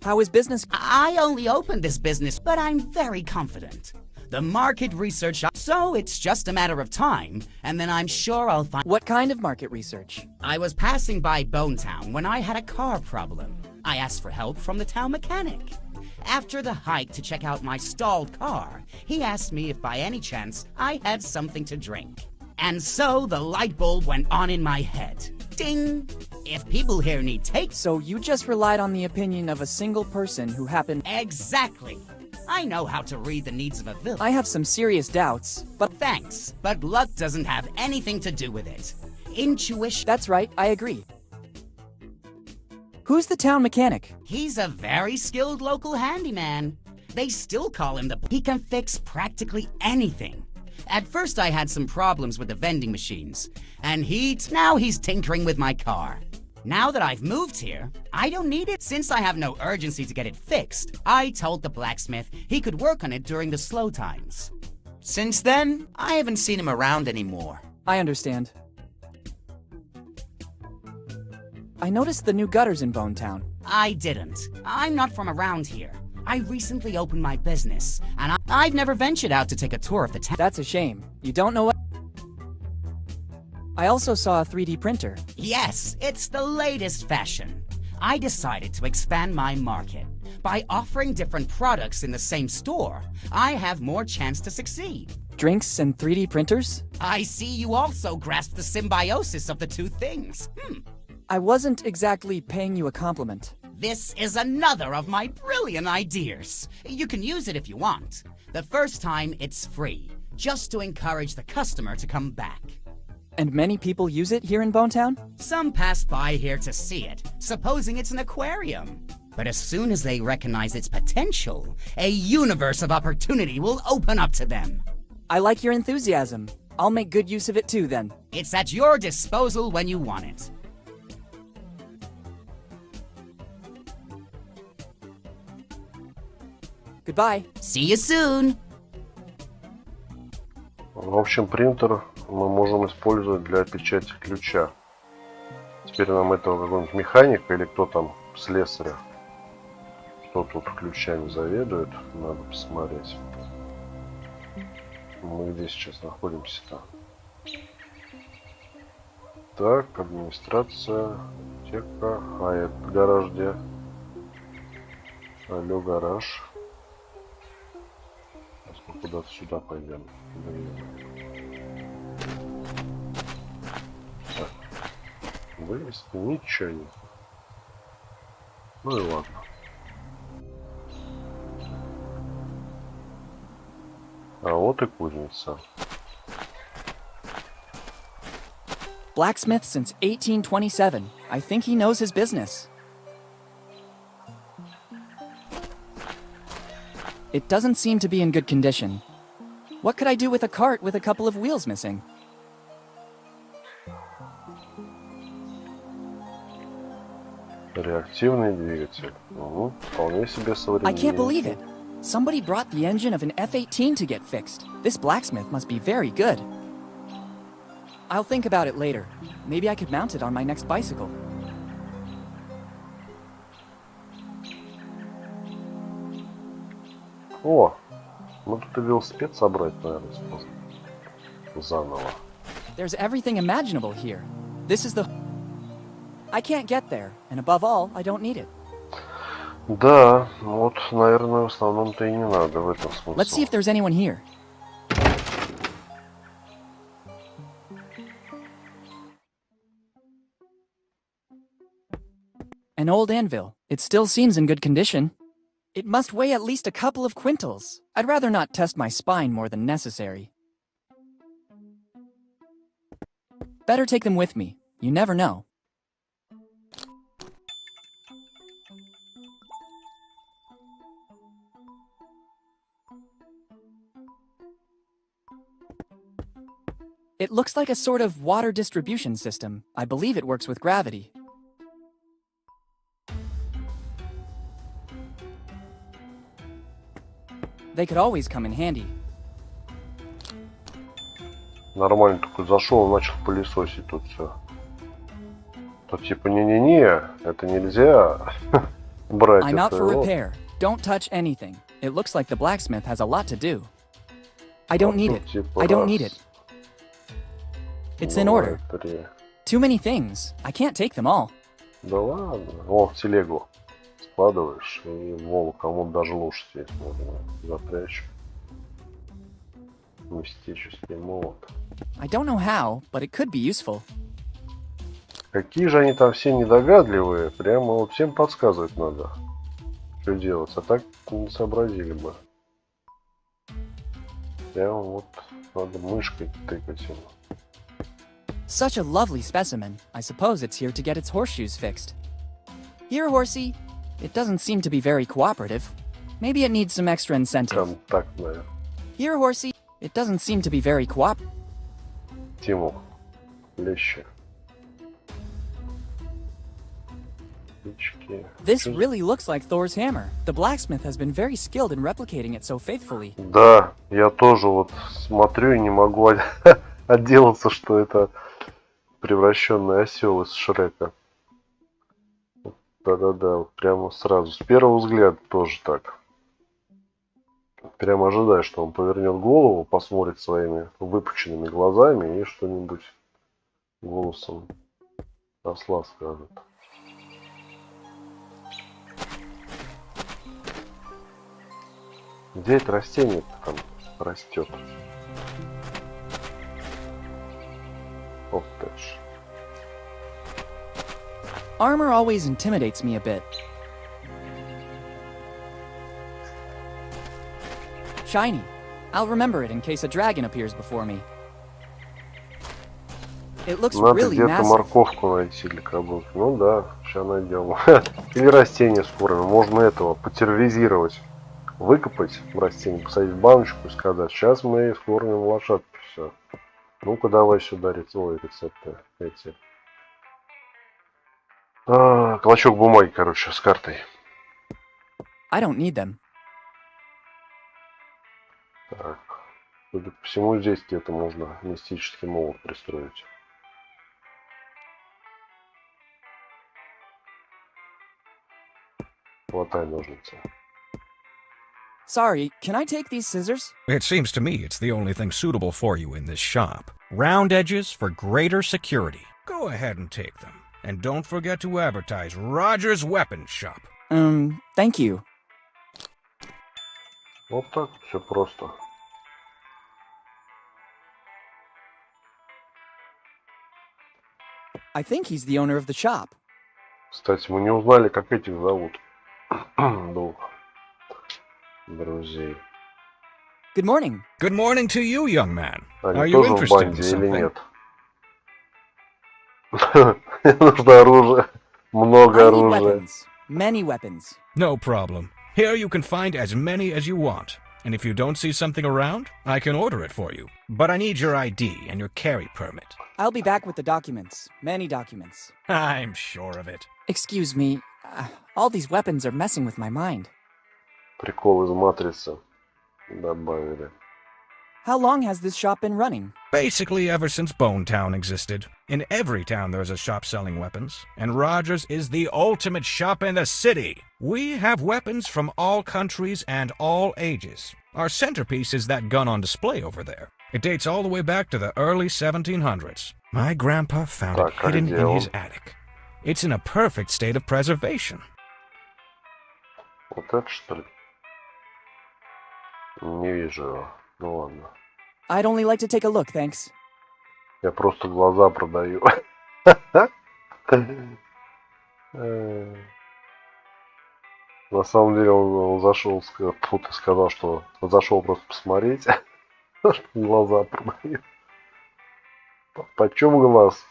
How is business? I only opened this business, but I'm very confident. The market research... So it's just a matter of time, and then I'm sure I'll find... What kind of market research? I was passing by Bonetown when I had a car problem. I asked for help from the town mechanic. After the hike to check out my stalled car, he asked me if by any chance I had something to drink. And so the light bulb went on in my head. Ding! If people here need take... So you just relied on the opinion of a single person who happened... Exactly! I know how to read the needs of a village. I have some serious doubts, but... Thanks, but luck doesn't have anything to do with it. Intuition... That's right, I agree. Who's the town mechanic? He's a very skilled local handyman. They still call him the... He can fix practically anything. At first I had some problems with the vending machines, and now he's tinkering with my car. Now that I've moved here, I don't need it. Since I have no urgency to get it fixed, I told the blacksmith he could work on it during the slow times. Since then, I haven't seen him around anymore. I understand. I noticed the new gutters in Bonetown. I didn't. I'm not from around here. I recently opened my business, and I've never ventured out to take a tour of the town. That's a shame. You don't know what... I also saw a 3D printer. Yes, it's the latest fashion. I decided to expand my market. By offering different products in the same store, I have more chance to succeed. Drinks and 3D printers? I see you also grasp the symbiosis of the two things. I wasn't exactly paying you a compliment. This is another of my brilliant ideas. You can use it if you want. The first time, it's free, just to encourage the customer to come back. And many people use it here in Bonetown? Some pass by here to see it, supposing it's an aquarium. But as soon as they recognize its potential, a universe of opportunity will open up to them. I like your enthusiasm. I'll make good use of it too, then. It's at your disposal when you want it. Goodbye. See you soon. В общем, принтер мы можем использовать для печати ключа. Теперь нам этого какого-нибудь механика или кто там, слесаря, кто тут ключами заведует, надо посмотреть. Мы где сейчас находимся-то? Так, администрация, аптека. А этот гараж где? Алло, гараж. Сейчас мы куда-то сюда пойдем. Так. Вылезти ничего нет. Ну и ладно. А вот и кузница. Blacksmith since 1827. I think he knows his business. It doesn't seem to be in good condition. What could I do with a cart with a couple of wheels missing? Реактивный двигатель. Угу. Вполне себе современный. I can't believe it. Somebody brought the engine of an F-18 to get fixed. This blacksmith must be very good. I'll think about it later. Maybe I could mount it on my next bicycle. О, ну тут и велосипед собрать, наверное, заново. There's everything imaginable here. This is the... I can't get there, and above all, I don't need it. Да, вот, наверное, в основном-то и не надо в этом смысле. Let's see if there's anyone here. An old anvil. It still seems in good condition. It must weigh at least a couple of quintals. I'd rather not test my spine more than necessary. Better take them with me. You never know. It looks like a sort of water distribution system. I believe it works with gravity. They could always come in handy. Нормально, такой зашел и начал пылесосить тут все. Тут типа не-не-не, это нельзя брать. I'm out for repair. Don't touch anything. It looks like the blacksmith has a lot to do. I don't need it. I don't need it. It's in order. 3. Too many things. I can't take them all. Да ладно. О, в телегу складываешь, и волу кому-то даже лучше здесь можно запрячь. Мистический молот. I don't know how, but it could be useful. Какие же они там все недогадливые. Прямо вот всем подсказывать надо, что делать. А так не сообразили бы. Прямо вот надо мышкой тыкать ему. Such a lovely specimen. I suppose it's here to get its horseshoes fixed. Here, horsey. It doesn't seem to be very cooperative. Maybe it needs some extra incentive. Контактная. Here, horsey. It doesn't seem to be very cooperative. Тиму. Лещи. This really looks like Thor's hammer. The blacksmith has been very skilled in replicating it so faithfully. Да, я тоже вот смотрю и не могу отделаться, что это превращенный осел из Шрека. Да-да-да, вот прямо сразу. С первого взгляда тоже так. Прямо ожидаю, что он повернет голову, посмотрит своими выпученными глазами и что-нибудь голосом осла скажет. Где это растение-то там растет? Вот так же. Armor always intimidates me a bit. Shiny. I'll remember it in case a dragon appears before me. It looks Надо really где-то massive. морковку найти для кабуки. Ну да, сейчас найдем. Или растение с корами. Можно этого потерроризировать. Выкопать растение, посадить в баночку и сказать: сейчас мы скормим лошадку. Все. Ну-ка давай сюда рецепты эти. Клочок бумаги, короче, с картой. I don't need them. Так. Судя по всему, здесь где-то можно мистический молот пристроить. Хватай ножницы. Sorry, can I take these scissors? It seems to me it's the only thing suitable for you in this shop. Round edges for greater security. Go ahead and take them. And don't forget to advertise Roger's Weapons Shop. Thank you. Вот так все просто. I think he's the owner of the shop. Кстати, мы не узнали, как этих зовут. Двух друзей. Good morning. Good morning to you, young man. Они Are you тоже в interested in банде или something? нет? Нужно оружие. Много I need оружия. weapons. Many weapons. No problem. Here you can find as many as you want. And if you don't see something around, I can order it for you. But I need your ID and your carry permit. I'll be back with the documents. Many documents. I'm sure of it. Excuse me. All these weapons are messing with my mind. Прикол из матрицы добавили. How long has this shop been running? Basically ever since Bone Town existed. In every town there's a shop selling weapons, and Rogers is the ultimate shop in the city. We have weapons from all countries and all ages. Our centerpiece is that gun on display over there. It dates all the way back to the early 1700s. My grandpa found it hidden in his attic. It's in a perfect state of preservation. Вот это что ли? Не вижу его. Ну ладно. I'd only like to take a look, thanks. Я просто глаза продаю. На самом деле он зашел, тут и сказал, что зашел просто посмотреть. Глаза продаю. Почем глаз?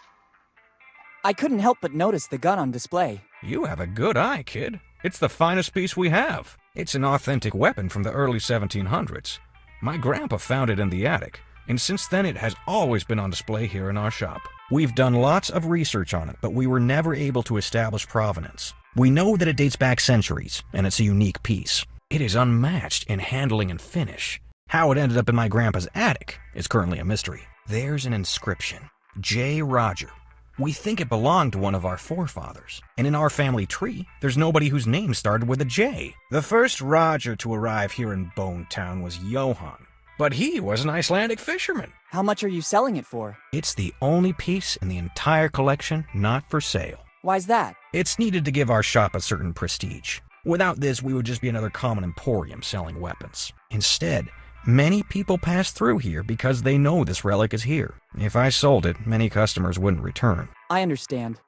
I couldn't help but notice the gun on display. You have a good eye, kid. It's the finest piece we have. It's an authentic weapon from the early 1700s. My grandpa found it in the attic, and since then it has always been on display here in our shop. We've done lots of research on it, but we were never able to establish provenance. We know that it dates back centuries, and it's a unique piece. It is unmatched in handling and finish. How it ended up in my grandpa's attic is currently a mystery. There's an inscription. J. Roger. We think it belonged to one of our forefathers, and in our family tree, there's nobody whose name started with a J. The first Roger to arrive here in Bone Town was Johann. but he was an Icelandic fisherman. How much are you selling it for? It's the only piece in the entire collection not for sale. Why's that? It's needed to give our shop a certain prestige. Without this, we would just be another common emporium selling weapons. Instead, many people pass through here because they know this relic is here. If I sold it, many customers wouldn't return. I understand.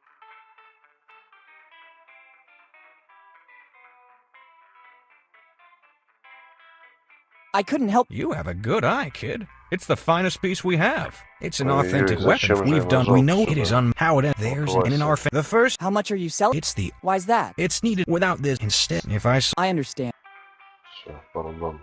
I couldn't help. You have a good eye, kid. It's the finest piece we have. It's an Ой, authentic зачем weapon. же We've его done. We know жалко it is сюда? how it is. There's Вот and in our Вася. the first. How much are you selling? It's the. Why's that? It's needed. Without this, instead, if I. I understand. Все, пардон.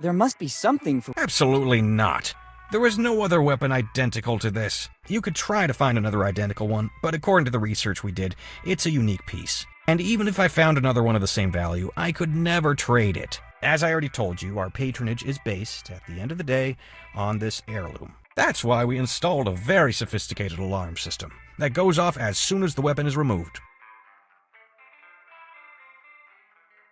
There must be something for. Absolutely not. There is no other weapon identical to this. You could try to find another identical one, but according to the research we did, it's a unique piece. And even if I found another one of the same value, I could never trade it. As I already told you, our patronage is based, at the end of the day, on this heirloom. That's why we installed a very sophisticated alarm system that goes off as soon as the weapon is removed.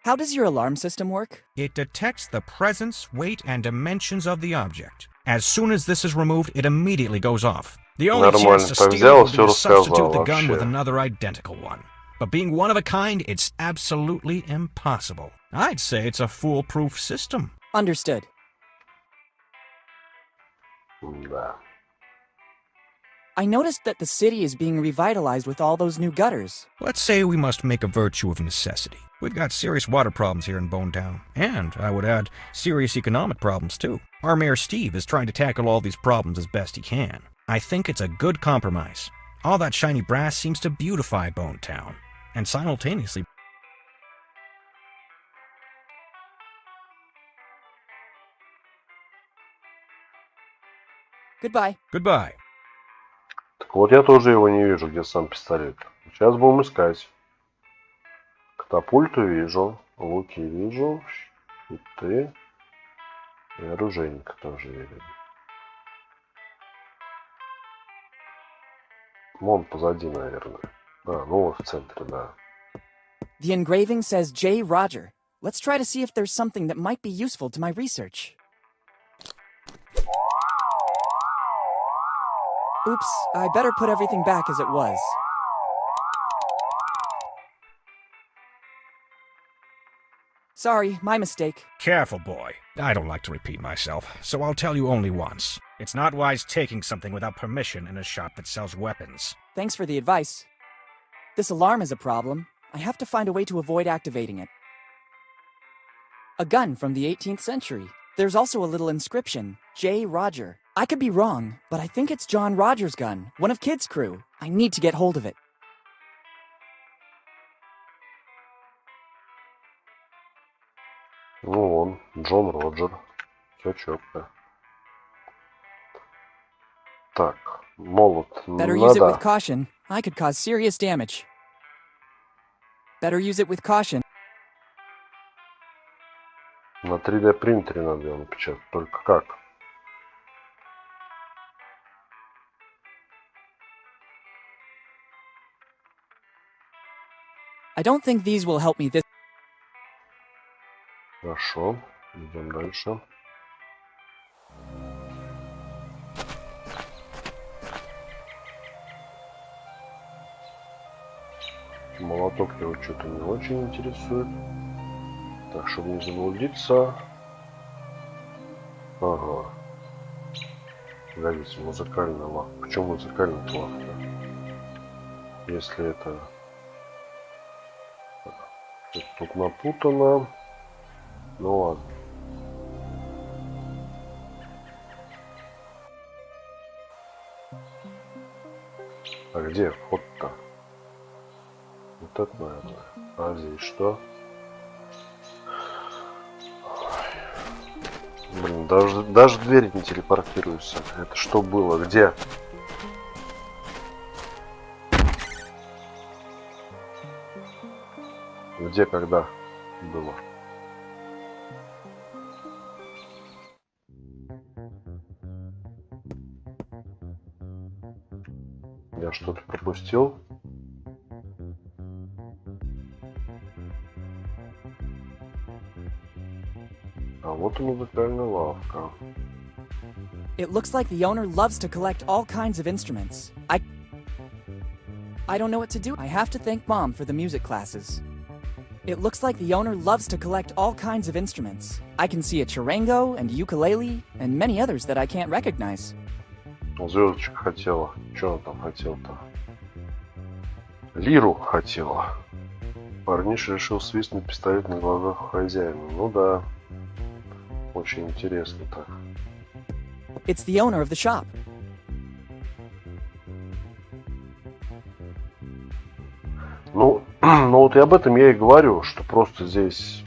How does your alarm system work? It detects the presence, weight, and dimensions of the object. As soon as this is removed, it immediately goes off. The only Нормально, chance to так steal взял, it would be всё to substitute the рассказал gun with вообще. another identical one. But being one of a kind, it's absolutely impossible. I'd say it's a foolproof system. Understood. Да. I noticed that the city is being revitalized with all those new gutters. Let's say we must make a virtue of necessity. We've got serious water problems here in Bone Town, and, I would add, serious economic problems too. Our Mayor Steve is trying to tackle all these problems as best he can. I think it's a good compromise. All that shiny brass seems to beautify Bone Town, and simultaneously... Goodbye. Goodbye. Так вот, я тоже его не вижу, где сам пистолет. Сейчас будем искать. Катапульту вижу, луки вижу, щиты и оружейника тоже вижу. Вон позади, наверное. А, ну вот в центре, да. The engraving says J. Roger. Let's try to see if there's something that might be useful to my research. Oops, I better put everything back as it was. Sorry, my mistake. Careful, boy. I don't like to repeat myself, so I'll tell you only once. It's not wise taking something without permission in a shop that sells weapons. Thanks for the advice. This alarm is a problem. I have to find a way to avoid activating it. A gun from the 18th century. There's also a little inscription, J. Roger. I could be wrong, but I think it's John Rogers' gun, one of Kid's crew. I need to get hold of it. Ну вон, Джон Роджер. Все четко. Так, молот. Better use it with Надо. caution. I could cause serious damage. Better use it with caution. На 3D принтере надо его напечатать. Только как? I don't think these will help me this. Хорошо, идем дальше. Молоток его что-то не очень интересует. Так, чтобы не заблудиться. Ага. Погодите, музыкальная лавка. Почему музыкальная лавка? Если это... Тут напутано. Ну ладно. А где вход-то? Вот это, наверное. А здесь что? Ой. Блин, даже двери не телепортируются. Это что было? Где? Где, когда было? Я что-то пропустил? А вот и музыкальная лавка. It looks like the owner loves to collect all kinds of instruments. I don't know what to do. I have to thank Mom for the music classes. It looks like the owner loves to collect all kinds of instruments. I can see a charango and ukulele and many others that I can't recognize. Звездочка хотела. Что он там хотел-то? Лиру хотела. Парниша решил свистнуть пистолет на глазах у хозяина. Ну да. Очень интересно так. It's the owner of the shop. Ну вот и об этом я и говорю, что просто здесь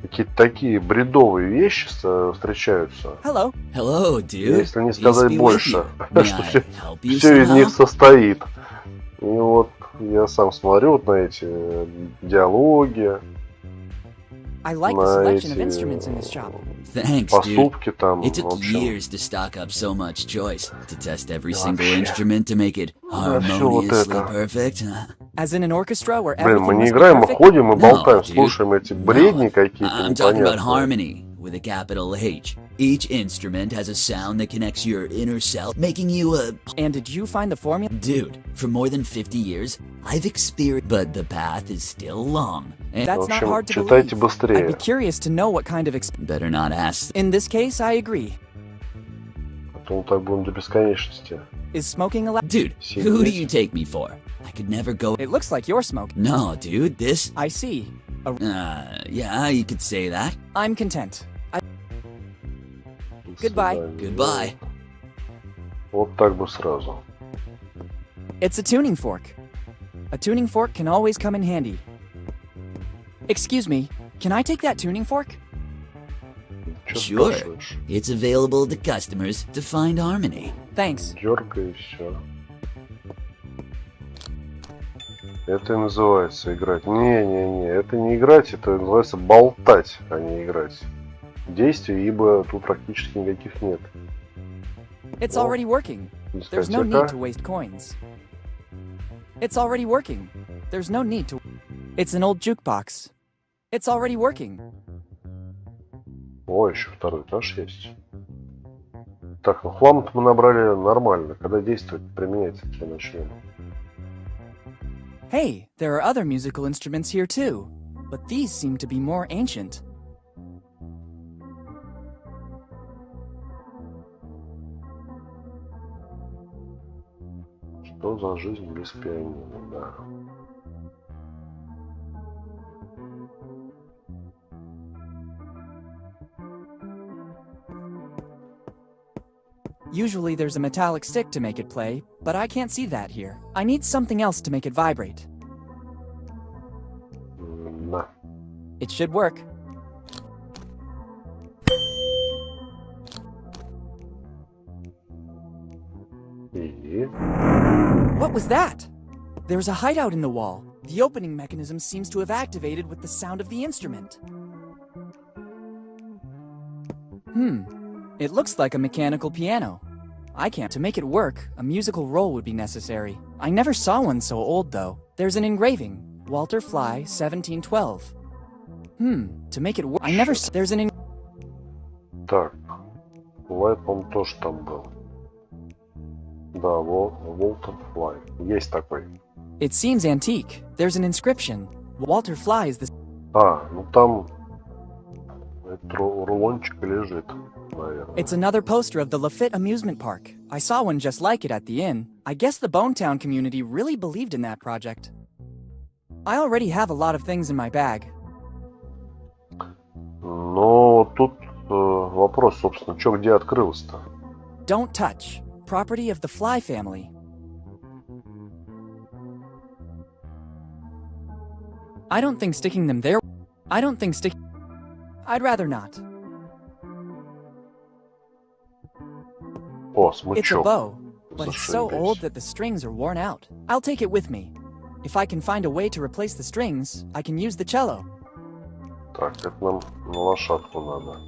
какие-то такие бредовые вещи встречаются. Hello. Hello, dude. Если не сказать Peace be with больше, you. что May I help you все из них somehow? состоит. И вот я сам смотрю вот на эти диалоги, I like the на selection of эти instruments in this shop. Thanks, dude. поступки там, It в took общем. years to stock up so much choice, to test every Да single вообще. instrument to make it Да всё вот harmoniously это. perfect. As in an orchestra where Блин, мы everything не must be играем, мы perfect? ходим и No, болтаем, dude. слушаем эти No, бредни какие-то I'm talking about непонятные. harmony with a capital H. Each instrument has a sound that connects your inner self, making you a... And did you find the formula? Dude, for more than 50 years, I've experienced... But the path is still long. And That's В not общем, hard to читайте believe. I'd be быстрее, curious to know what kind of better not ask. In this case, I agree. а то мы так будем до бесконечности. Is smoking allowed? Dude, who do you take me for? I could never go... It looks like you're smoking. No, dude, this... I see. Yeah, you could say that. I'm content. До Goodbye. свидания. Goodbye. Вот так бы сразу. It's a tuning fork. A tuning fork can always come in handy. Excuse me, can I take that tuning fork? Чё Sure. спрашиваешь? It's available to customers to find harmony. Thanks. Дёргай и все. Это и называется играть. Не, это не играть, это называется болтать, а не играть. Действий, ибо тут практически никаких нет. It's Oh. already working. There's no need to Дискотека. waste coins. It's already working. There's no need to... It's an old jukebox. It's already working. О, еще второй этаж есть. Так, ну хлам мы набрали нормально. Когда действовать, применять все начнем. Hey, there are other musical instruments here too. But these seem to be more ancient. Что за жизнь без пианино, да. Usually there's a metallic stick to make it play, but I can't see that here. I need something else to make it vibrate. На. It should work. И... What was that? There's a hideout in the wall. The opening mechanism seems to have activated with the sound of the instrument. It looks like a mechanical piano. I can't. To make it work, a musical roll would be necessary. I never saw one so old, though. There's an engraving. Walter Fly, 1712. To make it work... I never saw... There's an... Так. Флай, по-моему, тоже там был. Да, Walter Fly. Есть такой. It seems antique. There's an inscription. Walter Fly is the... А, ну там... Этот рулончик лежит, наверное. It's another poster of the Lafitte amusement park. I saw one just like it at the inn. I guess the Bonetown community really believed in that project. I already have a lot of things in my bag. Но тут вопрос, собственно, что где открылось-то? Don't touch. Property of the Fly family. I don't think sticking them there... I don't think stick... I'd rather not. О, It's a смычок. bow, but it's so Зашибись. old that the strings are worn out. I'll take it with me. If I can find a way to replace the strings, I can use the cello. Так, это нам на лошадку надо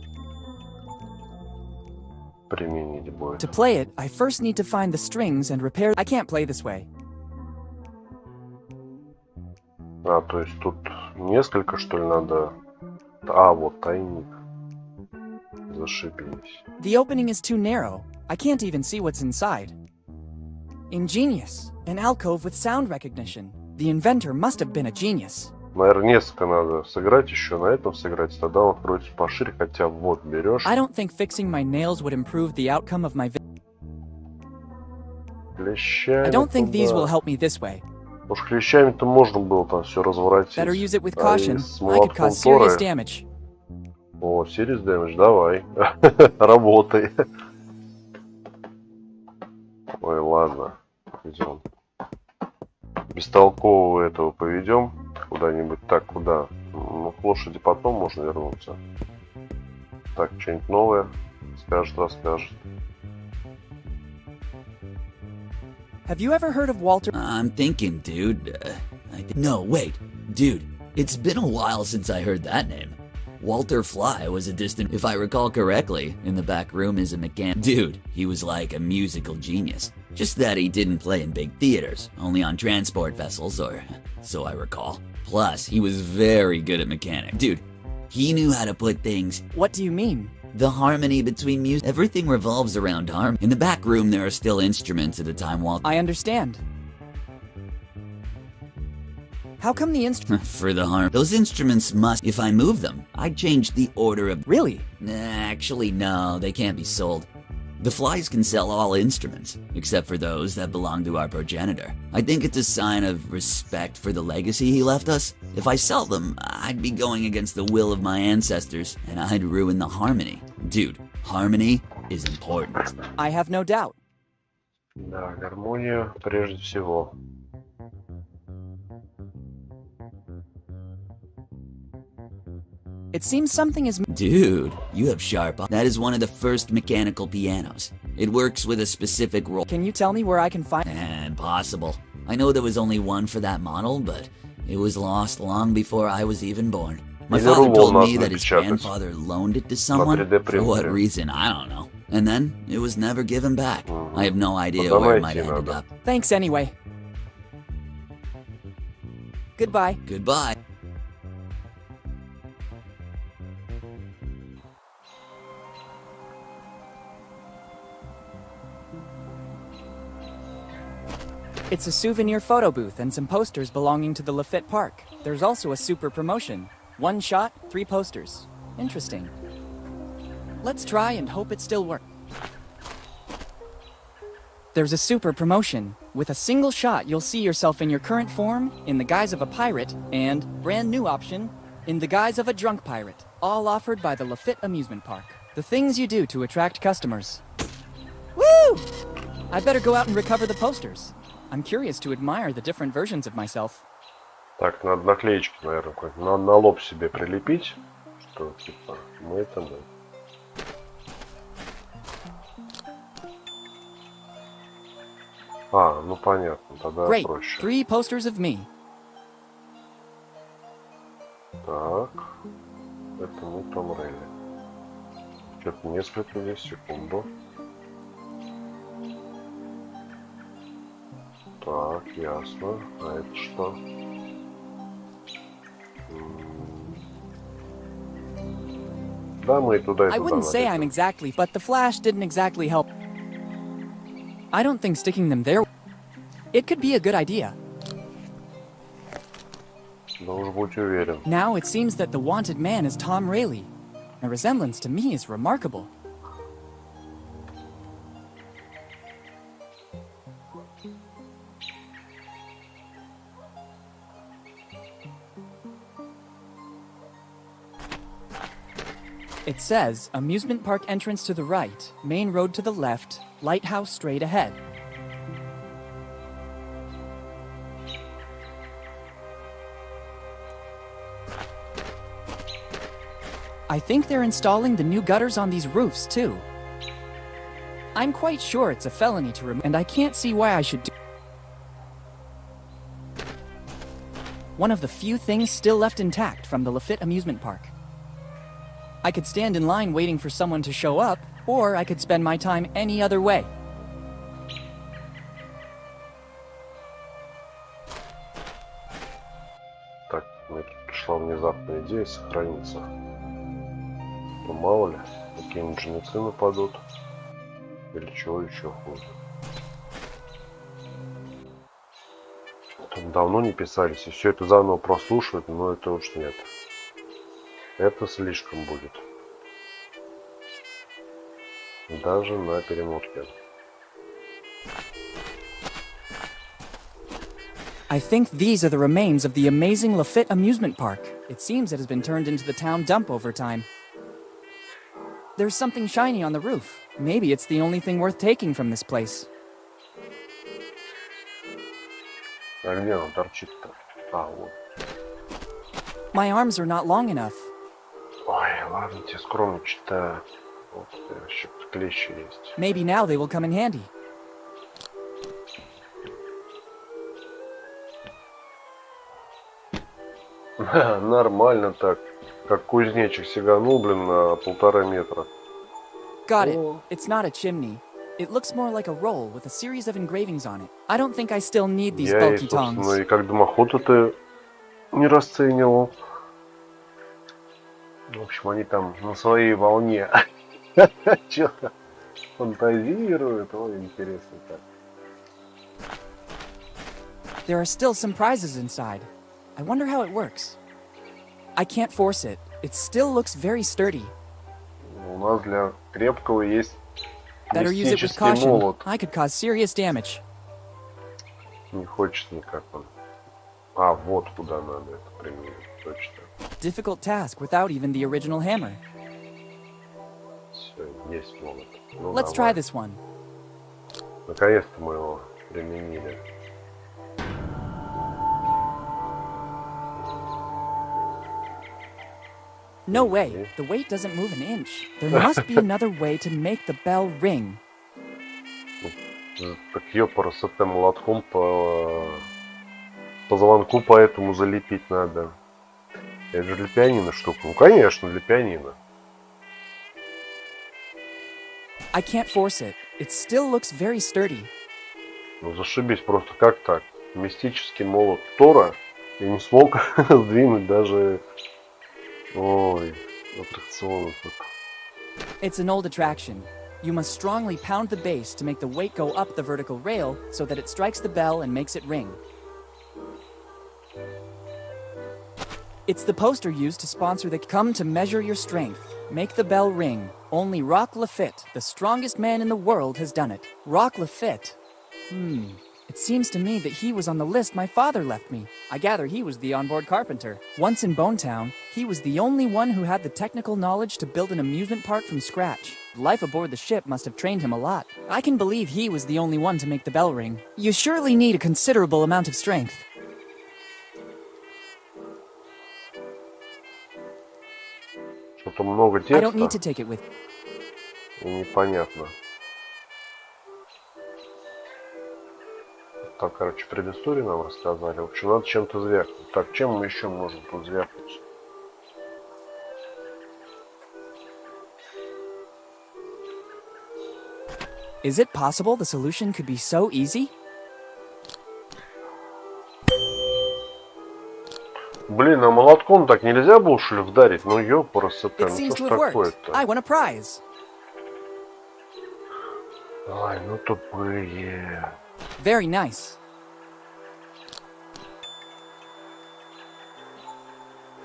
применить будет. To play it, I first need to find the strings and repair... I can't play this way. А, то есть тут несколько, что ли, надо... А, вот тайник. Зашибись. The opening is too narrow. I can't even see what's inside. Ingenious. An alcove with sound recognition. The inventor must have been a genius. Наверное, несколько надо сыграть еще, на этом сыграть, тогда он откроется пошире, хотя вот берешь. I don't think fixing my nails would improve the outcome of my Клещами I don't think these will туда. help me this way. Уж клещами-то можно было там все разворотить. Better use it with А caution. с I could молотком cause serious Торы... damage. О, serious damage, давай. Работай. Ой, ладно. Идем. Бестолкового этого поведем куда-нибудь. Так, куда? Ну, к лошади потом можно вернуться. Так, что-нибудь новое скажет, расскажет. Have you ever heard of Walter? I'm thinking, dude. No, wait. Dude, it's been a while since I heard that name. Walter Fly was a distant, if I recall correctly, in the back room is a mechanic. Dude, he was like a musical genius. Just that he didn't play in big theaters, only on transport vessels, or so I recall. Plus, he was very good at mechanic. Dude, he knew how to put things... What do you mean? The harmony between music. Everything revolves around harmony. In the back room, there are still instruments at a time while... I understand. How come the instrument... For the harm... Those instruments must... If I move them, I'd change the order of... Really? Actually, no, they can't be sold. The Flies can sell all instruments, except for those that belong to our progenitor. I think it's a sign of respect for the legacy he left us. If I sell them, I'd be going against the will of my ancestors, and I'd ruin the harmony. Dude, harmony is important. I have no doubt. Да, гармония прежде всего. It seems something is... Dude, you have sharp... That is one of the first mechanical pianos. It works with a specific roll... Can you tell me where I can find... Impossible. I know there was only one for that model, but it was lost long before I was even born. My father told me that his grandfather loaned it to someone. For what reason, I don't know. And then, it was never given back. I have no idea where it might have ended up. Thanks anyway. Goodbye. Goodbye. It's a souvenir photo booth and some posters belonging to the Lafitte Park. There's also a super promotion. 1 shot, 3 posters. Interesting. Let's try and hope it still works. There's a super promotion. With a single shot, you'll see yourself in your current form, in the guise of a pirate, and, brand new option, in the guise of a drunk pirate. All offered by the Lafitte Amusement Park. The things you do to attract customers. Woo! I better go out and recover the posters. I'm curious to admire the different versions of myself. Так, надо наклеечки, наверное, на лоб себе прилепить. Что, типа, мы это, да. А, ну понятно, тогда Great. проще. 3 posters of me. Так, это мы Том Рейли. Что-то несколько здесь, секунду. Так, ясно. А это что? Да, мы и туда, и I туда. wouldn't say I'm exactly, but the flash didn't exactly help. I don't think sticking them there... It could be a good idea. Да уж будь уверен. Now it seems that the wanted man is Tom Rayleigh. A resemblance to me is remarkable. It says, amusement park entrance to the right, main road to the left, lighthouse straight ahead. I think they're installing the new gutters on these roofs, too. I'm quite sure it's a felony to remove, and I can't see why I should do. One of the few things still left intact from the Lafitte Amusement Park. I could stand in line waiting for someone to show up, or I could spend my time any other way. Так, мне тут пришла внезапная идея сохраниться. Ну, мало ли, какие-нибудь жнецы нападут. Или чего еще хуже. Там давно не писались, и все это заново прослушивать, но это уж нет. Это слишком будет. Даже на перемотке. I think these are the remains of the amazing Lafitte amusement park. It seems it has been turned into the town dump over time. There's something shiny on the roof. Maybe it's the only thing worth taking from this place. А где он торчит-то? А, вот. My arms are not long enough. Ой, ладно, тебе скромничать-то. Вот, еще клещи есть. Maybe now they will come in handy. Нормально так. Как кузнечик сиганул, блин, на 1,5 метра. Got it. It's not a chimney. It looks more like a roll with a series of engravings on it. I don't think I still need these Я и, bulky tongs. собственно, и как дымоход-то не расценивал. В общем, они там на своей волне что-то фантазируют. Ой, интересно так. There are still some prizes inside. I wonder how it works. I can't force it. It still looks very sturdy. У нас для крепкого есть Better use it with мистический caution. молот. I could cause serious damage. Не хочет никак он. А, вот куда надо это применить. Точно. Difficult task without even the original hammer. Все, есть молот. Ну, Let's давай. try this one. Наконец-то мы его применили. No way. The weight doesn't move an inch. There must be another way to make the bell ring. Так ёпара, с этим молотком по звонку поэтому залепить надо. Это же для пианино штука. Ну конечно, для пианино. I can't force it. It still looks very sturdy. Ну зашибись, просто как так? Мистический молот Тора и не смог сдвинуть даже... Ой, аттракционов. It's an old attraction. You must strongly pound the base to make the weight go up the vertical rail so that it strikes the bell and makes it ring. It's the poster used to sponsor the Come to Measure Your Strength. Make the bell ring. Only Rock Lafitte, the strongest man in the world, has done it. Rock Lafitte. It seems to me that he was on the list my father left me. I gather he was the onboard carpenter. Once in Bonetown, he was the only one who had the technical knowledge to build an amusement park from scratch. Life aboard the ship must have trained him a lot. I can believe he was the only one to make the bell ring. You surely need a considerable amount of strength. Что-то много I don't need текста. to take it with. Непонятно. Так, короче, предысторию нам рассказали. В общем, надо чем-то звякнуть. Так, чем мы еще можем тут звякнуть? Is it possible the solution could be so easy? Блин, а молотком так нельзя было, что ли, вдарить? Ну, ёпарасы, It ну seems что to ж have worked. такое-то? I won a prize. Ай, ну тупые. Very nice.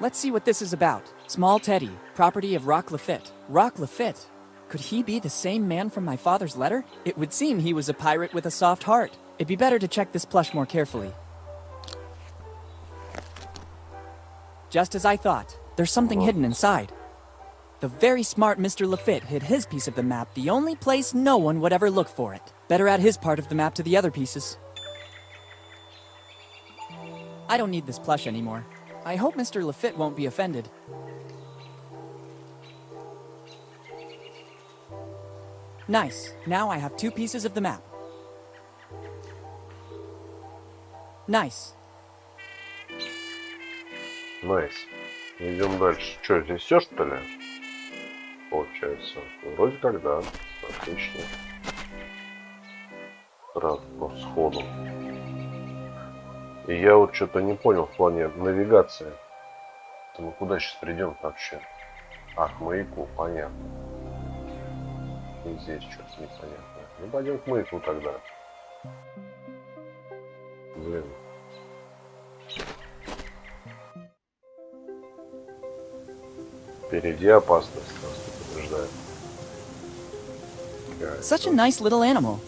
Let's see what this is about. Small Teddy, property of Rock Lafitte. Rock Lafitte? Could he be the same man from my father's letter? It would seem he was a pirate with a soft heart. It'd be better to check this plush more carefully. Just as I thought, there's something hidden inside. The very smart Mr. Lafitte hid his piece of the map the only place no one would ever look for it. Better add his part of the map to the other pieces. I don't need this plush anymore. I hope Mr. Lafitte won't be offended. Nice. Now I have 2 pieces of the map. Nice. Найс. Идем дальше. Что, здесь все, что ли? Получается. Вроде как да. Отлично. Сразу сходу. И я вот что-то не понял в плане навигации. Мы куда сейчас придем вообще? А, к маяку, понятно. И здесь что-то непонятно. Ну, пойдем к маяку тогда. Блин. Впереди опасность, нас предупреждает. Such a nice little animal.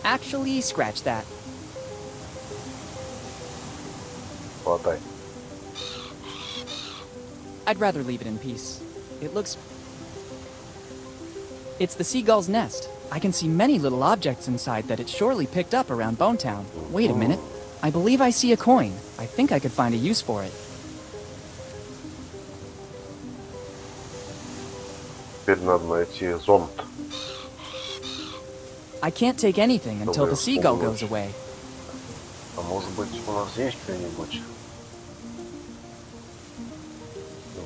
Actually, scratch that. Хватай. I'd rather leave it in peace. It looks... It's the seagull's nest. I can see many little objects inside that it surely picked up around Bonetown. Wait a minute. I believe I see a coin. I think I could find a use for it. Теперь надо найти зонт. I can't take anything until the seagull goes away. А может быть у нас есть что-нибудь?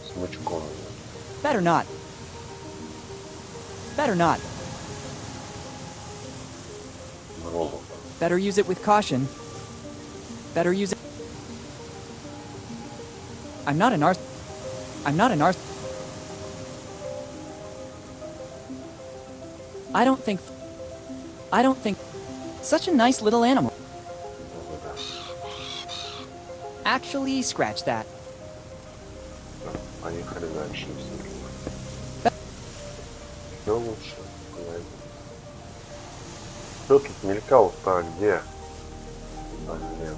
С мычком. Better not. Better not. Better use it with caution. Better use it. I'm not an arse. I'm not an arse. I don't think. Such a nice little animal. Actually, scratch that. Поехали дальше. Все лучше. Кто тут мелькал-то, а где? Блин.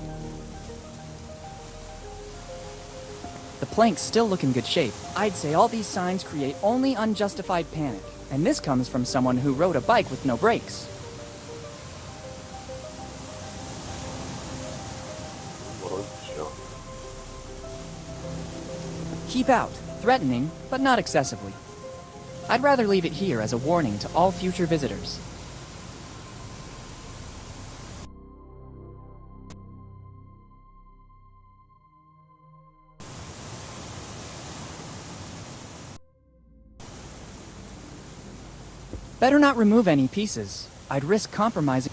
The planks still look in good shape. I'd say all these signs create only unjustified panic. And this comes from someone who rode a bike with no brakes. Keep out. Threatening, but not excessively. I'd rather leave it here as a warning to all future visitors. Better not remove any pieces. I'd risk compromising.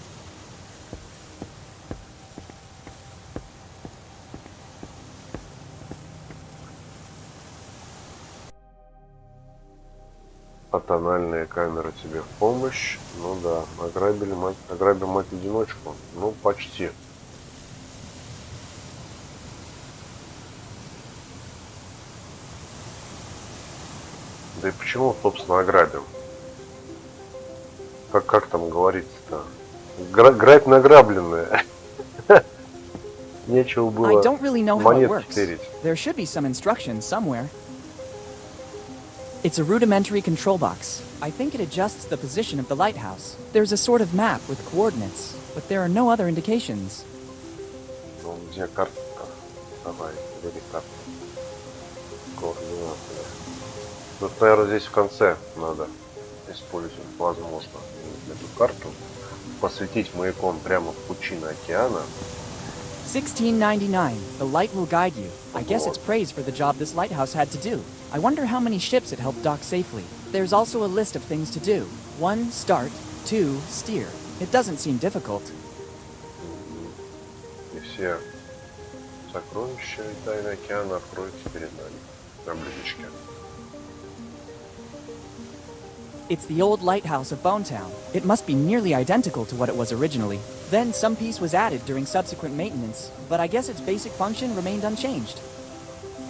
А тональная камера тебе в помощь? Ну да, ограбили мать-одиночку. Ну, почти. Да и почему, собственно, ограбим? Как там говорится-то? Грабь награбленное. Нечего было монетки терять. There should be some instructions somewhere. It's a rudimentary control box. I think it adjusts the position of the lighthouse. There's a sort of map with coordinates, but there are no other indications. Ну, где карта-то? Давай, бери карту. Координаты. Вот, наверное, здесь в конце надо использовать, возможно, эту карту. Посветить маяком прямо в пучину океана. 1699. The light will guide you. I guess it's praise for the job this lighthouse had to do. I wonder how many ships it helped dock safely. There's also a list of things to do. 1. Start. 2. Steer. It doesn't seem difficult. И все сокровища и тайны океана откроются перед нами на блюдечке. It's the old lighthouse of Bonetown. It must be nearly identical to what it was originally. Then some piece was added during subsequent maintenance, but I guess its basic function remained unchanged.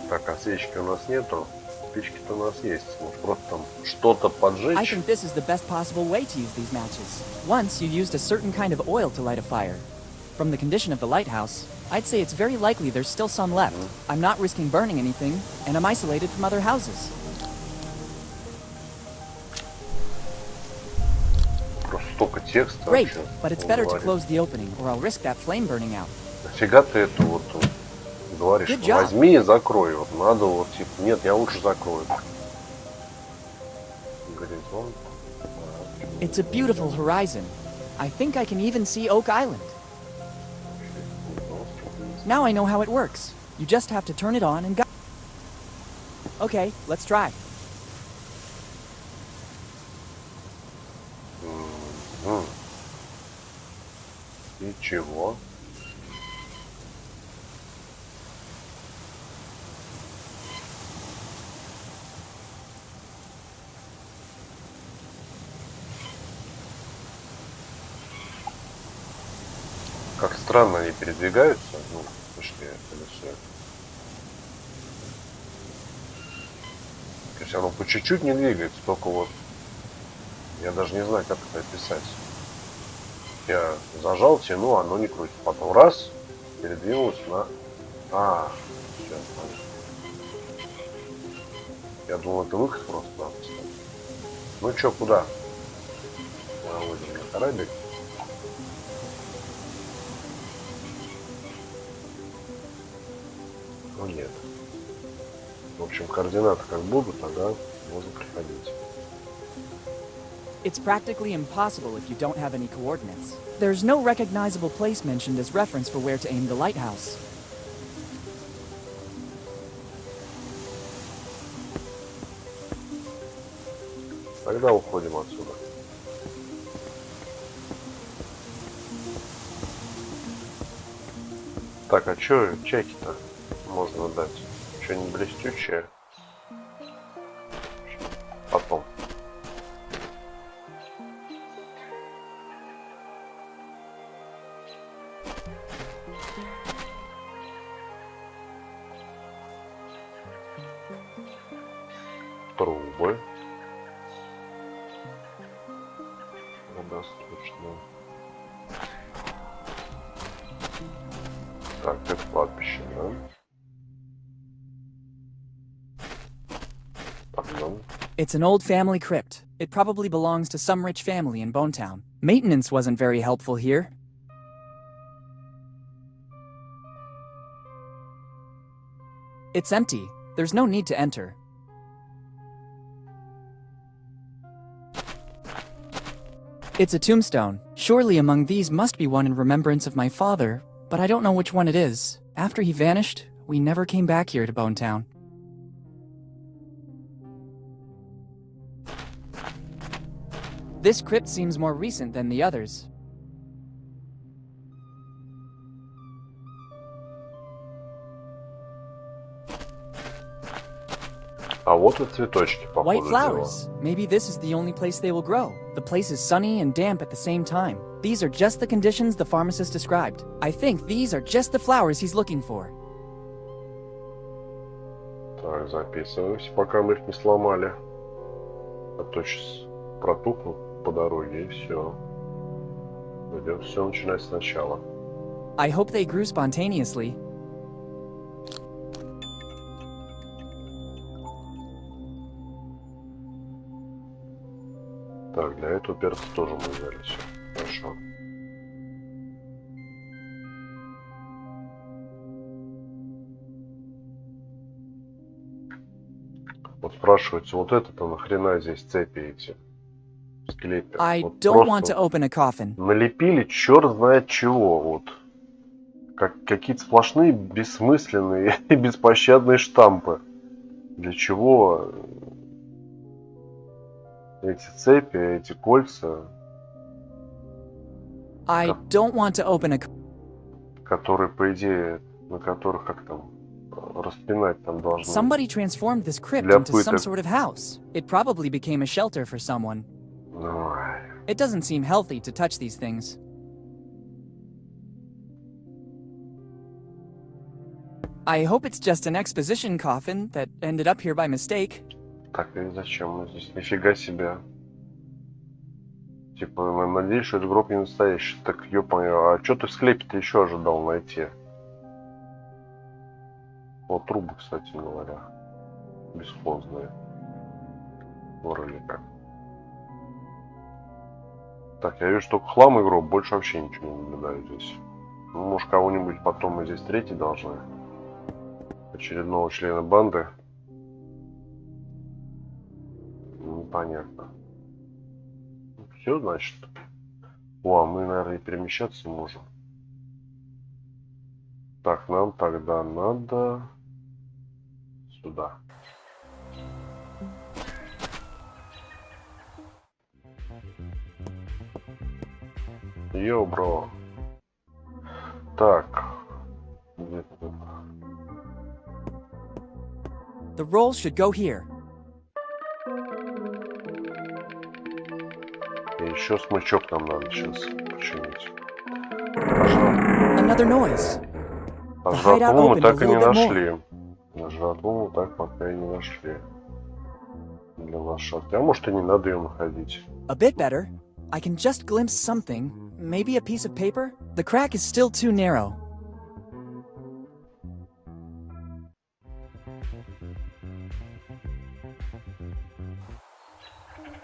Так, а свечки у нас нету. Спички-то у нас есть. Может, просто там что-то поджечь. I think this is the best possible way to use these matches. Once you used a certain kind of oil to light a fire. From the condition of the lighthouse, I'd say it's very likely there's still some left. I'm not risking burning anything, and I'm isolated from other houses. Столько текста. Great, but it's better to close the opening, or I'll risk that flame burning out. Нафига ты эту вот говоришь? Возьми и закрой. Вот надо вот типа, нет, я лучше закрою. Горизонт. It's a beautiful horizon. I think I can even see Oak Island. Now I know how it works. You just have to turn it on and go. Okay, let's try. И чего? странно они передвигаются. Ну, точнее, колесо. То есть оно по чуть-чуть не двигается, только вот я даже не знаю, как это описать. Я зажал, тяну, оно не крутит. Потом раз, передвинулось на... Сейчас, я думал, это выход просто-напросто. Ну чё, куда? Наводим на кораблик. Ну нет. В общем, координаты как будут, тогда можно приходить. It's practically impossible if you don't have any coordinates. There's no recognizable place mentioned as reference for where to aim the lighthouse. Тогда уходим отсюда. Так, а чё чеки-то можно дать? Что-нибудь блестючее? Потом. Трубы. Достаточно. Так, это кладбище, да? It's an old family crypt. It probably belongs to some rich family in Bonetown. Maintenance wasn't very helpful here. It's empty. There's no need to enter. It's a tombstone. Surely among these must be one in remembrance of my father, but I don't know which one it is. After he vanished, we never came back here to Bonetown. This crypt seems more recent than the others. А вот и цветочки, по White ходу flowers. дела. Maybe this is the only place they will grow. The place is sunny and damp at the same time. These are just the conditions the pharmacist described. I think these are just the flowers he's looking for. Так, записываемся, пока мы их не сломали. А то сейчас протухнут по дороге и все. Придется все начинать сначала. I hope they grew spontaneously. Так, для этого перца тоже мы взяли все. Хорошо. Вот спрашивается, вот это-то нахрена здесь цепи эти? Скелеты. I Вот don't want to просто open a coffin. налепили черт знает чего. Вот. Как какие-то сплошные бессмысленные и беспощадные штампы. Для чего эти цепи, эти кольца, I don't want to open a которые, по идее, на которых как там распинать там должны. Somebody transformed this crypt Для into some пыток. sort of house. It probably became a shelter for someone. Ой. It doesn't seem healthy to touch these things. I hope it's just an exposition coffin that ended up here by mistake. Так, и зачем мы здесь? Нифига себе. Типа, надеюсь, что этот гроб не настоящий. Так, ёпа, а что ты в склепе-то еще ожидал найти? Вот трубы, кстати говоря. Бесхозные. Вроде как. Так, я вижу только хлам и гроб, больше вообще ничего не наблюдаю здесь. Ну, может, кого-нибудь потом мы здесь встретить должны. Очередного члена банды. Непонятно. Все, значит. О, а мы, наверное, и перемещаться можем. Так, нам тогда надо сюда. Йоу, бро. Так. Где-то. The rolls should go here. И еще смычок нам надо сейчас починить. another noise. А The hideout жратву мы opened a так и не little bit more. нашли. Жратву мы так пока и не нашли. Для лошадки. А может и не надо ее находить. A bit better. I can just glimpse something. Maybe a piece of paper? The crack is still too narrow.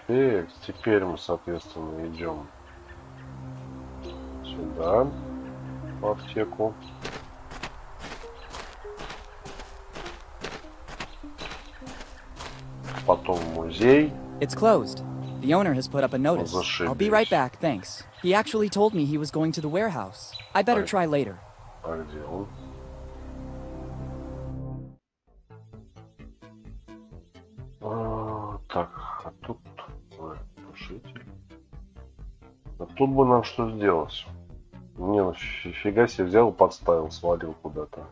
Так, теперь мы, соответственно, идем сюда, в аптеку. Потом в музей. It's closed. The owner has put up a notice. I'll be right back, thanks. He actually told me he was going to the warehouse. I better try later. А где он? Так, а тут... Тушитель. А тут бы нам что сделать? Не, ну фига себе, взял, подставил, свалил куда-то.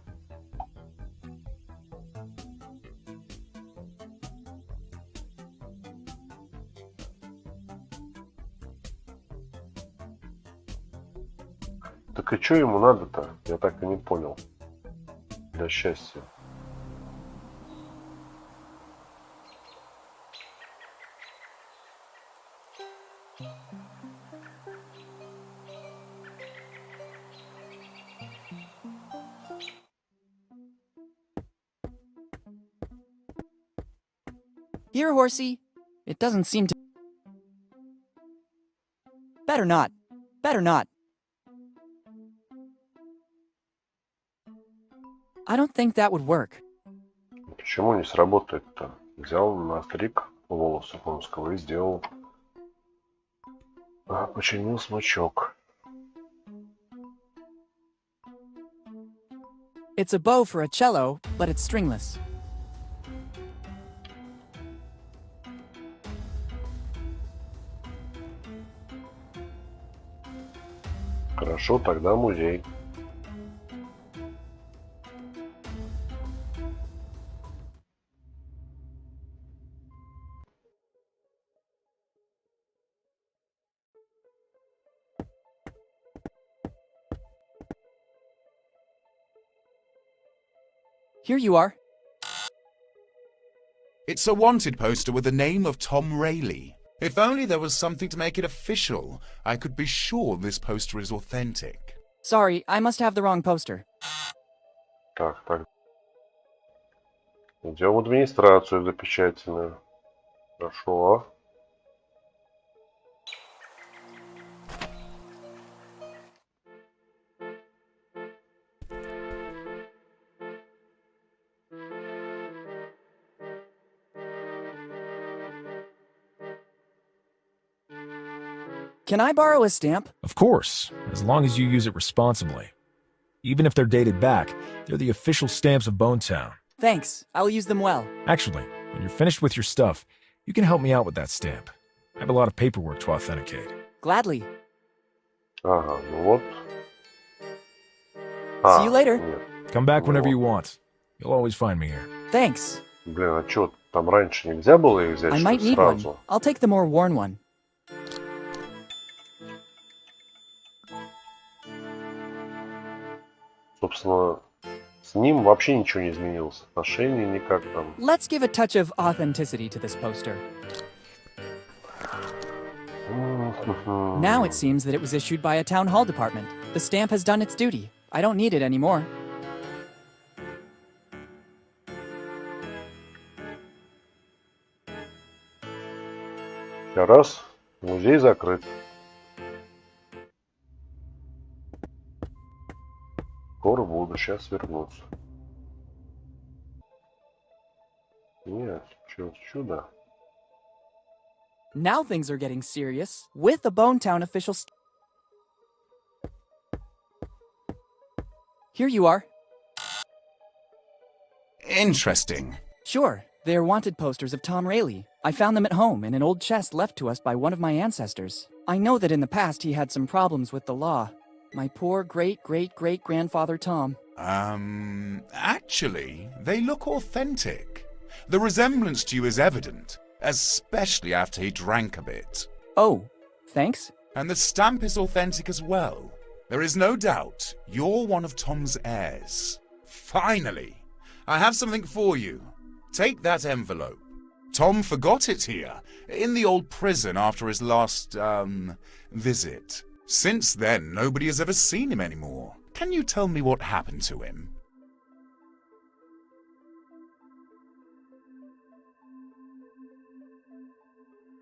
Так и что ему надо-то? Я так и не понял. Для счастья. Here, horsey. It doesn't seem to... Better not. Better not. I don't think that would work. Почему не сработает-то? Взял, настриг волосы конского и сделал. Починил смычок. It's a bow for a cello, but it's stringless. Хорошо, тогда музей. Here you are. It's a wanted poster with the name of Tom Rayleigh. If only there was something to make it official, I could be sure this poster is authentic. Sorry, I must have the wrong poster. Так, так. Идем в администрацию за печатями. Хорошо. Can I borrow a stamp? Of course, as long as you use it responsibly. Even if they're dated back, they're the official stamps of Bonetown. Thanks, I'll use them well. Actually, when you're finished with your stuff, you can help me out with that stamp. I have a lot of paperwork to authenticate. Gladly. Ага, ну вот. See you later. Нет. Come back whenever you want. You'll always find me here. Thanks. Блин, а чё, там раньше нельзя было их взять, I что might ли, need one. сразу? I'll take the more worn one. Собственно, с ним вообще ничего не изменилось. Отношения никак там. Let's give a touch of authenticity to this poster. Now it seems that it was issued by a town hall department. The stamp has done its duty. I don't need it anymore. Раз, музей закрыт. Скоро буду, сейчас вернуться. Нет, чудо. Now things are getting serious. With the Bonetown official Here you are. Interesting. Sure, they're wanted posters of Tom Rayleigh. I found them at home in an old chest left to us by one of my ancestors. I know that in the past he had some problems with the law. My poor great-great-great-grandfather Tom. Actually, they look authentic. The resemblance to you is evident, especially after he drank a bit. Oh, thanks? And the stamp is authentic as well. There is no doubt you're one of Tom's heirs. Finally, I have something for you. Take that envelope. Tom forgot it here, in the old prison after his last, visit. Since then, nobody has ever seen him anymore. Can you tell me what happened to him?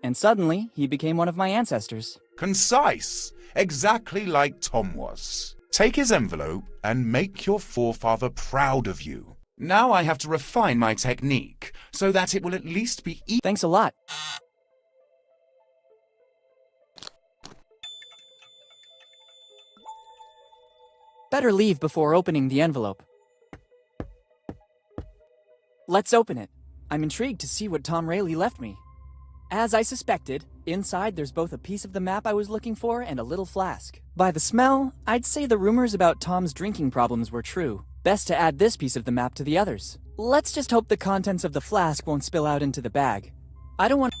And suddenly, he became one of my ancestors. Concise, exactly like Tom was. Take his envelope and make your forefather proud of you. Now I have to refine my technique, so that it will at least be Thanks a lot. Better leave before opening the envelope. Let's open it. I'm intrigued to see what Tom Rayleigh left me. As I suspected, inside there's both a piece of the map I was looking for and a little flask. By the smell, I'd say the rumors about Tom's drinking problems were true. Best to add this piece of the map to the others. Let's just hope the contents of the flask won't spill out into the bag. I don't want...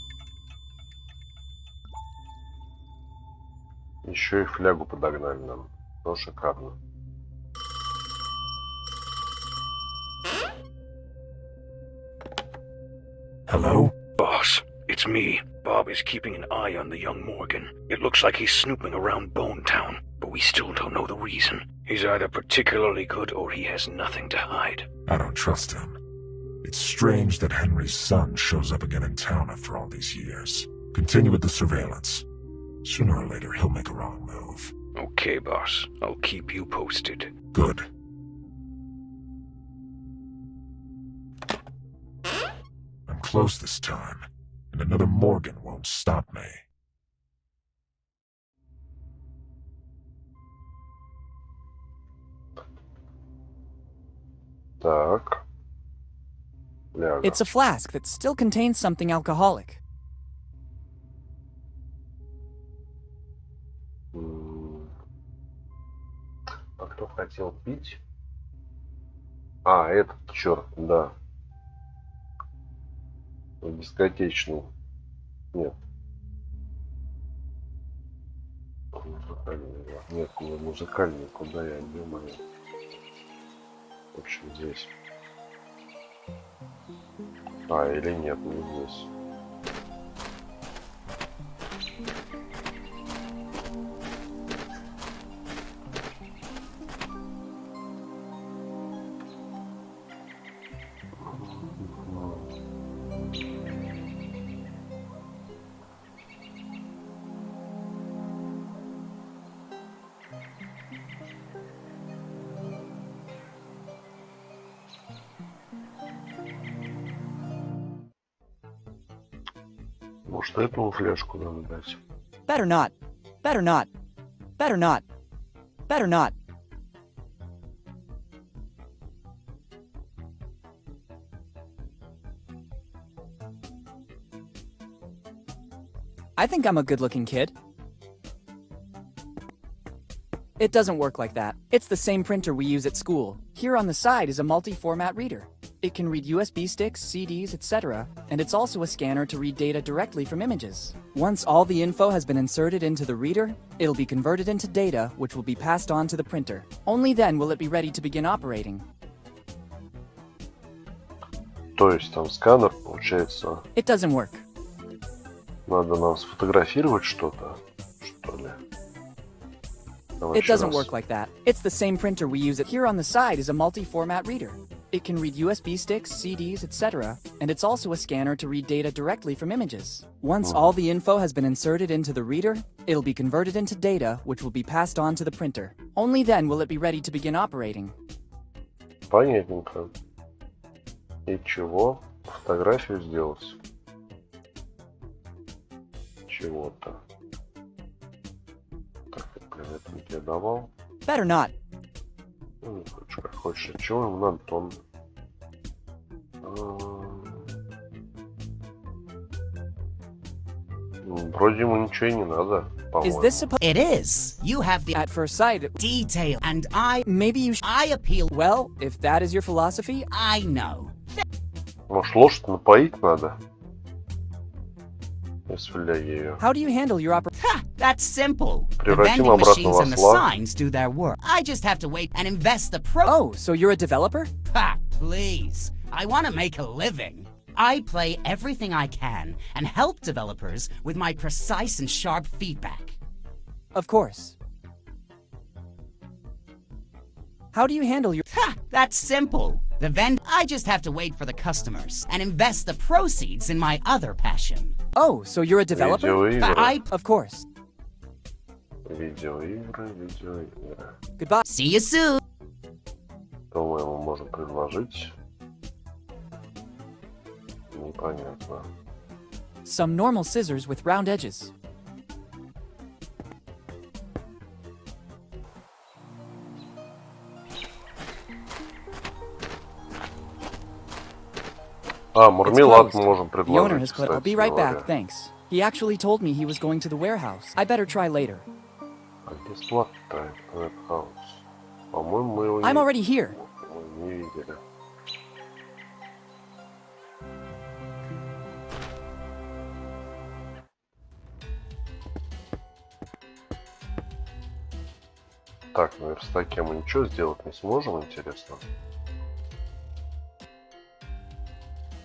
Еще и флягу подогнали нам. Ну, шикарно. Hello? Boss, it's me. Bob is keeping an eye on the young Morgan. It looks like he's snooping around Bone Town, but we still don't know the reason. He's either particularly good or he has nothing to hide. I don't trust him. It's strange that Henry's son shows up again in town after all these years. Continue with the surveillance. Sooner or later, he'll make a wrong move. Okay, boss. I'll keep you posted. Good. I'm close this time, and another Morgan won't stop me. Так. Фляга. It's a flask that still contains something alcoholic. А кто хотел пить? А, этот черт, да. Дискотечный. Нет. Музыкальный. Нет, не музыкальный. Куда я думаю? В общем, здесь. А, или нет, не здесь. Может, этому флешку надо дать? Better not. Better not. Better not. Better not. I think I'm a good-looking kid. It doesn't work like that. It's the same printer we use at school. Here on the side is a multi-format reader. It can read USB sticks, CDs, etc., and it's also a scanner to read data directly from images. Once all the info has been inserted into the reader, it'll be converted into data, which will be passed on to the printer. Only then will it be ready to begin operating. То есть там сканер, получается. It doesn't work. Надо нам сфотографировать что-то, что ли? It doesn't work like that. It's the same printer we use. Here on the side is a multi-format reader. It can read USB sticks, CDs, etc., and it's also a scanner to read data directly from images. Once all the info has been inserted into the reader, it'll be converted into data, which will be passed on to the printer. Only then will it be ready to begin operating. Понятненько. И чего? Фотографию сделать? Чего-то. Так, блин, это не тебе давал? Better not. Ну, не хочешь, как хочешь. А чего ему надо-то он? Вроде ему ничего и не надо, Is по-моему. this supposed? It is. You have the At first sight, detail, and maybe you should. I appeal. Well, if that is your philosophy, I know. Может, лошадь напоить надо? Если ею. how do you handle your operation? Ha! That's simple. The Превратим vending обратно machines в and the осла. signs do their work. I just have to wait and invest the pro- Oh, so you're a developer? Ha, please. I want to make a living. I play everything I can and help developers with my precise and sharp feedback. Of course. How do you handle your... Ha! That's simple. I just have to wait for the customers and invest the proceeds in my other passion. Oh, so you're a developer? Видеоигры. Of course. Видеоигры. Goodbye. See you soon. Что мы ему можем предложить? Непонятно. Some normal scissors with round edges. А, It's мармелад closed. можем The owner предложить, has put, I'll кстати be right говоря. back, thanks. He actually told me he was going to the warehouse. I better try later. А где склад-то? Warehouse. По-моему, мы его I'm already here. не видели. Так, на верстаке мы ничего сделать не сможем, интересно.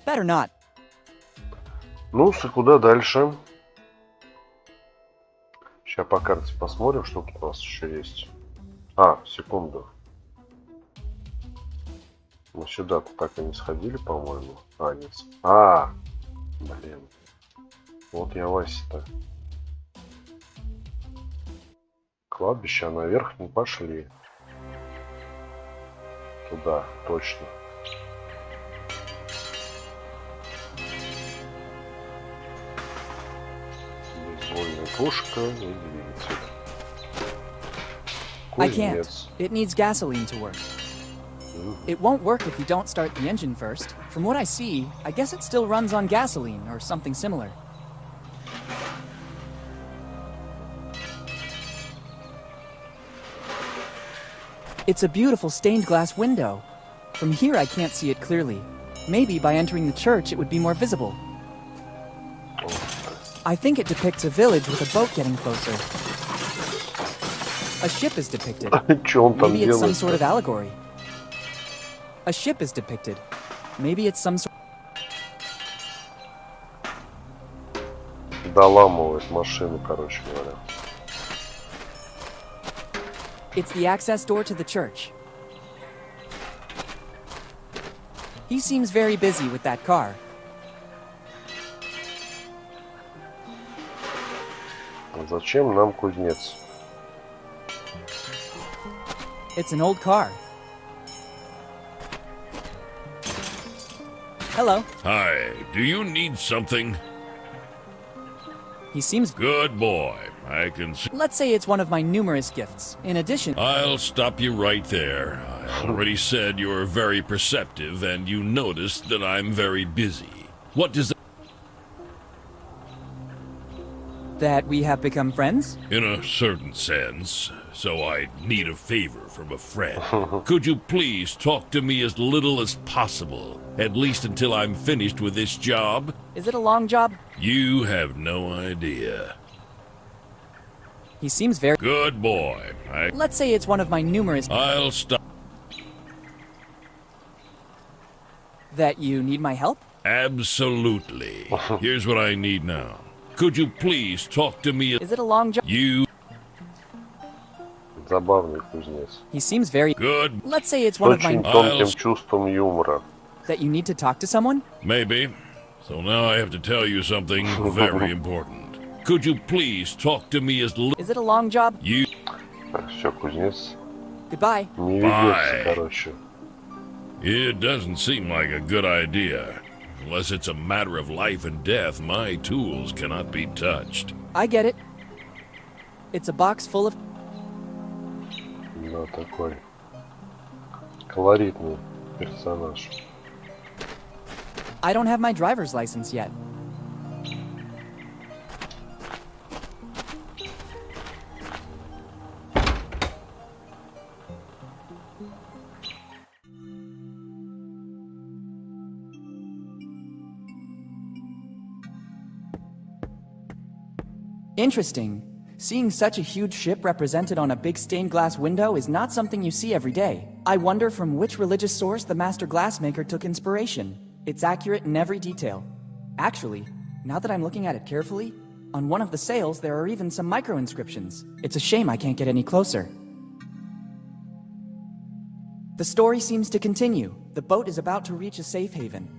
Better not. Ну, и куда дальше? Сейчас по карте посмотрим, что тут у нас еще есть. А, секунду. Мы сюда-то так и не сходили, по-моему. А, нет. А, блин. Вот я Вася-то. Кладбище, а наверх не пошли. Туда, точно. Бейсбольная пушка и двигатель. I can't. Кузнец. It needs gasoline to work. It won't work if you don't start the engine first. From what I see, I guess it still runs on gasoline or something similar. It's a beautiful stained glass window. From here I can't see it clearly. Maybe by entering the church it would be more visible. I think it depicts a village with a boat getting closer. A ship is depicted. Чё он там Maybe it's some делает? sort of allegory. A ship is depicted. Maybe it's some sort... Доламывает машину, короче говоря. It's the access door to the church. He seems very busy with that car. Зачем нам кузнец? It's an old car. Hello. Hi, do you need something? He seems... Good boy. I can see. Let's say it's one of my numerous gifts. In addition... I'll stop you right there. I already said you're very perceptive and you noticed that I'm very busy. What does that... That we have become friends? In a certain sense. So I need a favor from a friend. Could you please talk to me as little as possible? At least until I'm finished with this job? Is it a long job? You have no idea. He seems very... Good boy. Let's say it's one of my numerous... I'll stop. That you need my help? Absolutely. Here's what I need now. Could you please talk to me? Is it a long job? You... Забавный кузнец. He seems very... Good. Let's say it's one of my... Очень тонким чувством юмора. That you need to talk to someone? Maybe. So now I have to tell you something very important. Could you please talk to me as Is it a long job? You... Все, кузнец. Goodbye. Не ведется, короче. It doesn't seem like a good idea. Unless it's a matter of life and death, my tools cannot be touched. I get it. It's a box full of... Да, такой колоритный персонаж. I don't have my driver's license yet. Interesting. Seeing such a huge ship represented on a big stained glass window is not something you see every day. I wonder from which religious source the master glassmaker took inspiration. It's accurate in every detail. Actually, now that I'm looking at it carefully, on one of the sails there are even some micro-inscriptions. It's a shame I can't get any closer. The story seems to continue. The boat is about to reach a safe haven.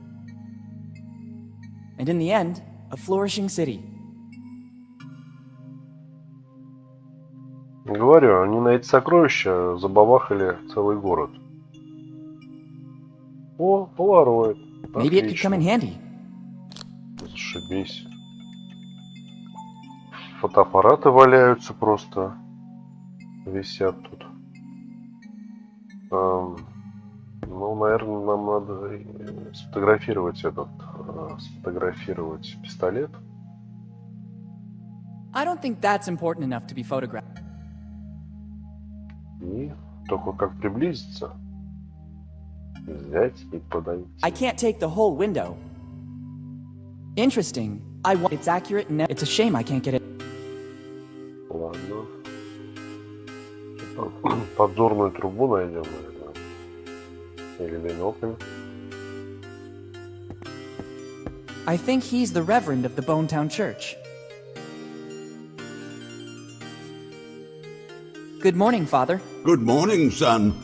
And in the end, a flourishing city. Говорю, они на эти сокровища забабахали целый город. О, полароид. Maybe it could come in handy. Зашибись. Фотоаппараты валяются просто. Висят тут. Ну, наверное, нам надо сфотографировать сфотографировать пистолет. I don't think that's important enough to be photographed. И только как приблизиться, взять и подойти. I can't take the whole window. Interesting. It's accurate and it's a shame I can't get it. Ладно. Подзорную трубу найдем, наверное. Или бинокль. I think he's the reverend of the Bonetown Church. Good morning, Father. Good morning, son.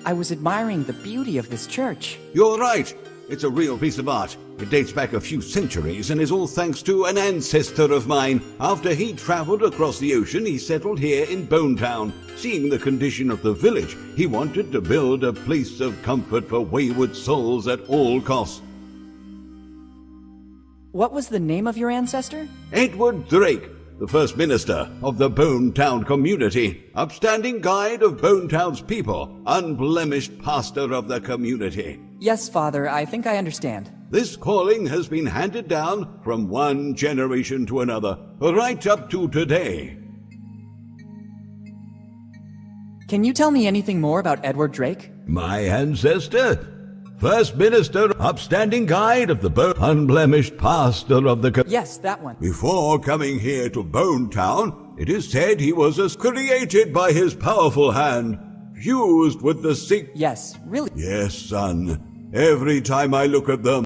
I was admiring the beauty of this church. You're right. It's a real piece of art. It dates back a few centuries and is all thanks to an ancestor of mine. After he traveled across the ocean, he settled here in Bonetown. Seeing the condition of the village, he wanted to build a place of comfort for wayward souls at all costs. What was the name of your ancestor? Edward Drake, the first minister of the Bonetown community, upstanding guide of Bonetown's people, unblemished pastor of the community. Yes, Father, I think I understand. This calling has been handed down from one generation to another, right up to today. Can you tell me anything more about Edward Drake? My ancestor? First minister, upstanding guide of the unblemished pastor of the... Yes, that one. Before coming here to Bonetown, it is said he was as created by his powerful hand, fused with the sick... Yes, really? Yes, son. Every time I look at them...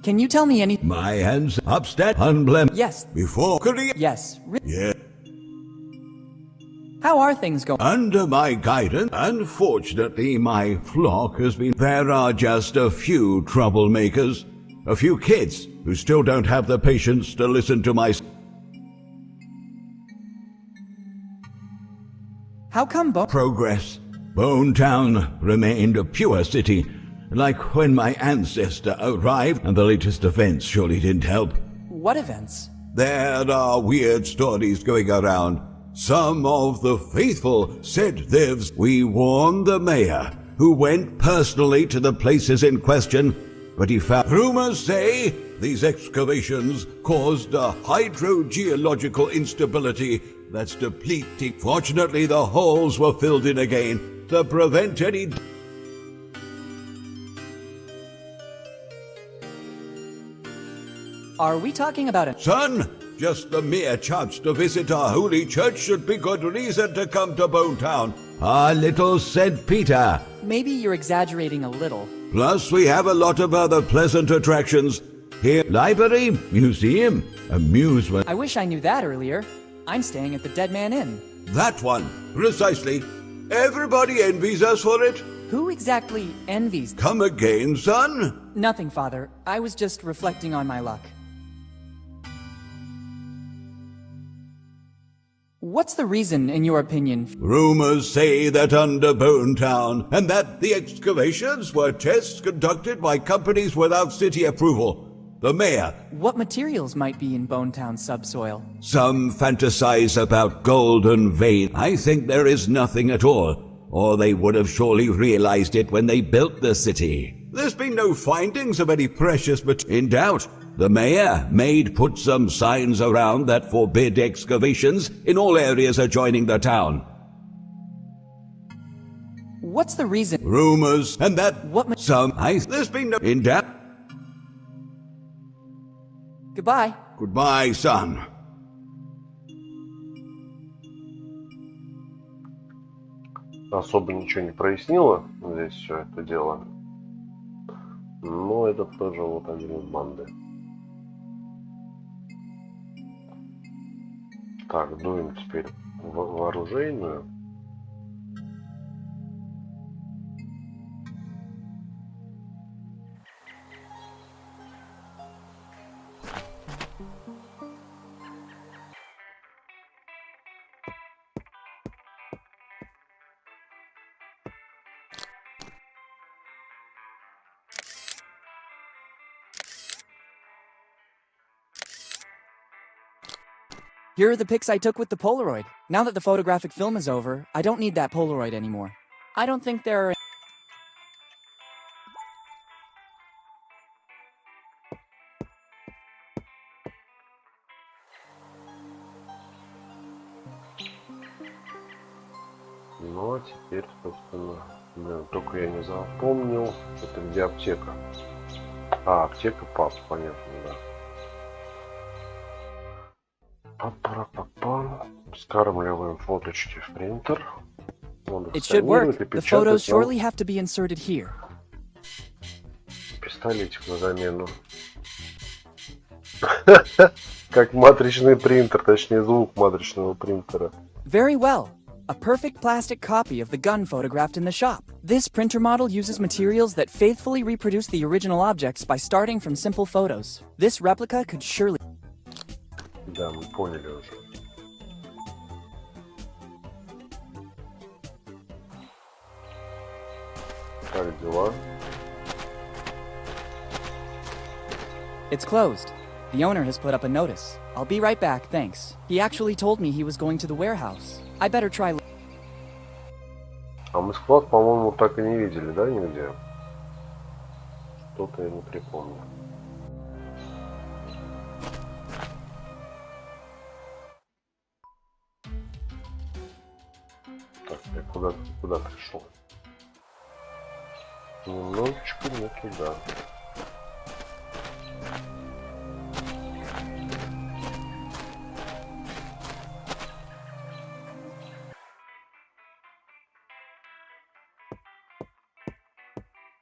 Can you tell me any... My hands unblemished... Yes. Before... Yes, Yes. How are things going? Under my guidance, unfortunately, my flock has been... There are just a few troublemakers. A few kids who still don't have the patience to listen to my... How come Progress. Bonetown remained a pure city, like when my ancestor arrived, and the latest events surely didn't help. What events? There are weird stories going around. Some of the faithful said we warned the mayor, who went personally to the places in question, but he found... Rumors say these excavations caused a hydrogeological instability that's depleting. Fortunately, the holes were filled in again to prevent any... Are we talking about it? Son, just the mere chance to visit our holy church should be good reason to come to Bonetown. Our little St. Peter. Maybe you're exaggerating a little. Plus, we have a lot of other pleasant attractions. Here, library, museum, amusement. I wish I knew that earlier. I'm staying at the Dead Man Inn. That one, precisely. Everybody envies us for it. Who exactly envies? Come again, son? Nothing, Father. I was just reflecting on my luck. What's the reason, in your opinion? Rumors say that under Bonetown, and that the excavations were tests conducted by companies without city approval. The mayor. What materials might be in Bonetown subsoil? Some fantasize about golden vein. I think there is nothing at all, or they would have surely realized it when they built the city. There's been no findings of any precious material. In doubt, the mayor may put some signs around that forbid excavations in all areas adjoining the town. What's the reason? Rumors, and that there's been no... In doubt. Goodbye. Goodbye, son. Особо ничего не прояснило здесь все это дело. Но это тоже вот один из банды. Так, дуем теперь в оружейную. Here are the pics I took with the Polaroid. Now that the photographic film is over, I don't need that Polaroid anymore. I don't think there are... Ну, а теперь, собственно, блин, только я не запомнил, это где аптека. А, аптека пап, понятно, да. Па-па-па-па. Скармливаем фоточки в принтер. It should work. The photos surely have to be inserted here. Пистолетик на замену. Как матричный принтер, точнее звук матричного принтера. Very well. A perfect plastic copy of the gun photographed in the shop. This printer model uses materials that faithfully reproduce the original objects by starting from simple photos. This replica could surely... Да, мы поняли уже. Как дела? It's closed. The owner has put up a notice. I'll be right back, thanks. He actually told me he was going to the warehouse. I better try... А мы склад, по-моему, так и не видели, да, нигде? Что-то я не припомню. Так, я куда пришел? Немножечко не туда.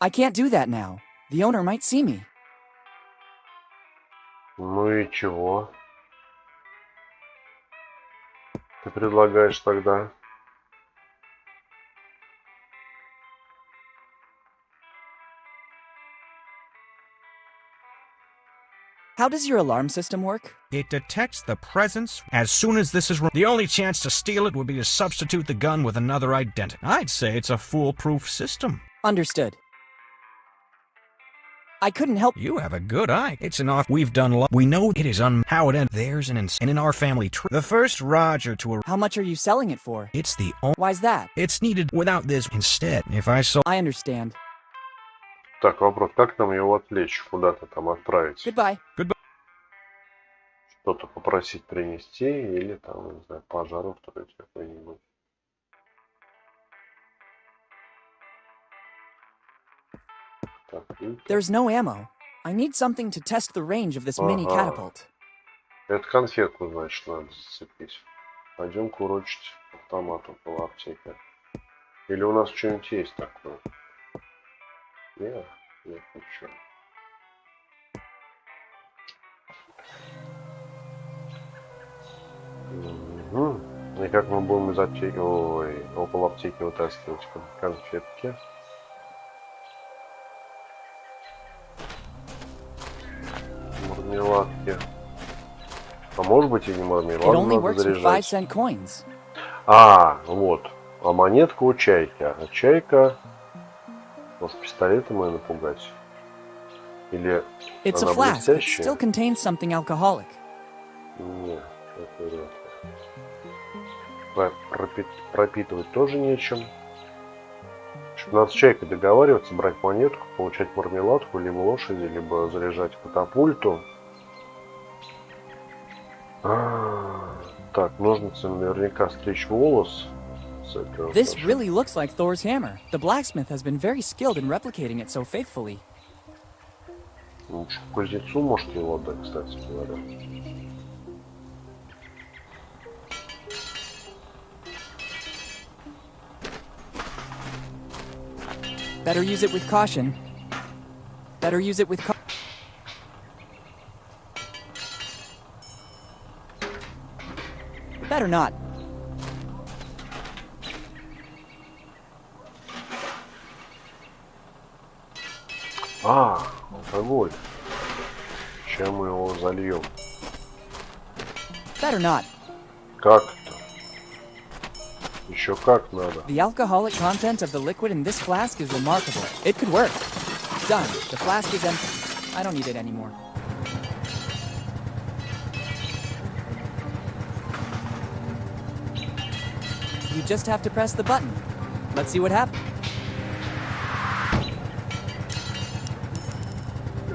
I can't do that now. The owner might see me. Ну и чего? Ты предлагаешь тогда? How does your alarm system work? It detects the presence as soon as this is... The only chance to steal it would be to substitute the gun with another identity. I'd say it's a foolproof system. Understood. I couldn't help... You have a good eye. It's an off... We've done... We know it is how it ends. There's an and in our family tree. The first Roger to... How much are you selling it for? It's the... Why's that? It's needed without this. Instead, if I sold... I understand. Так, вопрос, как нам его отвлечь? Куда-то там отправить? Goodbye. Goodbye. Что-то попросить принести или там, не знаю, пожар устроить какой-нибудь. Так, There's no ammo. I need something to test the range of this mini catapult. Это конфетку, значит, надо зацепить. Пойдем-ка урочить автомат около аптеки. Или у нас что-нибудь есть такое? Нет, ничего. Угу. И как мы будем из аптеки, ой, около аптеки вытаскивать конфетки? Мармеладки. А может быть и не мармелад надо заряжать. А, вот. А монетка у чайки. А чайка... Может, пистолетом ее напугать? Или It's она a flask. It блестящая? still contains something alcoholic. Нет, это вряд ли. Пропитывать тоже нечем. Надо с чайкой договариваться, брать монетку, получать мармеладку, либо лошади, либо заряжать катапульту. Так, ножницы наверняка стричь волос. This really looks like Thor's hammer. The blacksmith has been very skilled in replicating it so faithfully. Лучше кузнецу можете его отдать, кстати говоря. Better use it with caution. Better use it with caution. Better not. Алкоголь. Чем мы его зальем? Better not. Как это? Еще как надо. The alcoholic content of the liquid in this flask is remarkable. It could work. Done. The flask is empty. I don't need it anymore. You just have to press the button. Let's see what happens.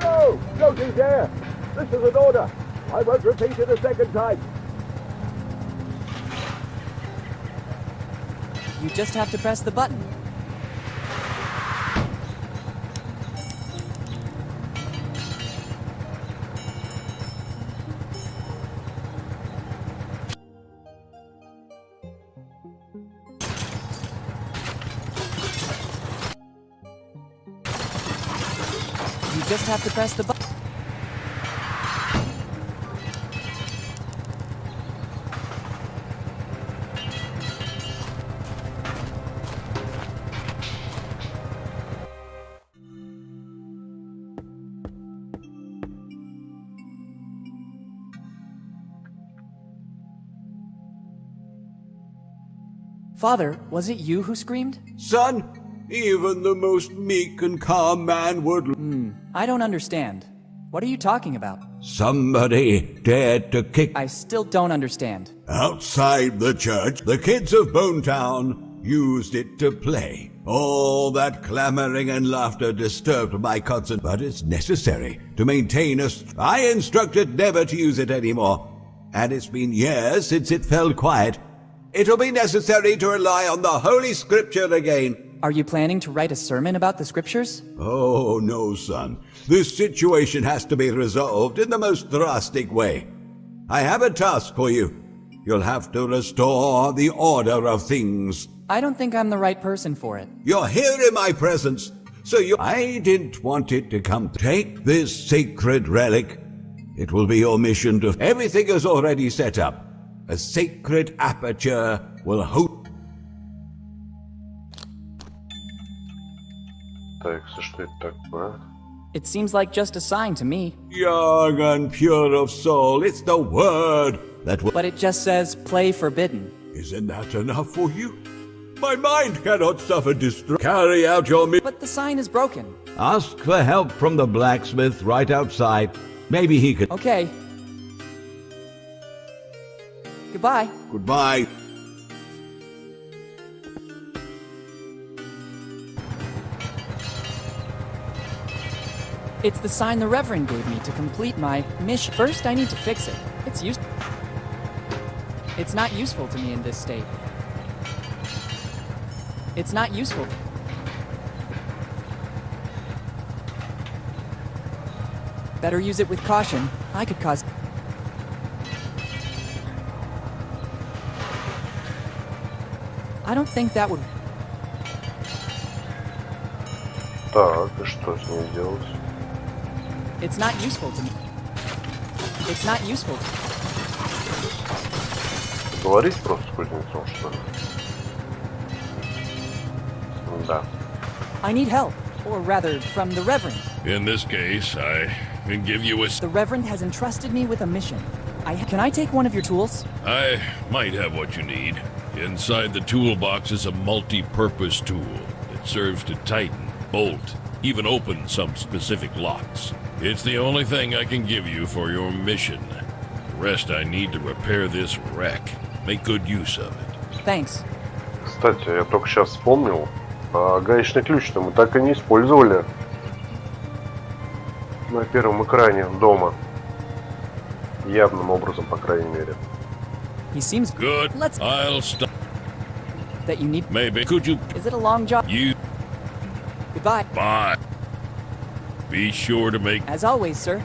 No! Don't you dare! This is an order! I won't repeat it a second time! You just have to press the button. You just have to press the button. Father, was it you who screamed? Son, even the most meek and calm man would... I don't understand. What are you talking about? Somebody dared to kick... I still don't understand. Outside the church, the kids of Bonetown used it to play. All that clamoring and laughter disturbed my concert, but it's necessary to maintain a... I instructed never to use it anymore, and it's been years since it fell quiet. It'll be necessary to rely on the Holy Scripture again. Are you planning to write a sermon about the Scriptures? Oh, no, son. This situation has to be resolved in the most drastic way. I have a task for you. You'll have to restore the order of things. I don't think I'm the right person for it. You're here in my presence, so I didn't want it to come. Take this sacred relic. It will be your mission to... Everything is already set up. A sacred aperture will hold... Так, что это такое? It seems like just a sign to me. Young and pure of soul, it's the word that will... But it just says, play forbidden. Isn't that enough for you? My mind cannot suffer distress. Carry out your mission. But the sign is broken. Ask for help from the blacksmith right outside. Maybe he could... Okay. Goodbye. Goodbye. It's the sign the Reverend gave me to complete my mission. First, I need to fix it. It's not useful to me in this state. It's not useful. Better use it with caution. I could cause... I don't think that would... Так, и что с ней делать? It's not useful to me. It's not useful to me. Поговорить просто с кузнецом, что ли? Да. I need help. Or rather, from the Reverend. In this case, I can give you a... The Reverend has entrusted me with a mission. Can I take one of your tools? I might have what you need. Inside the toolbox is a multi-purpose tool. It serves to tighten, bolt, even open some specific locks. It's the only thing I can give you for your mission. The rest I need to repair this wreck. Make good use of it. Thanks. Кстати, я только сейчас вспомнил, гаечный ключ-то мы так и не использовали на первом экране дома. Явным образом, по крайней мере. He seems good. Let's... I'll stop. That you need... Maybe. Could you... Is it a long job? You... Goodbye. Bye. Be sure to make... As always, sir.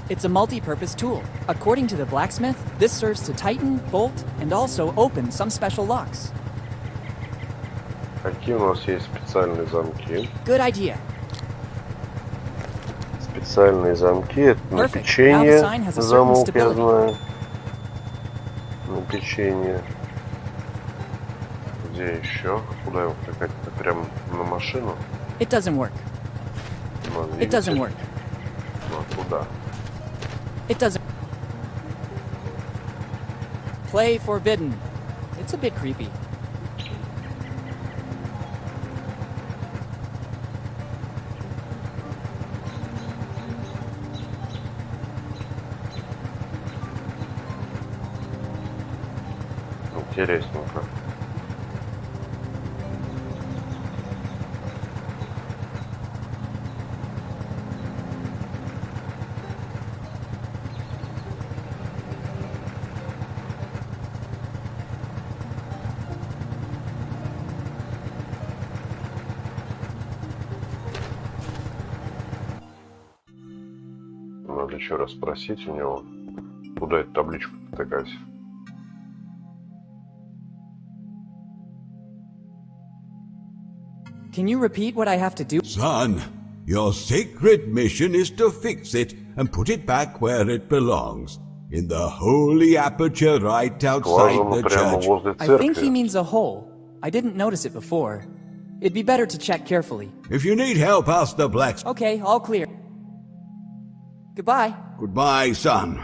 It's a multi-purpose tool. According to the blacksmith, this serves to tighten, bolt, and also open some special locks. Какие у нас есть специальные замки? Good idea. Специальные замки. Это на печенье замок, я знаю. На печенье. Где еще? Куда его втыкать? Прям на машину? It doesn't work. It doesn't work. Ну, куда? It doesn't. Play forbidden. It's a bit creepy. Интересненько. Надо еще раз спросить у него, куда эту табличку потыкать. Can you repeat what I have to do? Son, your sacred mission is to fix it and put it back where it belongs. In the holy aperture right outside the church. I think he means a hole. I didn't notice it before. It'd be better to check carefully. If you need help, ask the blacksmith. Okay, all clear. Goodbye. Goodbye, son.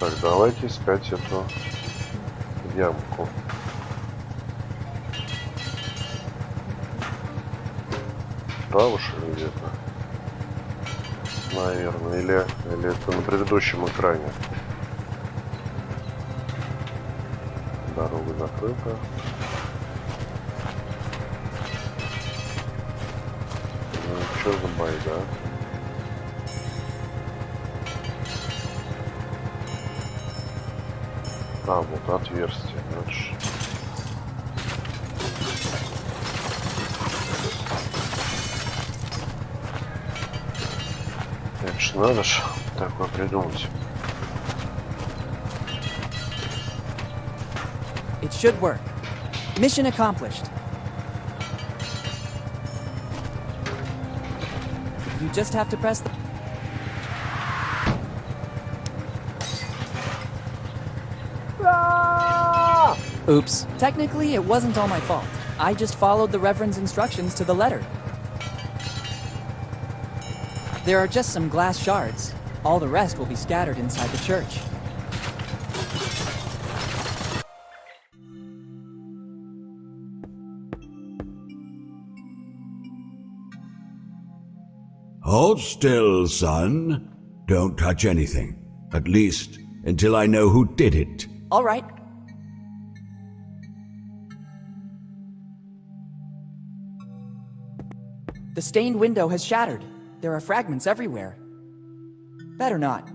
Так, давайте искать эту ямку. Справа, что ли, где-то? Наверное, или это на предыдущем экране. Дорога закрыта. Ну, что за байда? А, вот отверстие, дальше. Это ж надо ж такое придумать. It should work. Mission accomplished. You just have to press the... Oops. Technically, it wasn't all my fault. I just followed the Reverend's instructions to the letter. There are just some glass shards. All the rest will be scattered inside the church. Hold still, son. Don't touch anything. At least until I know who did it. All right. The stained window has shattered. There are fragments everywhere. Better not.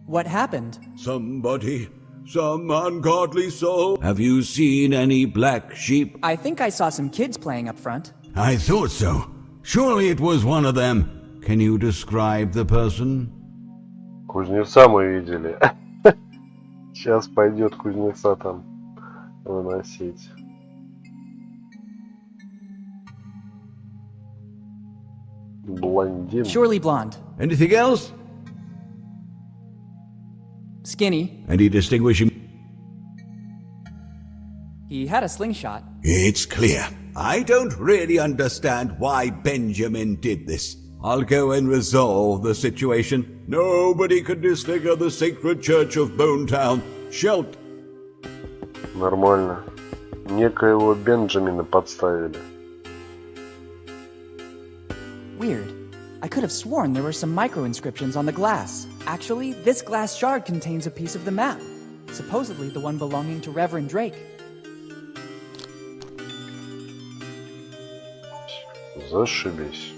What happened? Somebody, some ungodly soul. Have you seen any black sheep? I think I saw some kids playing up front. I thought so. Surely it was one of them. Can you describe the person? Кузнеца мы видели. Сейчас пойдет кузнеца там выносить. Блондин. Surely blonde. Anything else? Skinny. Any distinguishing? He had a slingshot. It's clear. I don't really understand why Benjamin did this. I'll go and resolve the situation. Nobody can disfigure the sacred church of Bonetown. Shalt. Нормально. Некоего Бенджамина подставили. Weird. I could have sworn there were some micro-inscriptions on the glass. Actually, this glass shard contains a piece of the map. supposedly the one belonging to Reverend Drake. Зашибись.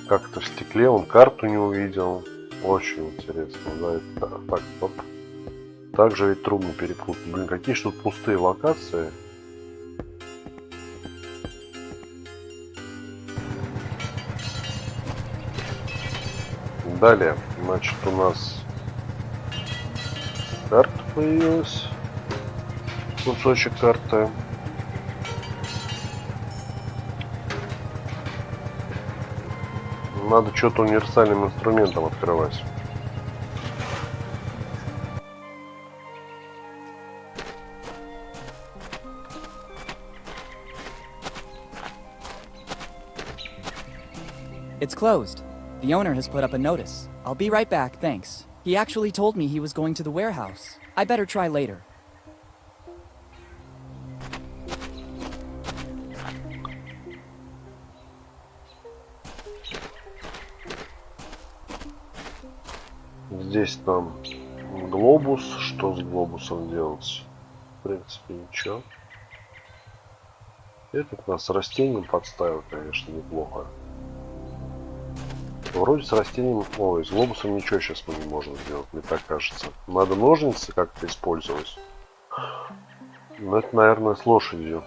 Как-то в стекле он карту не увидел. Очень интересно, да, это так, вот. Так же ведь трудно перепутать. Блин, какие же тут пустые локации. Далее, значит, у нас карта появилась. Кусочек карты. Надо что-то универсальным инструментом открывать. It's closed. The owner has put up a notice. I'll be right back, thanks. He actually told me he was going to the warehouse. I better try later. Здесь там глобус. Что с глобусом делать? В принципе, ничего. Этот нас с растением подставил, конечно, неплохо. Вроде с растением... Ой, с глобусом ничего сейчас мы не можем сделать, мне так кажется. Надо ножницы как-то использовать. Но это, наверное, с лошадью.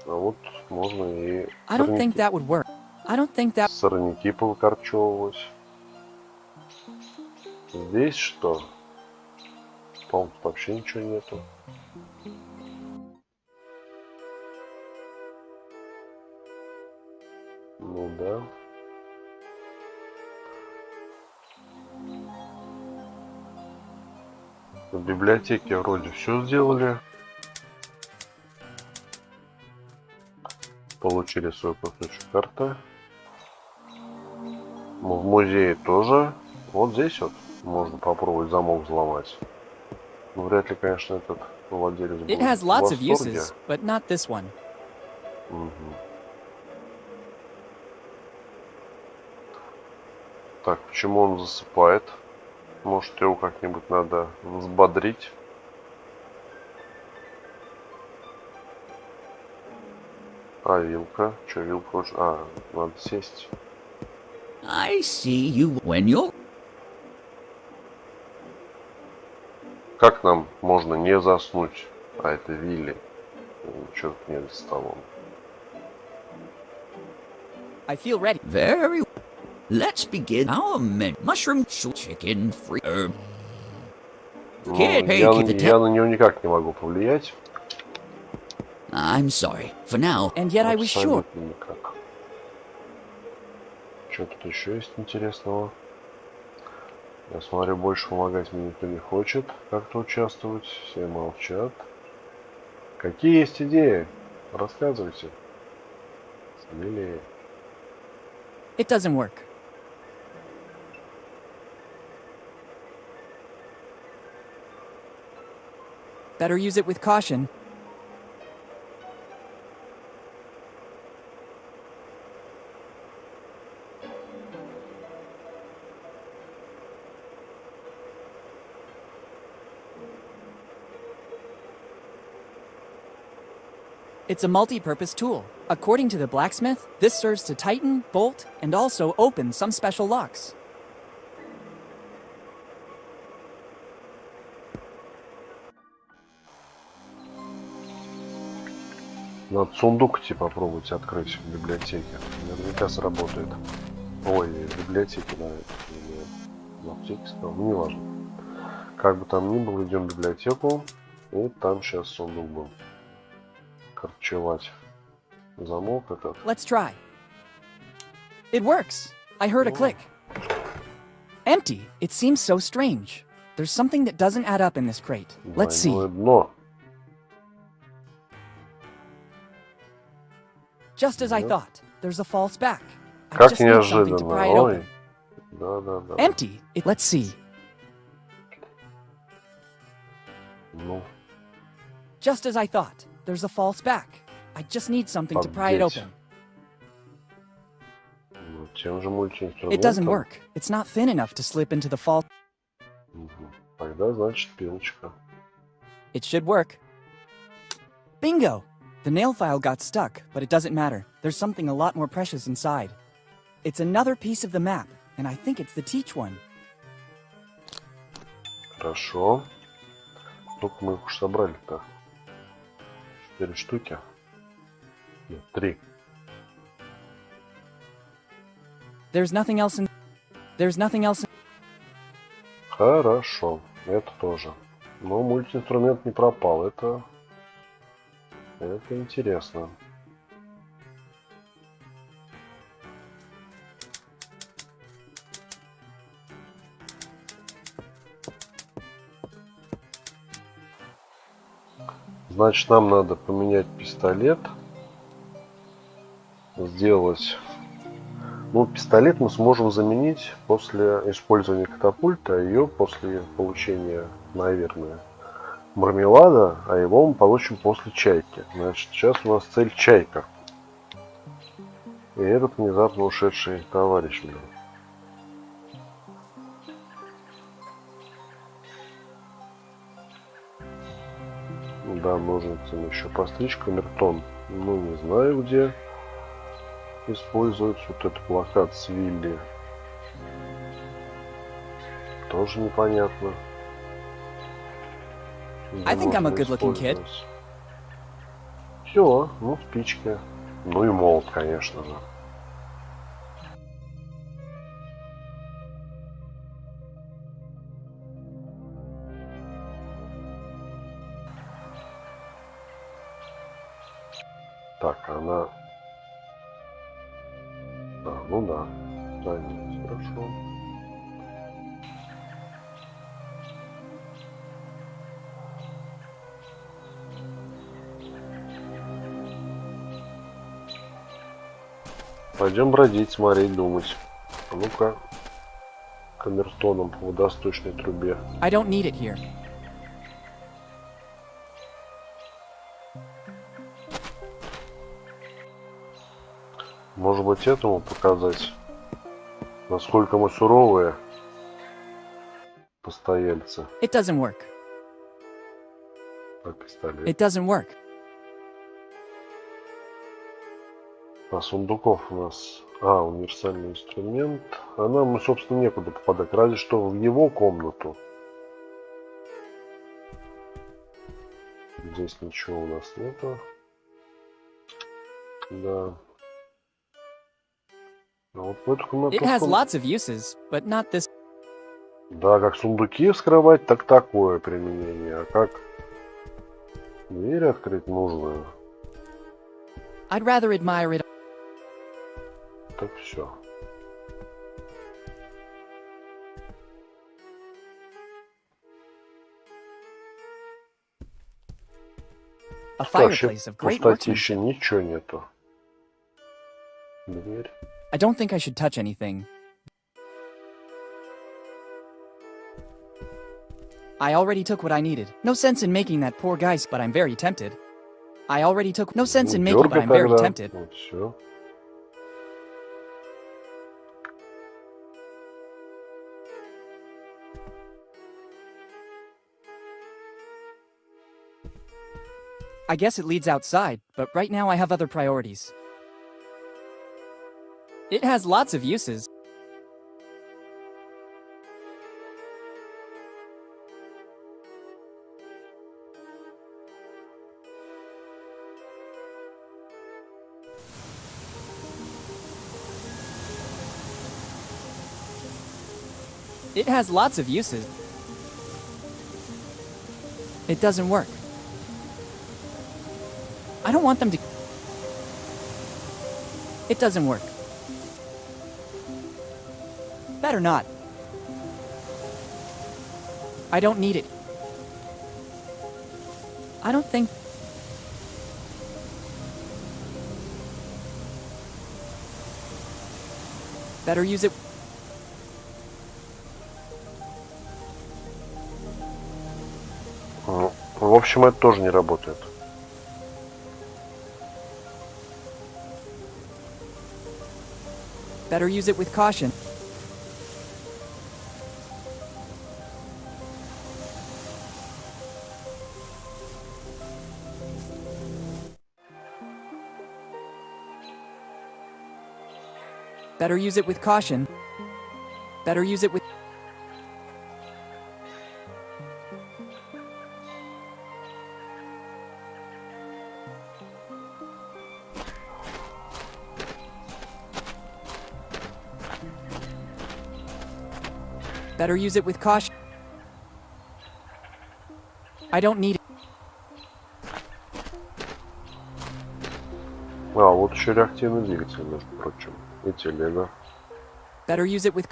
А вот можно и сорняки повыкорчевывать. Здесь что? По-моему, тут вообще ничего нету. Ну да. В библиотеке вроде все сделали. Получили свой кусочек карты. В музее тоже. Вот здесь вот можно попробовать замок взломать. Ну, вряд ли, конечно, этот владелец будет It has в lots of восторге. uses, but not this one. Так, почему он засыпает? Может, его как-нибудь надо взбодрить? А, вилка. Че, вилка уже... А, надо сесть. I see you when you're... Как нам можно не заснуть? А это Вилли. Что тут нет за столом? I feel ready. Very... Let's begin our menu. Mushroom chicken free. Ну, я на него никак не могу повлиять. I'm sorry. For now. And yet I was sure. Никак. Что тут еще есть интересного? Я смотрю, больше помогать мне никто не хочет как-то участвовать. Все молчат. Какие есть идеи? Рассказывайте. Смелее. It doesn't work. Better use it with caution. It's a multi-purpose tool. According to the blacksmith, this serves to tighten, bolt, and also open some special locks. Надо сундук типа попробовать открыть в библиотеке. Наверняка сработает. Ой, в библиотеке, да. В аптеке сказал. Ну, неважно. Как бы там ни было, идем в библиотеку. И там сейчас сундук будем корчевать. Замок этот. Let's try. It works. I heard a click. Empty. It seems so strange. There's something that doesn't add up in this crate. Let's see. Дно. Just as I thought. There's a false back. I Как just need something to pry it неожиданно. open. Ой. Да. Empty. Let's see. Ну, Just as I thought. There's a false back. I just need something to pry it open. ну, тем же мультиинструментом. It doesn't work. It's not thin enough to slip into the false. Тогда, значит, пилочка. It should work. Bingo! The nail file got stuck, but it doesn't matter. There's something a lot more precious inside. It's another piece of the map, and I think it's the teach one. Хорошо. Сколько мы их уж собрали-то? 4 штуки. Нет, 3. There's nothing else in... There's nothing else in... Хорошо. Это тоже. Но мультиинструмент не пропал. Это интересно. Значит, нам надо поменять пистолет. Сделать... Ну, пистолет мы сможем заменить после использования катапульта, а ее после получения, наверное, мармелада, а его мы получим после чайки. Значит, сейчас у нас цель чайка. И этот внезапно ушедший товарищ, блин. Да, ножницами еще постричь камертон. Ну, не знаю, где используется. Вот этот плакат с Вилли. Тоже непонятно. I think I'm a good-looking kid. Все, ну, спички. Ну и молот, конечно же. Так, она... А, ну да. Да, нет, хорошо. Пойдем бродить, смотреть, думать. А ну-ка. Камертоном по водосточной трубе. I don't need it here. Может быть, этому показать, насколько мы суровые постояльцы. It doesn't work. А пистолет? It doesn't work. А сундуков у нас... А, универсальный инструмент. А нам, собственно, некуда попадать. Разве что в его комнату. Здесь ничего у нас нету. Да. А вот в эту комнату... It has lots of uses, but not this. Да, как сундуки вскрывать, так такое применение. А как дверь открыть нужную? I'd rather admire it. Так все. A fireplace of great пустотища, workmanship. ничего нету. Дверь. I don't think I should touch anything. I already took what I needed. No sense in making that poor guy, but I'm very tempted. I already took... No sense in making, but I'm very tempted. Вот все. I guess it leads outside, but right now I have other priorities. It has lots of uses. It has lots of uses. It doesn't work. I don't want them to... It doesn't work. Better not. I don't need it. I don't think... Better use it... В общем, это тоже не работает. Better use it with caution. Better use it with caution. Better use it with... Better use it with caution. I don't need it. А, вот еще реактивный двигатель, между прочим. И телега. Better use it with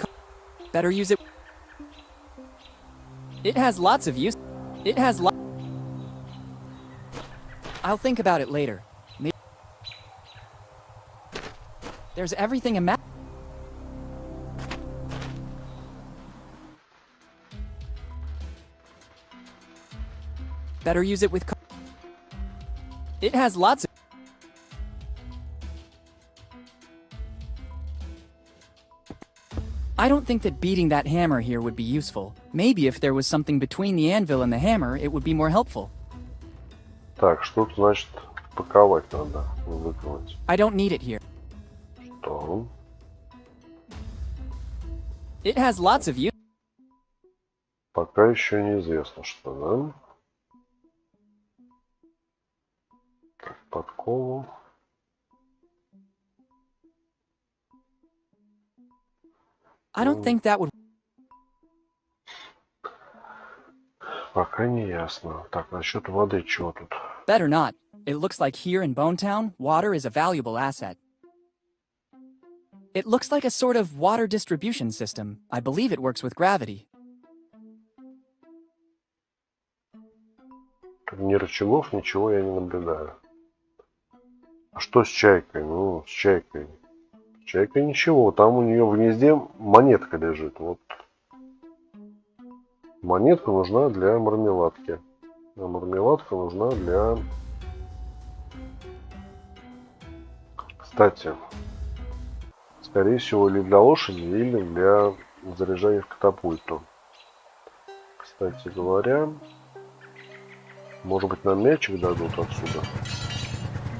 Better use it. It has lots of use. It has I'll think about it later. There's everything a map. Better use it with It has lots of... I don't think that beating that hammer here would be useful. Maybe if there was something between the anvil and the hammer, it would be more helpful. Так, что-то, значит, паковать надо, выковать. I don't need it here. Что? It has lots of use. Пока еще неизвестно, что, да? Так, подкову. I don't think that would... Пока не ясно. Так, насчет воды чего тут? Better not. It looks like here in Bonetown, water is a valuable asset. It looks like a sort of water distribution system. I believe it works with gravity. Ни рычагов, ничего я не наблюдаю. А что с чайкой? Ну, с чайкой. С чайкой ничего. Там у нее в гнезде монетка лежит. Вот. Монетка нужна для мармеладки. А мармеладка нужна для... Кстати, скорее всего, или для лошади, или для заряжания в катапульту. Кстати говоря, может быть, нам мячик дадут отсюда,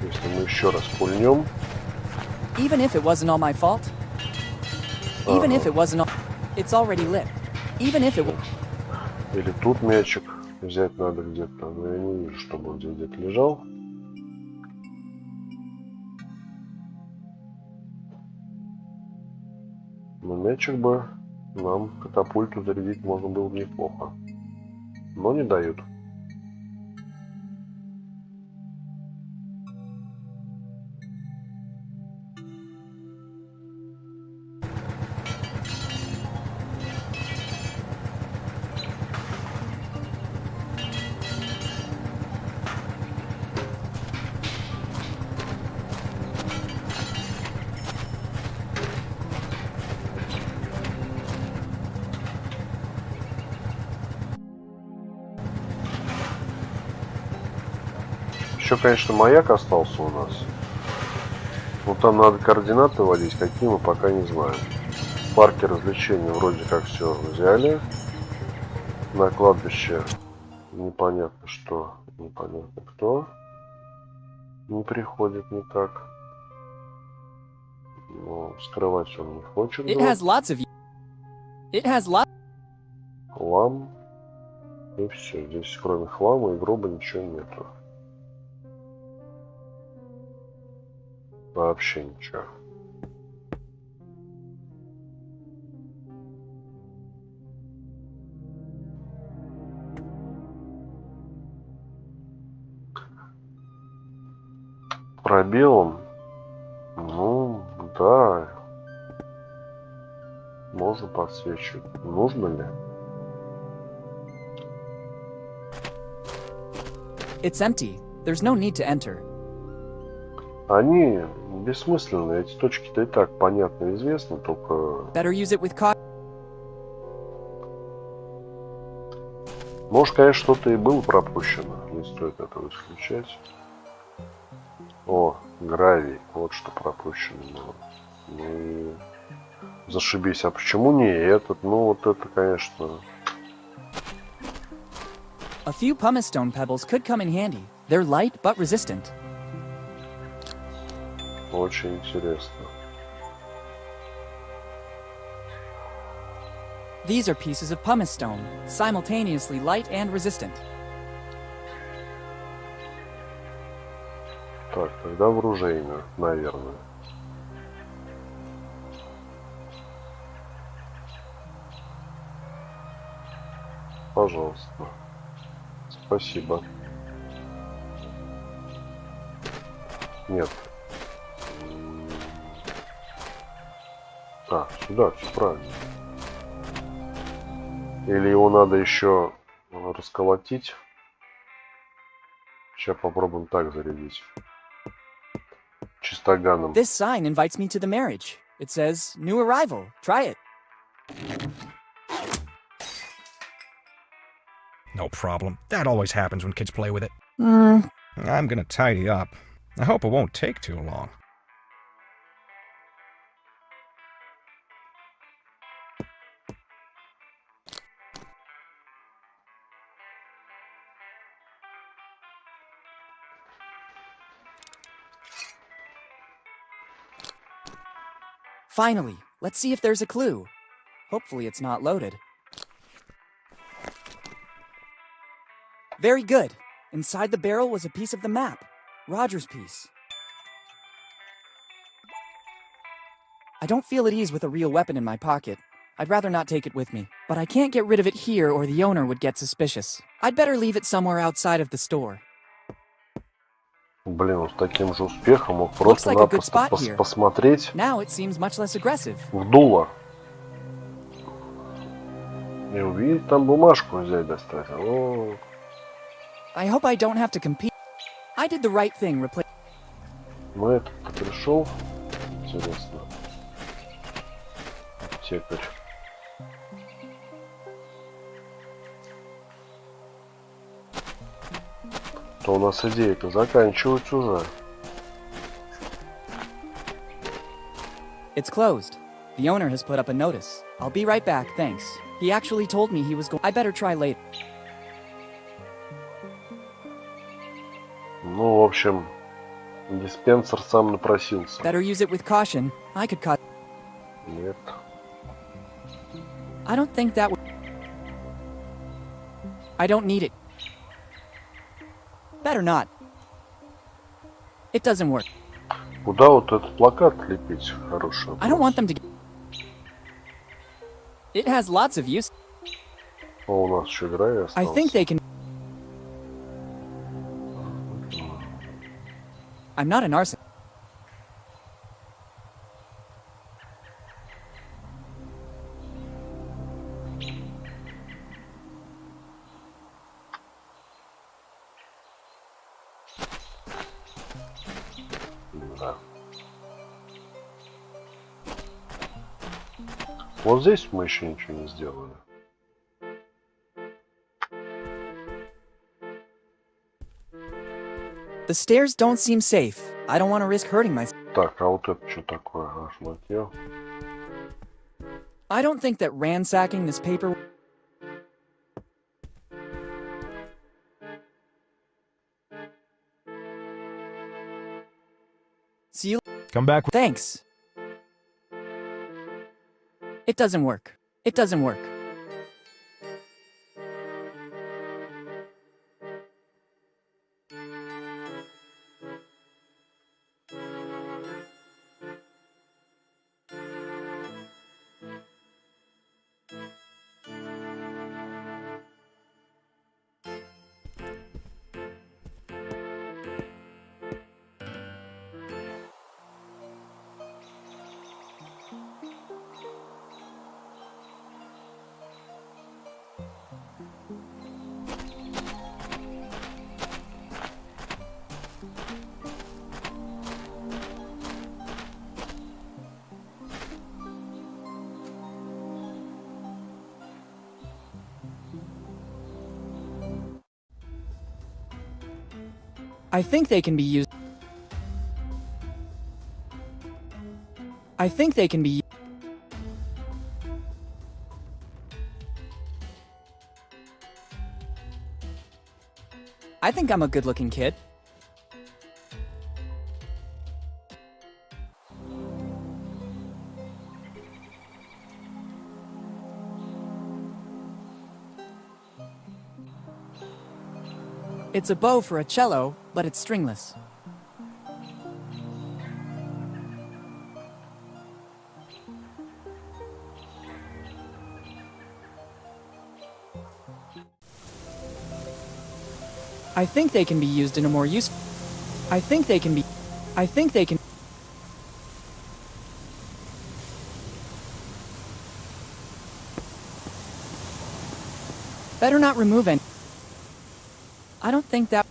если мы еще раз пульнем. Even if it wasn't all my fault. Even if it wasn't all... It's already lit. Even if it was... Или тут мячик взять надо где-то, но я не вижу, чтобы он здесь где-то лежал. Но мячик бы нам катапульту зарядить можно было бы неплохо. Но не дают. Еще, конечно, маяк остался у нас. Но там надо координаты вводить, какие мы пока не знаем. В парке развлечений вроде как все взяли. На кладбище непонятно что, непонятно кто. Не приходит никак. Но скрывать он не хочет. Хлам. И все. Здесь кроме хлама и гроба ничего нету. Вообще ничего. Пробелом? Ну, да. Можно подсвечивать. Нужно ли? It's empty. There's no need to enter. Они бессмысленны. Эти точки-то и так понятно и известны, только... Better use it with caution. Может, конечно, что-то и было пропущено. Не стоит этого исключать. О, гравий. Вот что пропущено было. Ну и... Зашибись. А почему не этот? Ну, вот это, конечно... A few pumice stone pebbles could come in handy. They're light but resistant. Очень интересно. These are pieces of pumice stone, simultaneously light and resistant. Так, тогда в оружейную, наверное. Пожалуйста. Спасибо. Нет. А, сюда, все правильно. Или его надо еще расколотить. Сейчас попробуем так зарядить. Чистоганом. This sign invites me to the marriage. It says, new arrival. Try it. No problem. That always happens when kids play with it. I'm gonna tidy up. I hope it won't take too long. Finally, let's see if there's a clue. Hopefully it's not loaded. Very good. Inside the barrel was a piece of the map. Roger's piece. I don't feel at ease with a real weapon in my pocket. I'd rather not take it with me. But I can't get rid of it here or the owner would get suspicious. I'd better leave it somewhere outside of the store. Блин, с таким же успехом мог просто-напросто посмотреть Now it seems much less aggressive. в дуло. И увидеть там бумажку взять достать. О. I hope I don't have to compete. I did the right thing, replace. Ну этот-то пришел. Интересно. Аптекарь. То у нас идеи-то заканчиваются уже. It's closed. The owner has put up a notice. I'll be right back, thanks. He actually told me he was going. I better try later. Ну, в общем, диспенсер сам напросился. Better use it with caution. I could cut. Нет. I don't think that would. I don't need it. Better not. It doesn't work. Куда вот этот плакат лепить хороший? I don't want them to. It has lots of use. О, у нас еще гравий остался. I think they can. I'm not an arsonist. Да. Вот здесь мы еще ничего не сделали. The stairs don't seem safe. I don't want to risk hurting myself. Так, а вот это что такое? Шматье. I don't think that ransacking this paper. See you. Come back. Thanks. It doesn't work. It doesn't work. I think they can be used. I think they can be. I think I'm a good-looking kid. It's a bow for a cello, but it's stringless. I think they can be used in a more useful... I think they can... Better not remove any... I don't think that...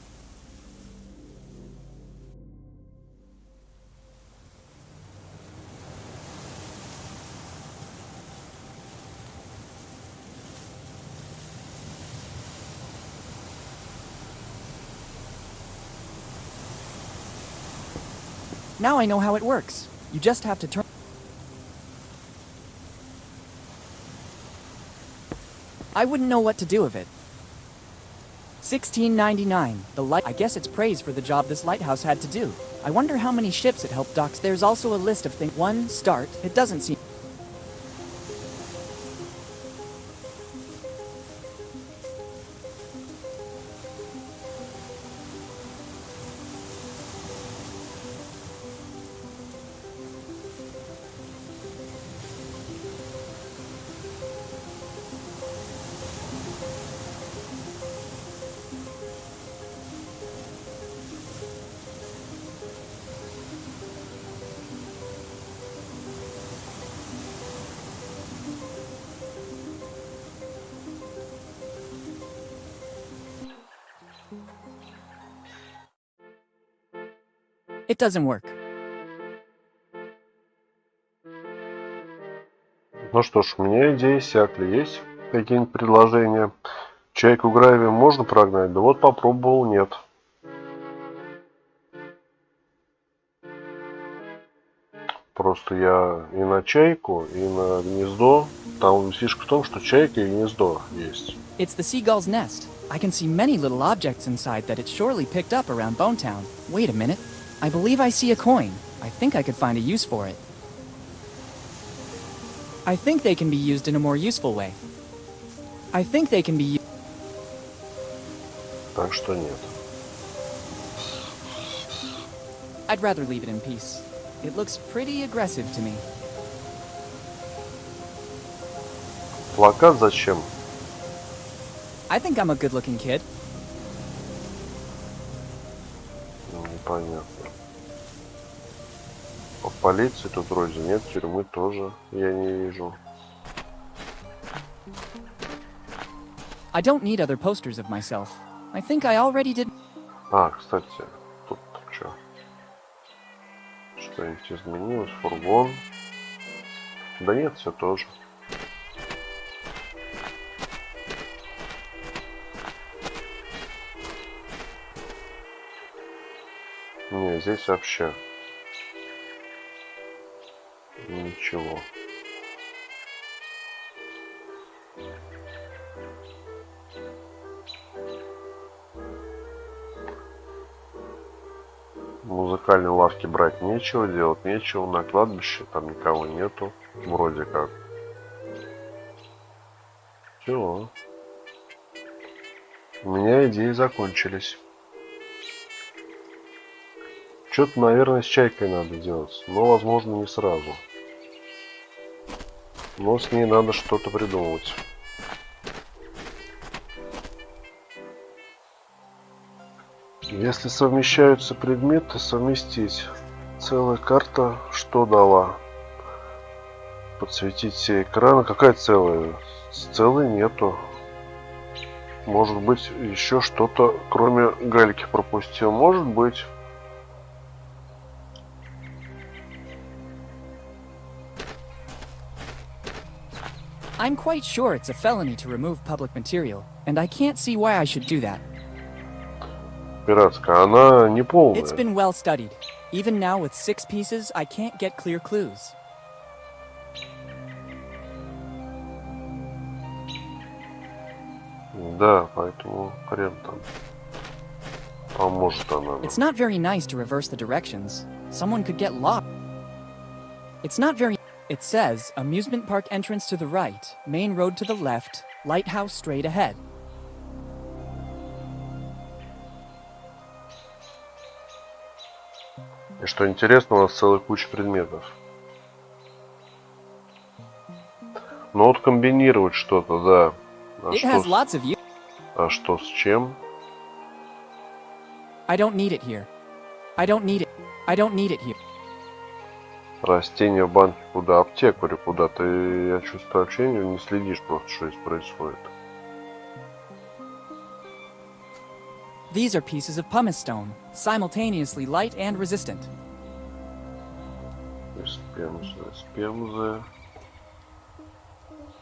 Now I know how it works. You just have to turn... I wouldn't know what to do with it. $16.99. The light... I guess it's praise for the job this lighthouse had to do. I wonder how many ships it helped dock. There's also a list of things. 1. Start. It doesn't seem... It doesn't work. Ну что ж, у меня идеи иссякли. Есть какие-нибудь предложения? Чайку Грави можно прогнать? Да вот попробовал, нет. Просто я и на чайку, и на гнездо. Там фишка в том, что чайка и гнездо есть. It's the seagull's nest. I can see many little objects inside that it surely picked up around Bonetown. Wait a minute. I believe I see a coin. I think I could find a use for it. I think they can be used in a more useful way. I think they can be... Так что нет. I'd rather leave it in peace. It looks pretty aggressive to me. Плакат зачем? I think I'm a good-looking kid. Непонятно. В полиции тут вроде нет, тюрьмы тоже я не вижу. I don't need other posters of myself. I think I already did... А, кстати, тут что? Что-нибудь изменилось? Фургон? Да нет, все тоже. Не, здесь вообще ничего. Музыкальной лавки брать нечего, делать нечего. На кладбище там никого нету. Вроде как. Все. У меня идеи закончились. Что-то, наверное, с чайкой надо делать. Но, возможно, не сразу. Но с ней надо что-то придумывать. Если совмещаются предметы, совместить. Целая карта что дала? Подсветить все экраны. Какая целая? Целой нету. Может быть, еще что-то, кроме гальки, пропустил. Может быть. I'm quite sure it's a felony to remove public material, and I can't see why I should do that. Пиратская, она не полная. It's been well studied. Even now with 6 pieces, I can't get clear clues. Да, поэтому хрен там. Поможет она. It's not very nice to reverse the directions. Someone could get lost. It's not very... It says, amusement park entrance to the right, main road to the left, lighthouse straight ahead. И что интересно, у нас целая куча предметов. Ну вот комбинировать что-то, да. А что с чем? I don't need it here. I don't need it. I don't need it here. Растения в банке куда? Аптекарю куда? Ты, я чувствую, вообще не следишь просто, что здесь происходит. These are pieces of pumice stone, simultaneously light and resistant. Пемзы.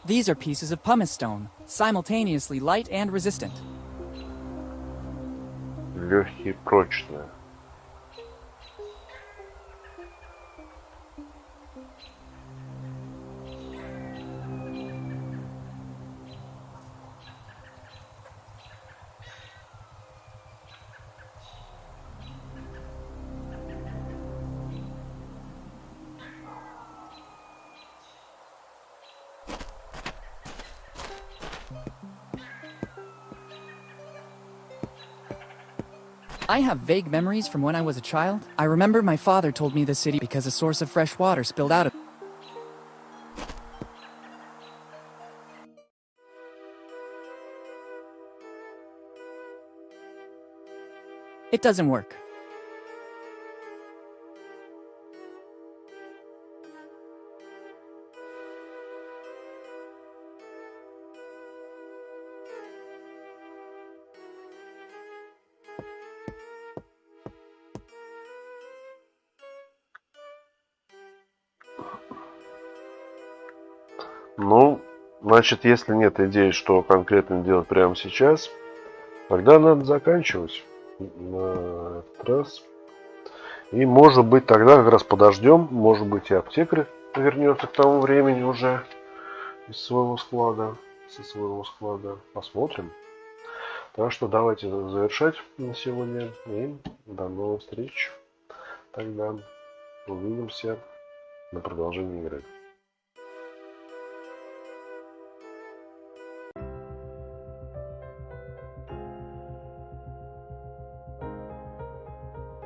These are pieces of pumice stone, simultaneously light and resistant. Легкие, прочные. I have vague memories from when I was a child. I remember my father told me the city because a source of fresh water spilled out of it. It doesn't work. Ну, значит, если нет идей, что конкретно делать прямо сейчас, тогда надо заканчивать на этот раз. И, может быть, тогда как раз подождем. Может быть, и аптекарь вернется к тому времени уже из своего склада, со своего склада. Посмотрим. Так что давайте завершать на сегодня. И до новых встреч. Тогда увидимся на продолжении игры.